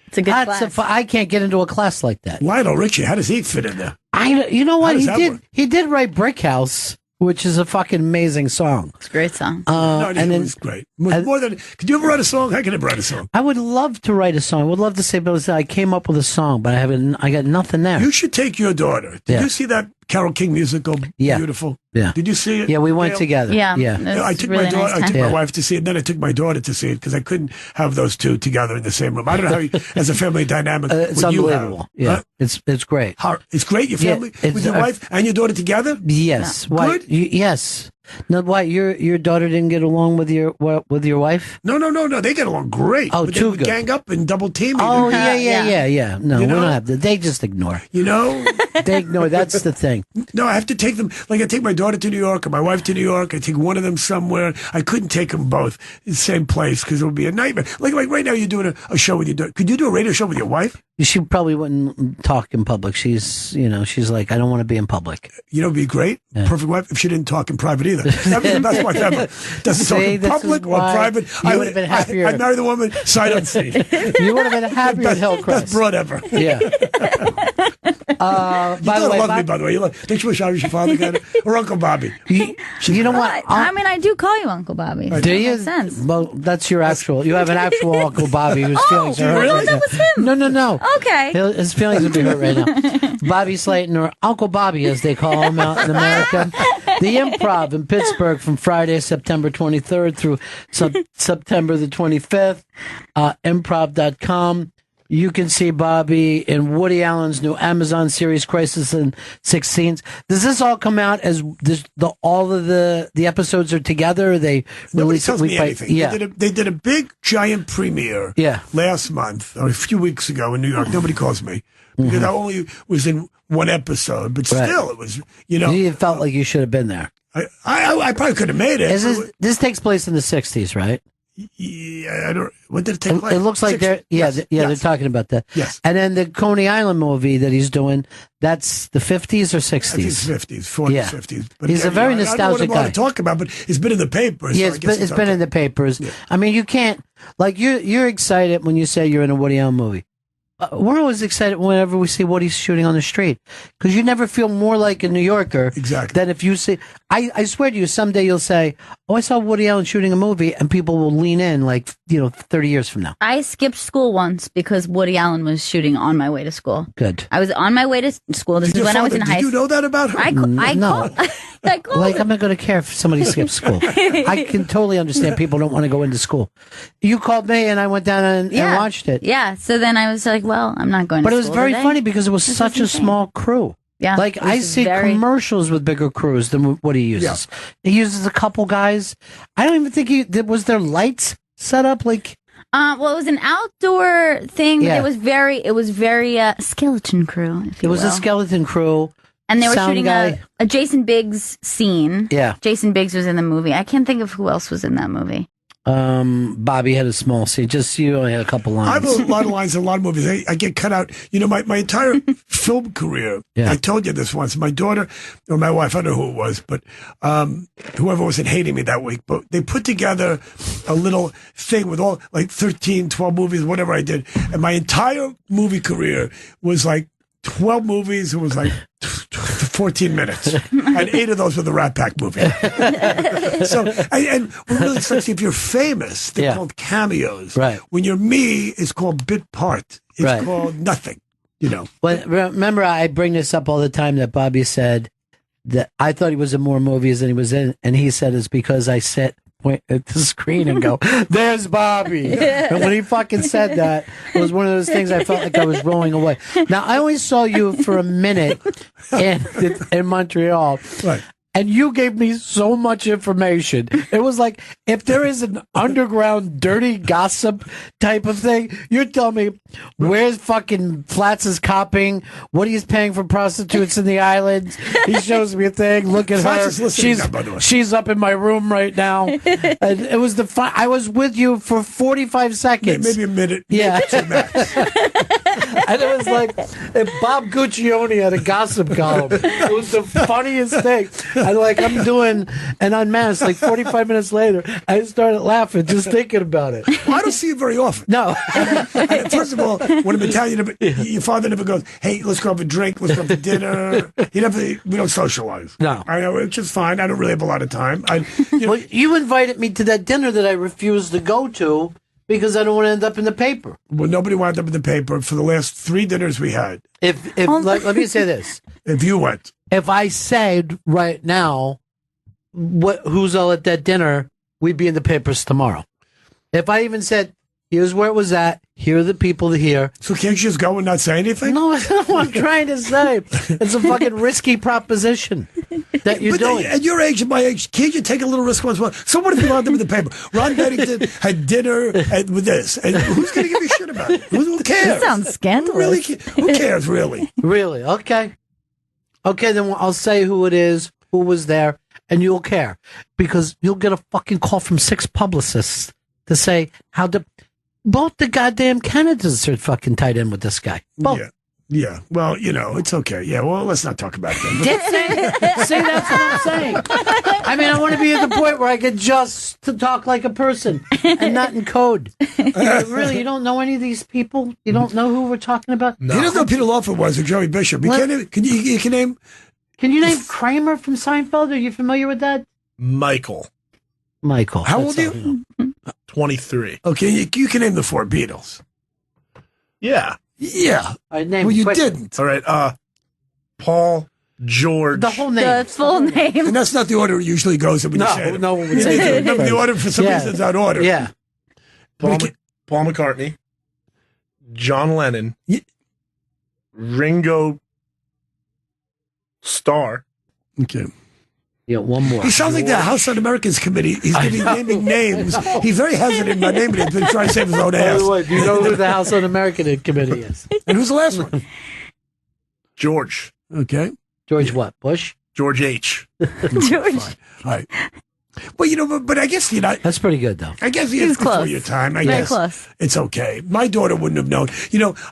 It's a good class. I can't get into a class like that. Lionel Richie, how does he fit in there? You know what? How does that work? He did write Brick House, which is a fucking amazing song. It's a great song. It was great. More than, could you ever write a song? How can I write a song? I would love to write a song. I would love to say, but I came up with a song, but I got nothing there. You should take your daughter. Did you see that Carole King musical? Yeah. Beautiful. Yeah. Did you see it? Yeah, we went together. Yeah. I took really my daughter. nice I took time. my wife to see it, and then I took my daughter to see it because I couldn't have those two together in the same room. I don't know how, as a family dynamic, it's would you unbelievable. have? Yeah, it's great. It's great. Your family with your wife and your daughter together. Yes. Yeah. Why? Good. Yes. No, why? Your daughter didn't get along with your wife? No. They get along great. Oh, but too they good. Gang up and double team. Oh, yeah. No, we don't have to. They just ignore. They ignore. That's the thing. No, I have to take them. Like I take my daughter to New York or my wife to New York. I take one of them somewhere. I couldn't take them both in the same place because it would be a nightmare. Like right now, you're doing a show with your daughter. Could you do a radio show with your wife? She probably wouldn't talk in public. She's like, I don't want to be in public. It'd be great. Yeah. Perfect wife if she didn't talk in private either. That'd be the best wife ever. Doesn't talk in public or private. You would have been happier. I'd marry the woman sight unseen. You would have been happier at Hillcrest. Best broad ever. Yeah. By the way, love me, by the way. You like, don't you wish I was your father, kind of, or Uncle Bobby? You know what? I mean, I do call you Uncle Bobby. So Do that you? makes sense. Well, that's your actual. You have an actual Uncle Bobby whose feelings are hurt. Really? Right That was him. No. Okay. His feelings would be hurt right now. Bobby Slayton, or Uncle Bobby, as they call him out in America. The Improv in Pittsburgh from Friday, September 23rd through September the 25th. Improv.com. You can see Bobby in Woody Allen's new Amazon series, Crisis in 16. Does this all come out as all of the episodes are together? Or they Nobody release tells it week me by anything. yeah. They did a big giant premiere last month or a few weeks ago in New York. Nobody calls me because I only was in one episode, but still it was, You felt like you should have been there. I probably could have made it. This takes place in the 60s, right? Yeah, I don't. When did it take place? It looks like they're they're talking about that. Yes. And then the Coney Island movie that he's doing, that's the 50s or 60s? I think it's 50s, 40s, 50s. But he's a very nostalgic I don't know what I guy. want to talk about, but it's been in the papers. Yeah, so I guess it's been in the papers. I mean, you can't, like, you're excited when you say you're in a Woody Allen movie. We're always excited whenever we see Woody's shooting on the street because you never feel more like a New Yorker than if you see. I swear to you, someday you'll say, "Oh, I saw Woody Allen shooting a movie," and people will lean in, like 30 years from now. I skipped school once because Woody Allen was shooting on my way to school. Good. I was on my way to school. This is when I was in high school. Did you know that about her? I No. called. Like, I'm not going to care if somebody skips school. I can totally understand people don't want to go into school. You called me and I went down and watched it. Yeah. So then I was like, well, I'm not going But to it was school very today. funny because it was This such is a insane. small crew. Yeah. Like, it was I see very- commercials with bigger crews than what he uses. He uses a couple guys. I don't even think was there lights set up? Like, well, it was an outdoor thing, but Yeah. it was very skeleton crew. If you it was a will. skeleton crew. And they were sound shooting guy. a Jason Biggs scene. Yeah. Jason Biggs was in the movie. I can't think of who else was in that movie. Bobby had a small scene. Just you only had a couple I lines. have a lot of lines in a lot of movies. I get cut out. My entire film career, I told you this once. My daughter or my wife, I don't know who it was, but whoever wasn't hating me that week, but they put together a little thing with all like 13, 12 movies, whatever I did. And my entire movie career was like 12 movies. It was like 14 minutes. And 8 of those were the Rat Pack movie. So, and what really sucks, if you're famous, they're called cameos. Right. When you're me, it's called bit part. It's called nothing, Well, remember, I bring this up all the time that Bobby said that I thought he was in more movies than he was in. And he said it's because I point at the screen and go, "There's Bobby." And when he fucking said that, it was one of those things I felt like I was rolling away. Now, I only saw you for a minute in Montreal. Right. And you gave me so much information. It was like, if there is an underground dirty gossip type of thing, you're telling me where's fucking Flats is copping, what he's paying for prostitutes in the islands. He shows me a thing. Look at Flats her. is listening now, by the way. She's up in my room right now. And it was I was with you for 45 seconds. Maybe a minute. Yeah. To max. And it was like if Bob Guccione had a gossip column. It was the funniest thing. And like I'm doing an unmasked, like 45 minutes later, I started laughing just thinking about it. Well, I don't see you very often. No. First of all, when I'm Italian, your father never goes, "Hey, let's go have a drink, let's go have a dinner." We don't socialize. No. I know, which is fine. I don't really have a lot of time. Well, you invited me to that dinner that I refused to go to because I don't want to end up in the paper. Well, nobody wound up in the paper for the last 3 dinners we had. Let me say this. If you went. If I said right now who's all at that dinner, we'd be in the papers tomorrow. If I even said, here's where it was at, here are the people here. So can't you just go and not say anything? No, that's not what I'm trying to say. It's a fucking risky proposition that you're doing. At your age and my age, can't you take a little risk once in a while? So what if you wound up in the paper? Ron Bennington had dinner with this. And who's going to give you shit about it? Who cares? That sounds scandalous. Really, who cares, really? Really? Okay. Okay, then I'll say who it is, who was there, and you'll care. Because you'll get a fucking call from 6 publicists to say both the goddamn candidates are fucking tied in with this guy. Both. Yeah. Yeah. Well, it's okay. Yeah. Well, let's not talk about that. See, that's what I'm saying. I mean, I want to be at the point where I can just to talk like a person and not in code. Really, you don't know any of these people? You don't know who we're talking about? No. He doesn't know who Peter Lawford was or Joey Bishop. Can you name? Can you name Kramer from Seinfeld? Are you familiar with that? Michael. How old are you? 23. Okay, you can name the 4 Beatles. Yeah. Yeah. Well, you didn't. All right. Paul, George. The whole name. The full name. And that's not the order it usually goes in when you say it. No one would say that. Remember the order for some reason it's out of order. Yeah. Paul McCartney, John Lennon, Ringo Starr. Okay. Yeah, one more. He sounds like the House Un-Americans committee. He's going to be naming names. He's very hesitant about naming it, but trying to save his own ass. By the way, do you know who the House Un-American committee is? And who's the last one? George. Okay. George what? Bush? George H. George. All right. Well, but I guess, That's pretty good, though. I guess He was before close. your time. Very guess close. it's okay. My daughter wouldn't have known.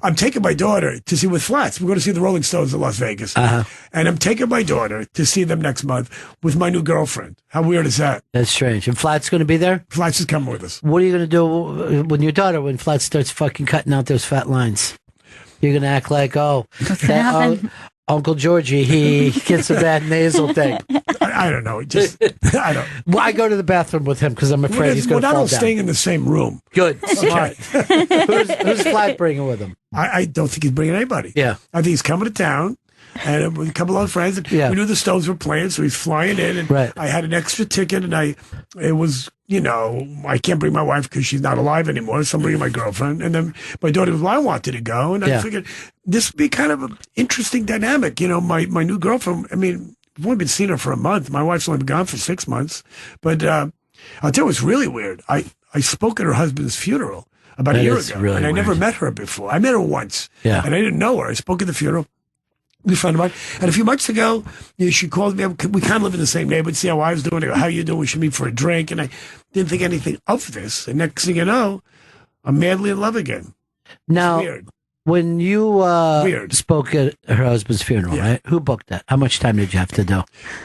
I'm taking my daughter to see with Flats. We're going to see the Rolling Stones in Las Vegas. Uh-huh. And I'm taking my daughter to see them next month with my new girlfriend. How weird is that? That's strange. And Flat's going to be there? Flats is coming with us. What are you going to do when Flat starts fucking cutting out those fat lines? You're going to act like, Uncle Georgie, he gets a bad nasal thing. I don't know. I don't. Well, I go to the bathroom with him because I'm afraid he's going to We're fall not down. staying in the same room. Good. Smart. who's Flat bringing with him? I don't think he's bringing anybody. Yeah. I think he's coming to town. And with a couple of friends, and we knew the Stones were playing, so he's flying in. And I had an extra ticket, and it was, I can't bring my wife because she's not alive anymore, so I'm bringing my girlfriend. And then my daughter was, I wanted to go, and I figured this would be kind of an interesting dynamic. My new girlfriend, I mean, I've only been seeing her for a month. My wife's only been gone for 6 months. But I'll tell you what's really weird. I spoke at her husband's funeral about a year ago, really and I weird. never met her before. I met her once, and I didn't know her. I spoke at the funeral. A friend of mine. And a few months ago, she called me. We kind of live in the same neighborhood, see how I was doing. I go, how you doing? We should meet for a drink. And I didn't think anything of this. And next thing you know, I'm madly in love again. Now, It's weird. when you spoke at her husband's funeral, right? Who booked that? How much time did you have to do?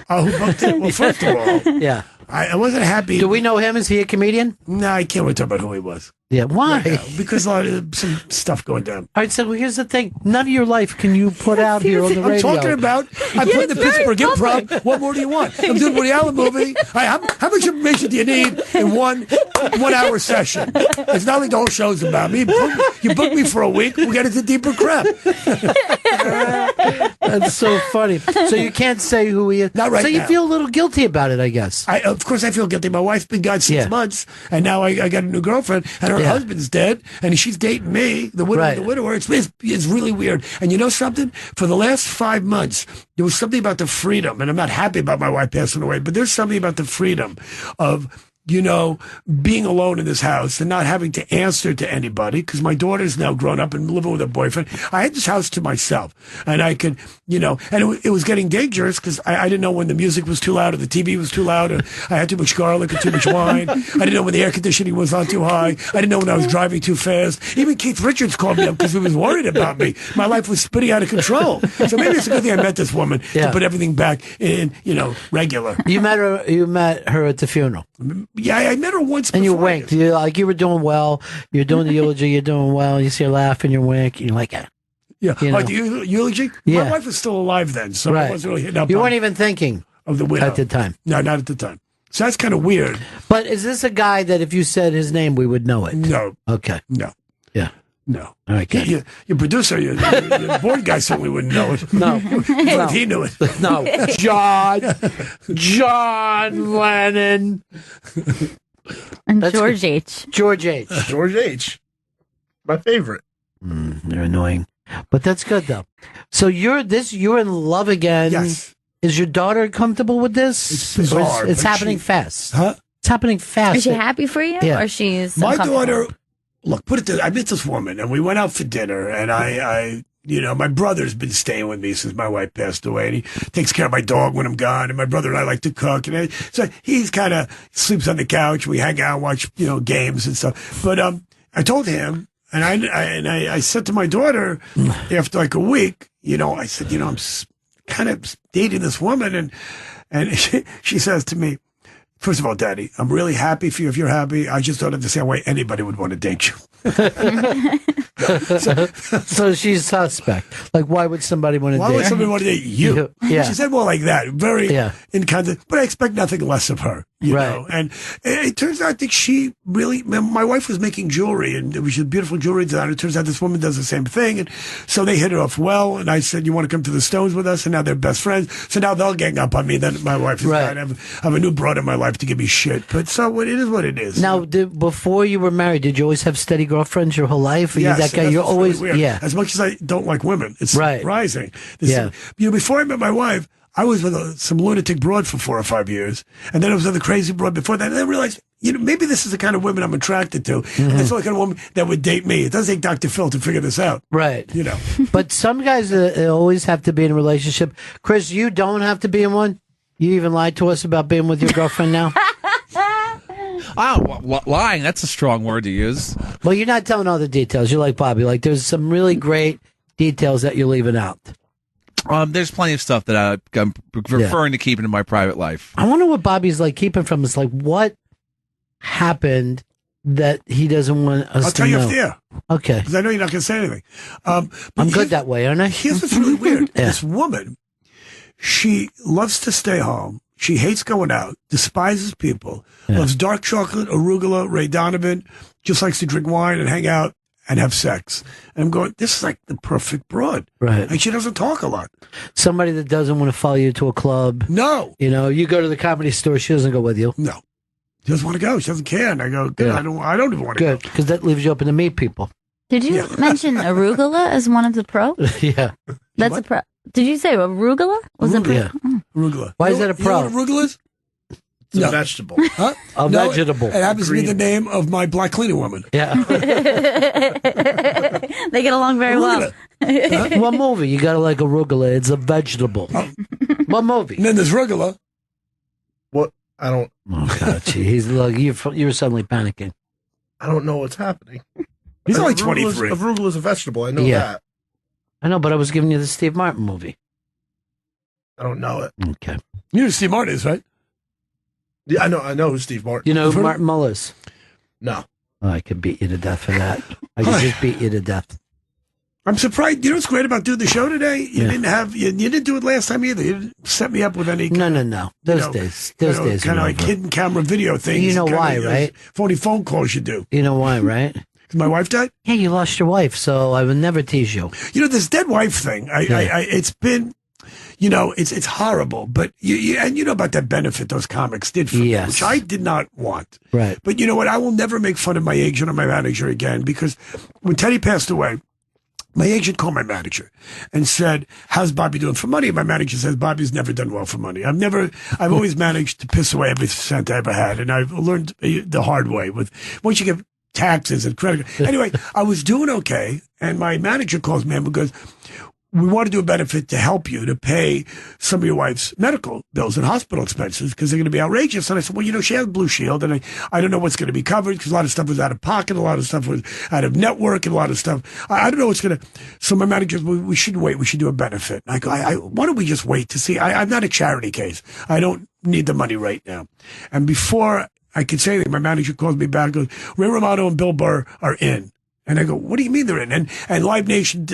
Who booked it? Well, first of all, Yeah. I wasn't happy. Do we know him? Is he a comedian? No, I can't really talk about who he was. Yeah. Why? Yeah, because a lot of some stuff going down. All right, so here's the thing. None of your life can you put out here on the radio. I'm talking about, I played the Pittsburgh Improv. What more do you want? I'm doing a Woody Allen movie. How much information do you need in one hour session? It's not like the whole show's about me. You book me for a week, we'll get into deeper crap. That's so funny. So you can't say who he is. Not right So you now. feel a little guilty about it, I guess. Of course, I feel guilty. My wife's been gone 6 months, and now I got a new girlfriend, and her husband's dead, and she's dating me, the widow, the widower. It's really weird. And you know something? For the last 5 months, there was something about the freedom, and I'm not happy about my wife passing away, but there's something about the freedom of being alone in this house and not having to answer to anybody because my daughter's now grown up and living with her boyfriend. I had this house to myself, and I could, and it was getting dangerous because I didn't know when the music was too loud or the TV was too loud or I had too much garlic or too much wine. I didn't know when the air conditioning was on too high. I didn't know when I was driving too fast. Even Keith Richards called me up because he was worried about me. My life was spinning out of control. So maybe it's a good thing I met this woman to put everything back in, regular. You met her at the funeral. Yeah, I met her once and before. you winked. You were doing well. You're doing the eulogy. You're doing well. You see her laugh and you wink. And you're like, Yeah. You know. The eulogy? Yeah. My wife was still alive then, so I wasn't really hitting up You on weren't even thinking of the widow at the time. No, not at the time. So that's kind of weird. But is this a guy that if you said his name, we would know it? No. Okay. No. Yeah. No. All right, good. Your producer, your board guy certainly wouldn't know it. No. But he knew it. No. John Lennon. And George H. George H. George H. My favorite. They're annoying. But that's good, though. So you're in love again. Yes. Is your daughter comfortable with this? It's bizarre. It's but happening fast. Huh? It's happening fast. Is she happy for you? Yeah. Or she's My uncomfortable? daughter, look, put it this, I met this woman and we went out for dinner and I my brother's been staying with me since my wife passed away and he takes care of my dog when I'm gone and my brother and I like to cook and so he's kind of sleeps on the couch. We hang out, watch, games and stuff. But, I told him, And I said to my daughter after like a week, I said, I'm kind of dating this woman. And she says to me, first of all, Daddy, I'm really happy for you if you're happy. I just don't understand why anybody would want to date you. So she's suspect. Like, why would somebody want to date? Why would somebody want to date you? Yeah. She said more like that. Very but I expect nothing less of her. You know? And it turns out that she really, my wife was making jewelry and it was a beautiful jewelry designer. It turns out this woman does the same thing. And so they hit it off well. And I said, you want to come to the Stones with us? And now they're best friends. So now they'll gang up on me. Then my wife is fine. I have a new broad in my life to give me shit. But so it is what it is. Now, before you were married, did you always have steady girlfriends your whole life? Or Yes, you that guy? You're always, really weird. As much as I don't like women, it's surprising. Before I met my wife, I was with some lunatic broad for 4 or 5 years. And then I was with a crazy broad before that. And I realized, maybe this is the kind of women I'm attracted to. And it's the kind of woman that would date me. It doesn't take Dr. Phil to figure this out. Right. But some guys always have to be in a relationship. Chris, you don't have to be in one? You even lied to us about being with your girlfriend now? Lying, that's a strong word to use. Well, you're not telling all the details. You're like Bobby. Like, there's some really great details that you're leaving out. There's plenty of stuff that I'm referring to keeping in my private life. I wonder what Bobby's like keeping from us. Like, what happened that he doesn't want us to know? I'll tell you off the air. Okay. Because I know you're not going to say anything. I'm good that way, aren't I? Here's what's really weird. This woman, she loves to stay home. She hates going out, despises people, loves dark chocolate, arugula, Ray Donovan, just likes to drink wine and hang out and have sex. And I'm going, this is like the perfect broad. Right. And she doesn't talk a lot. Somebody that doesn't want to follow you to a club. No. You go to the comedy store, she doesn't go with you. No. She doesn't want to go. She doesn't care. And I go, good, I don't even want to go. Good, because that leaves you open to meet people. Did you mention arugula as one of the pro? Yeah. That's a pro. Did you say arugula? Was it pro? Yeah. Arugula. Why is that a pro? You know what arugula is? It's a vegetable. Huh? A vegetable. It happens to be the name of my black cleaning woman. Yeah. They get along very well. What movie? You got to like arugula. It's a vegetable. What movie? And then there's rugula. What? I don't. Oh, God. Gee, you're suddenly panicking. I don't know what's happening. He's only 23. Arugula is a vegetable. I know that. I know, but I was giving you the Steve Martin movie. I don't know it. Okay. You know who Steve Martin is, right? Yeah, I know who Steve Martin. You know who Martin Mull is? No. Oh, I could beat you to death for that. I could just beat you to death. I'm surprised. You know what's great about doing the show today? You didn't do it last time either. You didn't set me up with any. No. Those days. Kind of like hidden camera video things. You know why, right? Phony phone calls you do. You know why, right? Because my wife died? Yeah, you lost your wife, so I would never tease you. This dead wife thing, it's been, it's horrible, but you know about that benefit those comics did for me, which I did not want. Right. But you know what? I will never make fun of my agent or my manager again, because when Teddy passed away, my agent called my manager and said, how's Bobby doing for money? And my manager says, Bobby's never done well for money. I've always managed to piss away every cent I ever had. And I've learned the hard way once you get taxes and credit. Anyway, I was doing okay. And my manager calls me and goes, we want to do a benefit to help you to pay some of your wife's medical bills and hospital expenses because they're going to be outrageous. And I said, well, she has Blue Shield and I don't know what's going to be covered because a lot of stuff was out of pocket. A lot of stuff was out of network and a lot of stuff. I don't know what's going to. So my manager goes, we shouldn't wait. We should do a benefit. And I go, why don't we just wait to see? I'm not a charity case. I don't need the money right now. And before I could say anything, my manager calls me back and goes, Ray Romano and Bill Burr are in. And I go, what do you mean they're in? And Live Nation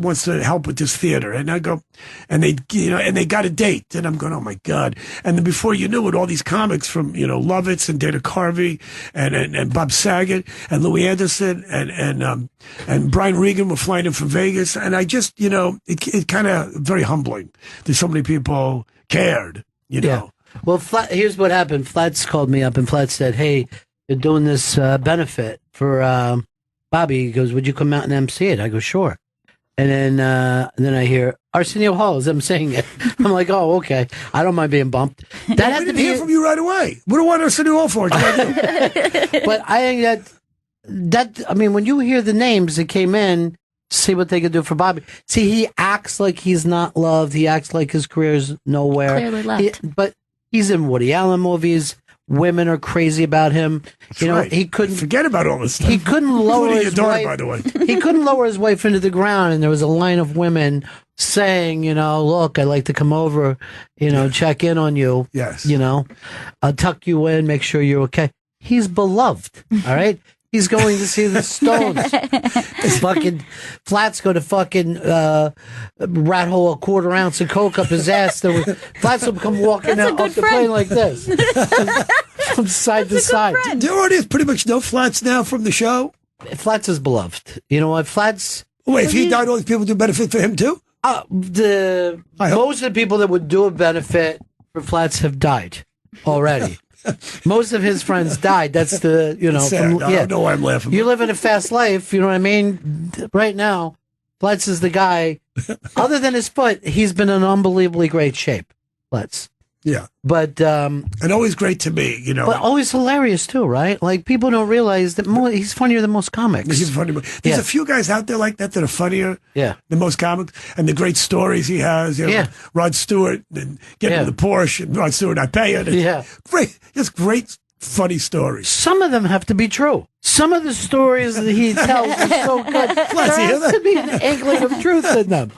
wants to help with this theater. And I go, and they got a date. And I'm going, oh my God. And then before you knew it, all these comics from, Lovitz and Dana Carvey and Bob Saget and Louis Anderson and Brian Regan were flying in from Vegas. And I just, it kind of very humbling that so many people cared, Yeah. Well, here's what happened. Flats called me up and Flats said, hey, you're doing this benefit for, Bobby. He goes, would you come out and MC it? I go, sure. And then I hear Arsenio Hall as I'm saying it. I'm like, oh, okay. I don't mind being bumped. That had to be hear from you right away. What do I want Arsenio Hall for? But I think I mean, when you hear the names that came in, see what they could do for Bobby. See, he acts like he's not loved. He acts like his career's nowhere. Clearly left. But he's in Woody Allen movies. women are crazy about him. That's you know, right. he couldn't forget about all this stuff. He couldn't lower Including his your daughter, wife. by the way. He couldn't lower his wife into the ground, and there was a line of women saying, you know, look, I'd like to come over, you know, check in on you. Yes. You know, I'll tuck you in, make sure you're okay. He's beloved. All right. He's going to see the Stones. Fucking Flats go to fucking rat hole a quarter ounce of coke up his ass. Flats will come walking out off the plane like this, from side to side. Do your audience pretty much know Flats now from the show? Flats is beloved. You know what? Flats. Wait, if he died, all these people do benefit for him too? Most of the people that would do a benefit for Flats have died already. Most of his friends died. That's the, you know. I don't know why I'm laughing. You live in a fast life, you know what I mean? Right now, Flats is the guy. Other than his foot, he's been in unbelievably great shape. Flats. Yeah. But and always great to me, you know. But always hilarious too, right? Like people don't realize that he's funnier than most comics. He's funny. There's a few guys out there like that that are funnier than most comics, and the great stories he has. You know, Rod Stewart and getting the Porsche, and Rod Stewart, I pay it. Great, just great funny stories. Some of them have to be true. Some of the stories that he tells are so good. There has to be an inkling of truth in them.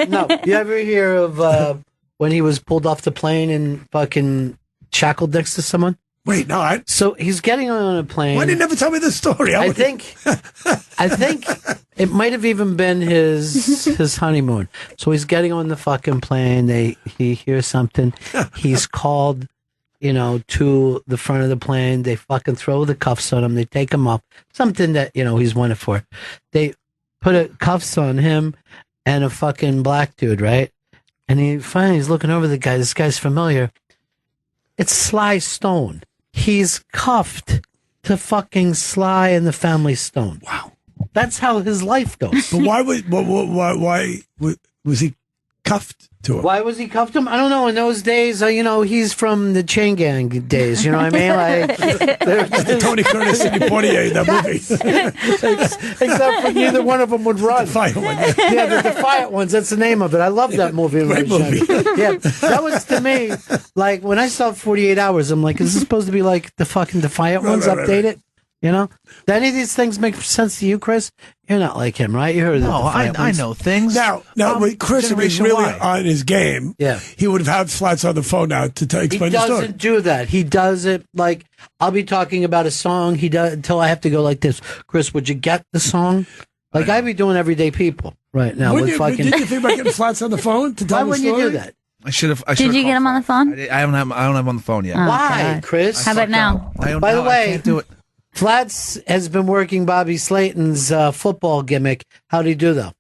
No, you ever hear of when he was pulled off the plane and fucking shackled next to someone? Wait, no. So he's getting on a plane. Why didn't you never tell me this story? I think it might have even been his honeymoon. So he's getting on the fucking plane. He hears something. He's called, you know, to the front of the plane. They fucking throw the cuffs on him. They take him up. Something that, you know, he's wanted for. They put cuffs on him and a fucking black dude, right? And he's looking over the guy. This guy's familiar. It's Sly Stone. He's cuffed to fucking Sly and the Family Stone. Wow. That's how his life goes. But why was he cuffed to him? Why was he cuffed to him? I don't know. In those days, you know, he's from the Chain Gang days. You know what I mean? Like Tony Curtis and Portier in that movie. Except for neither one of them would run. Yeah, the Defiant Ones. That's the name of it. I love that movie. Great movie. Yeah, that was to me like when I saw 48 Hours. I'm like, is this supposed to be like the fucking Defiant Ones updated? You know, do any of these things make sense to you, Chris? You're not like him, right? You heard of the Defiant I Ones. know things. Now, when Chris was really on his game, he would have had Flats on the phone now to explain the story. He doesn't do that. He does it like I'll be talking about a song. He does until I have to go like this. Chris, would you get the song? Like I'd be doing Everyday People right now. Didn't you think about getting Flats on the phone to tell Why the wouldn't story? you do that? I should have. Did you get him on the phone? I don't have him on the phone yet. Oh, Why, God. Chris? How about now? By the way, can't do it. Flats has been working Bobby Slayton's football gimmick. How'd he do though?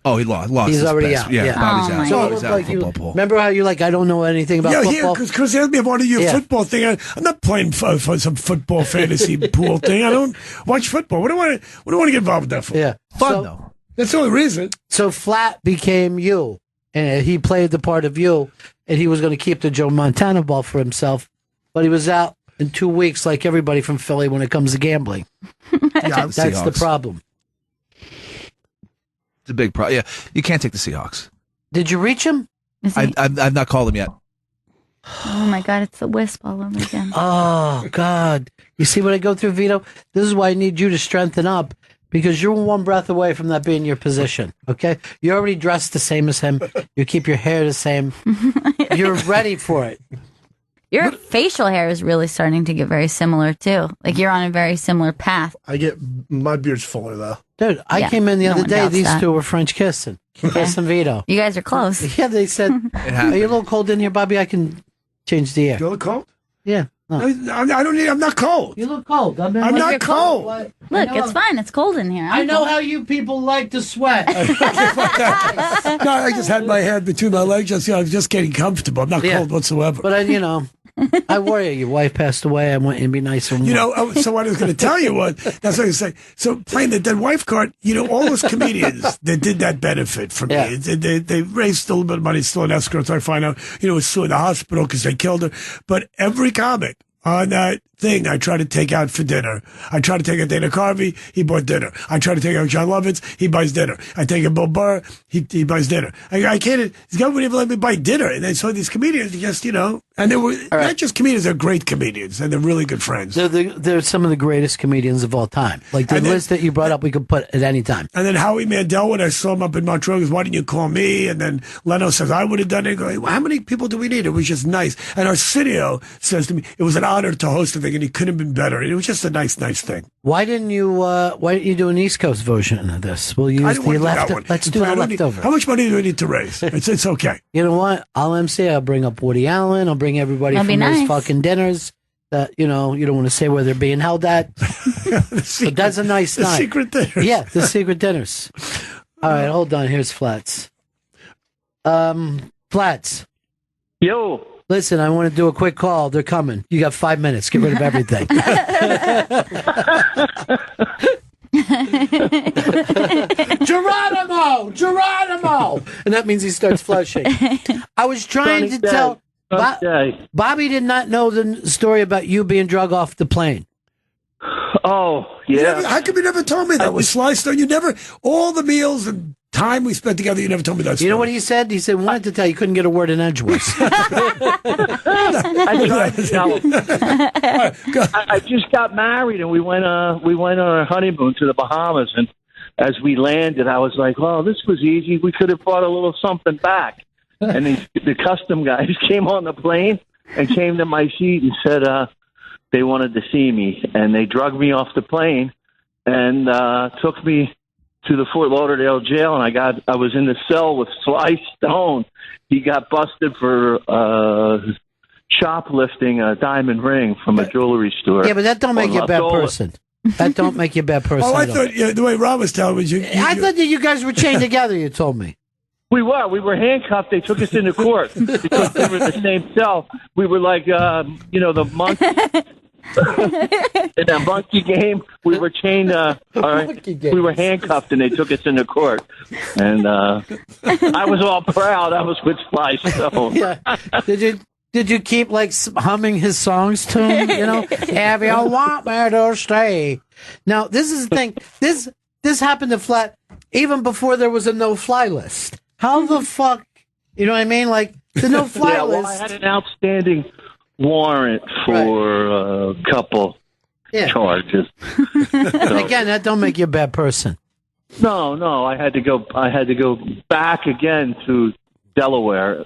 Oh, he lost. He's his already best. out. Yeah, Bobby's Oh, out. my So it Bobby's looked out like of you, football pool. remember how you're like, I don't know anything about Yeah, football? because Chris asked me about your football thing. I'm not playing for some football fantasy pool thing. I don't watch football. What do I want to get involved with that for? Yeah, Fun though. That's the only reason. So Flat became you, and he played the part of you, and he was going to keep the Joe Montana ball for himself, but he was out in 2 weeks, like everybody from Philly when it comes to gambling. That's the problem. It's a big problem. Yeah, you can't take the Seahawks. Did you reach him? I've not called him yet. Oh my God, it's the wisp all over again. Oh God! You see what I go through, Vito? This is why I need you to strengthen up. Because you're one breath away from that being your position, okay? You're already dressed the same as him. You keep your hair the same. You're ready for it. Your facial hair is really starting to get very similar, too. Like, you're on a very similar path. My beard's fuller, though. Dude, I came in the other day. These two were French kissing. Chris and Vito. You guys are close. Yeah, they said, are you a little cold in here, Bobby? I can change the air. You look cold? Yeah. No. I'm not cold. You look cold. I'm not cold. Look, it's fine. It's cold in here. I know how you people like to sweat. No, I just had my head between my legs. I'm just getting comfortable. I'm not cold whatsoever. But I worry. Your wife passed away. I want you to be nice and warm. You know, so what I was going to tell you was, that's what I was saying. So playing the dead wife card, you know, all those comedians that did that benefit for me, they raised a little bit of money, still in escrow, so I find out, you know, was suing the hospital because they killed her. But every comic on that thing I try to take out for dinner. I try to take out Dana Carvey, he bought dinner. I try to take out John Lovitz, he buys dinner. I take out Bill Burr, he buys dinner. I can't, this guy wouldn't even let me buy dinner. And then so these comedians just, and they were not just comedians, they're great comedians and they're really good friends. They're some of the greatest comedians of all time. Like the list that you brought up, we could put at any time. And then Howie Mandel, when I saw him up in Montreal, goes, "Why didn't you call me?" And then Leno says, "I would have done it." Going, "How many people do we need?" It was just nice. And Arsenio says to me, "It was an honor to host the thing, and he couldn't have been better." It was just a nice thing. Why didn't you do an East Coast version of this? We'll use the leftover. Let's do the leftover. How much money do we need to raise? It's okay. You know what? I'll MC. I'll bring up Woody Allen. I'll bring everybody from those fucking dinners that you don't want to say where they're being held at. But that's a nice night. The secret dinners. Yeah, the secret dinners. All right, hold on. Here's Flats. Flats. Yo. Listen, I want to do a quick call. They're coming. You got 5 minutes. Get rid of everything. Geronimo! And that means he starts flushing. I was trying to tell... Bobby did not know the story about you being drug off the plane. Oh, yeah. How come you never told me that? With Sly Stone, you never... All the meals and time we spent together, you never told me that story. You know what he said? He said, wanted to tell you, couldn't get a word in edgeways. I tried to tell him. I just got married, and we went on our honeymoon to the Bahamas, and as we landed, I was like, "Well, this was easy. We could have brought a little something back." And the custom guys came on the plane and came to my seat and said they wanted to see me, and they drugged me off the plane and took me to the Fort Lauderdale jail, and I was in the cell with Sly Stone. He got busted for shoplifting a diamond ring from a jewelry store. Yeah, but that don't make you a bad person. That don't make you a bad person. Oh, I thought the way Rob was telling me, I thought that you guys were chained together. You told me. We were handcuffed. They took us into court because they were in the same cell. We were like, the monkey. In a monkey game, we were chained. We were handcuffed, and they took us into court. And I was all proud. I was with Sly Stone. Yeah. Did you keep like humming his songs to him? If you want me to stay. Now this is the thing. This happened to Flat even before there was a no-fly list. How the fuck? You know what I mean? Like the no-fly list. Well, I had an outstanding warrant for a couple charges. So, again, that don't make you a bad person. No, I had to go back again to Delaware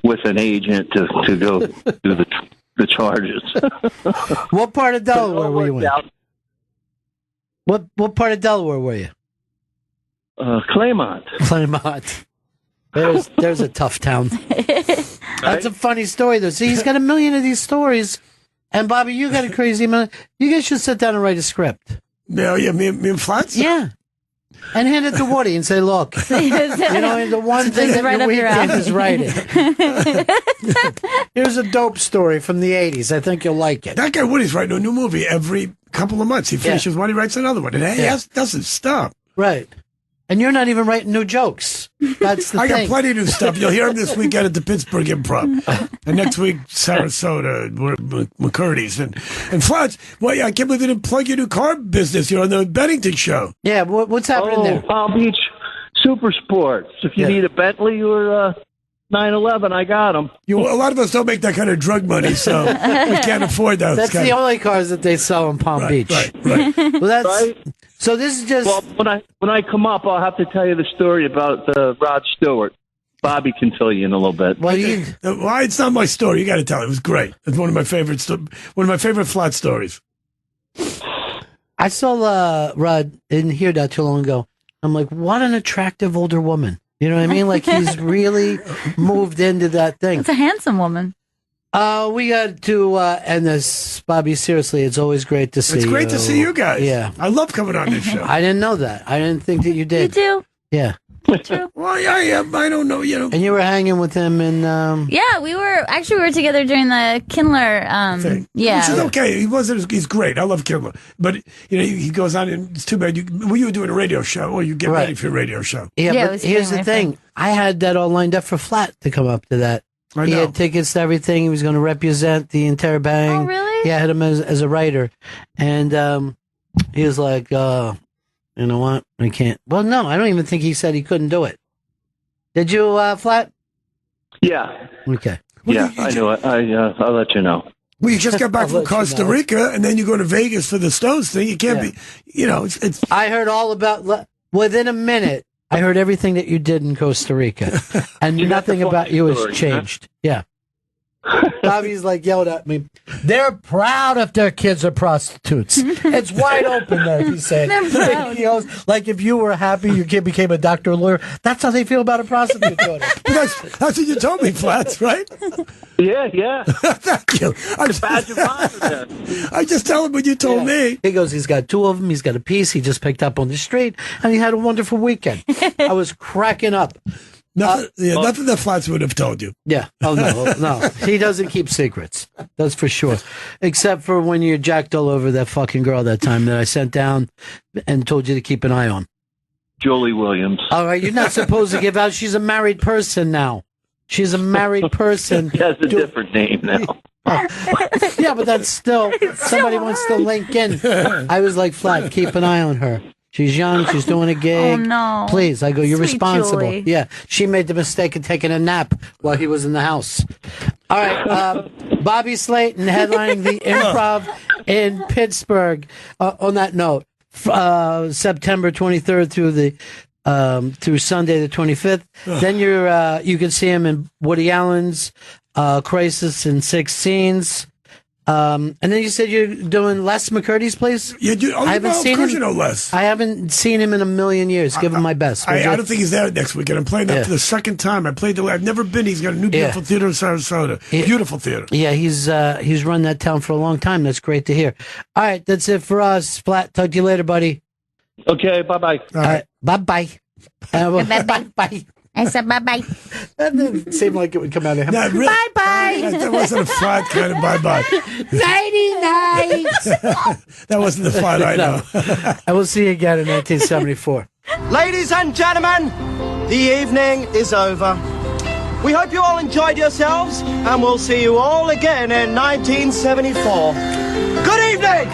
with an agent to go do the charges. What part of Delaware were you in? What part of Delaware were you? Claymont. There's a tough town. That's a funny story, though. See, he's got a million of these stories, and Bobby, you got a crazy amount. You guys should sit down and write a script. Yeah, me and Flats? Yeah. And hand it to Woody and say, "Look, the one thing that right your weekend alley. is writing. Here's a dope story from the 80s. I think you'll like it." That guy Woody's writing a new movie every couple of months. He finishes one, he writes another one. And he doesn't stop. Right. And you're not even writing new jokes. That's the I thing. got plenty of new stuff. You'll hear him this weekend at the Pittsburgh Improv. And next week, Sarasota, McCurdy's. And Flats, I can't believe you didn't plug your new car business. You're on the Bennington show. Yeah, what's happening there? Palm Beach Super Sports. If you need a Bentley or 911, I got them. A lot of us don't make that kind of drug money, so we can't afford those. That's the only cars that they sell in Palm Beach. Right. Well, that's so. This is just. Well, when I come up, I'll have to tell you the story about Rod Stewart. Bobby can tell you in a little bit. Well, it's not my story. You got to tell it. It was great. It's one of my favorite Flat stories. I saw Rod in here not too long ago. I'm like, what an attractive older woman. You know what I mean? Like he's really moved into that thing. It's a handsome woman. We got to end this, Bobby. Seriously, it's always great to see you. It's great to see you guys. Yeah. I love coming on this show. I didn't know that. I didn't think that you did. You do? Yeah. True. Well, yeah, I don't know, And you were hanging with him in... Yeah, we were together during the Kindler thing. yeah. Which is okay. He's great. I love Kindler. But, he goes on, and it's too bad. You were doing a radio show, or you get ready for your radio show. Yeah, but here's the thing. I had that all lined up for Flat to come up to that. He had tickets to everything. He was going to represent the entire bang. Oh, really? Really? Yeah, I had him as a writer, and he was like, "You know what? I can't." Well, no, I don't even think he said he couldn't do it. Did you, Flat? Yeah. Okay. Yeah, I knew it. I'll let you know. Well, you just got back I'll from let you Costa know. Rica, and then you go to Vegas for the Stones thing. You can't be, it's. I heard all about. Within a minute, I heard everything that you did in Costa Rica, and nothing about you has story, changed. Yeah. Bobby's like yelled at me. They're proud if their kids are prostitutes. It's wide open there, he said. They're proud. He goes, like if you were happy your kid became a doctor or lawyer, that's how they feel about a prostitute daughter. That's what you told me, Flats, right? Yeah. Thank you. Badge of honor. I just tell him what you told me. He goes, he's got 2 of them. He's got a piece he just picked up on the street, and he had a wonderful weekend. I was cracking up. Nothing that Flats would have told you. Yeah. Oh, no. He doesn't keep secrets. That's for sure. Except for when you jacked all over that fucking girl that time that I sent down and told you to keep an eye on. Jolie Williams. All right. You're not supposed to give out. She's a married person now. She's a married person. She has a different name now. Yeah, but that's still, somebody wants to link in. I was like, Flat, keep an eye on her. She's young. She's doing a gig. Oh, no. Please. I go, you're Sweet responsible. Julie. Yeah. She made the mistake of taking a nap while he was in the house. All right. Bobby Slayton headlining the Improv in Pittsburgh. On that note, September 23rd through Sunday the 25th. Then you can see him in Woody Allen's Crisis in 6 Scenes. And then you said you're doing Les McCurdy's place? Yeah, dude. I haven't seen him. You know Les. I haven't seen him in a million years. Give him my best. I don't think he's there next weekend. I'm playing that for the second time. I played I've never been. He's got a new beautiful theater in Sarasota. Beautiful theater. Yeah, he's run that town for a long time. That's great to hear. All right, that's it for us. Flat. Talk to you later, buddy. Okay, bye-bye. All right, bye-bye. Bye-bye. I said bye-bye. That didn't seem like it would come out of him. Really, Bye-bye. that wasn't a Flat kind of bye-bye. Nighty-night. That wasn't the Flat I know. I will see you again in 1974. Ladies and gentlemen, the evening is over. We hope you all enjoyed yourselves, and we'll see you all again in 1974. Good evening!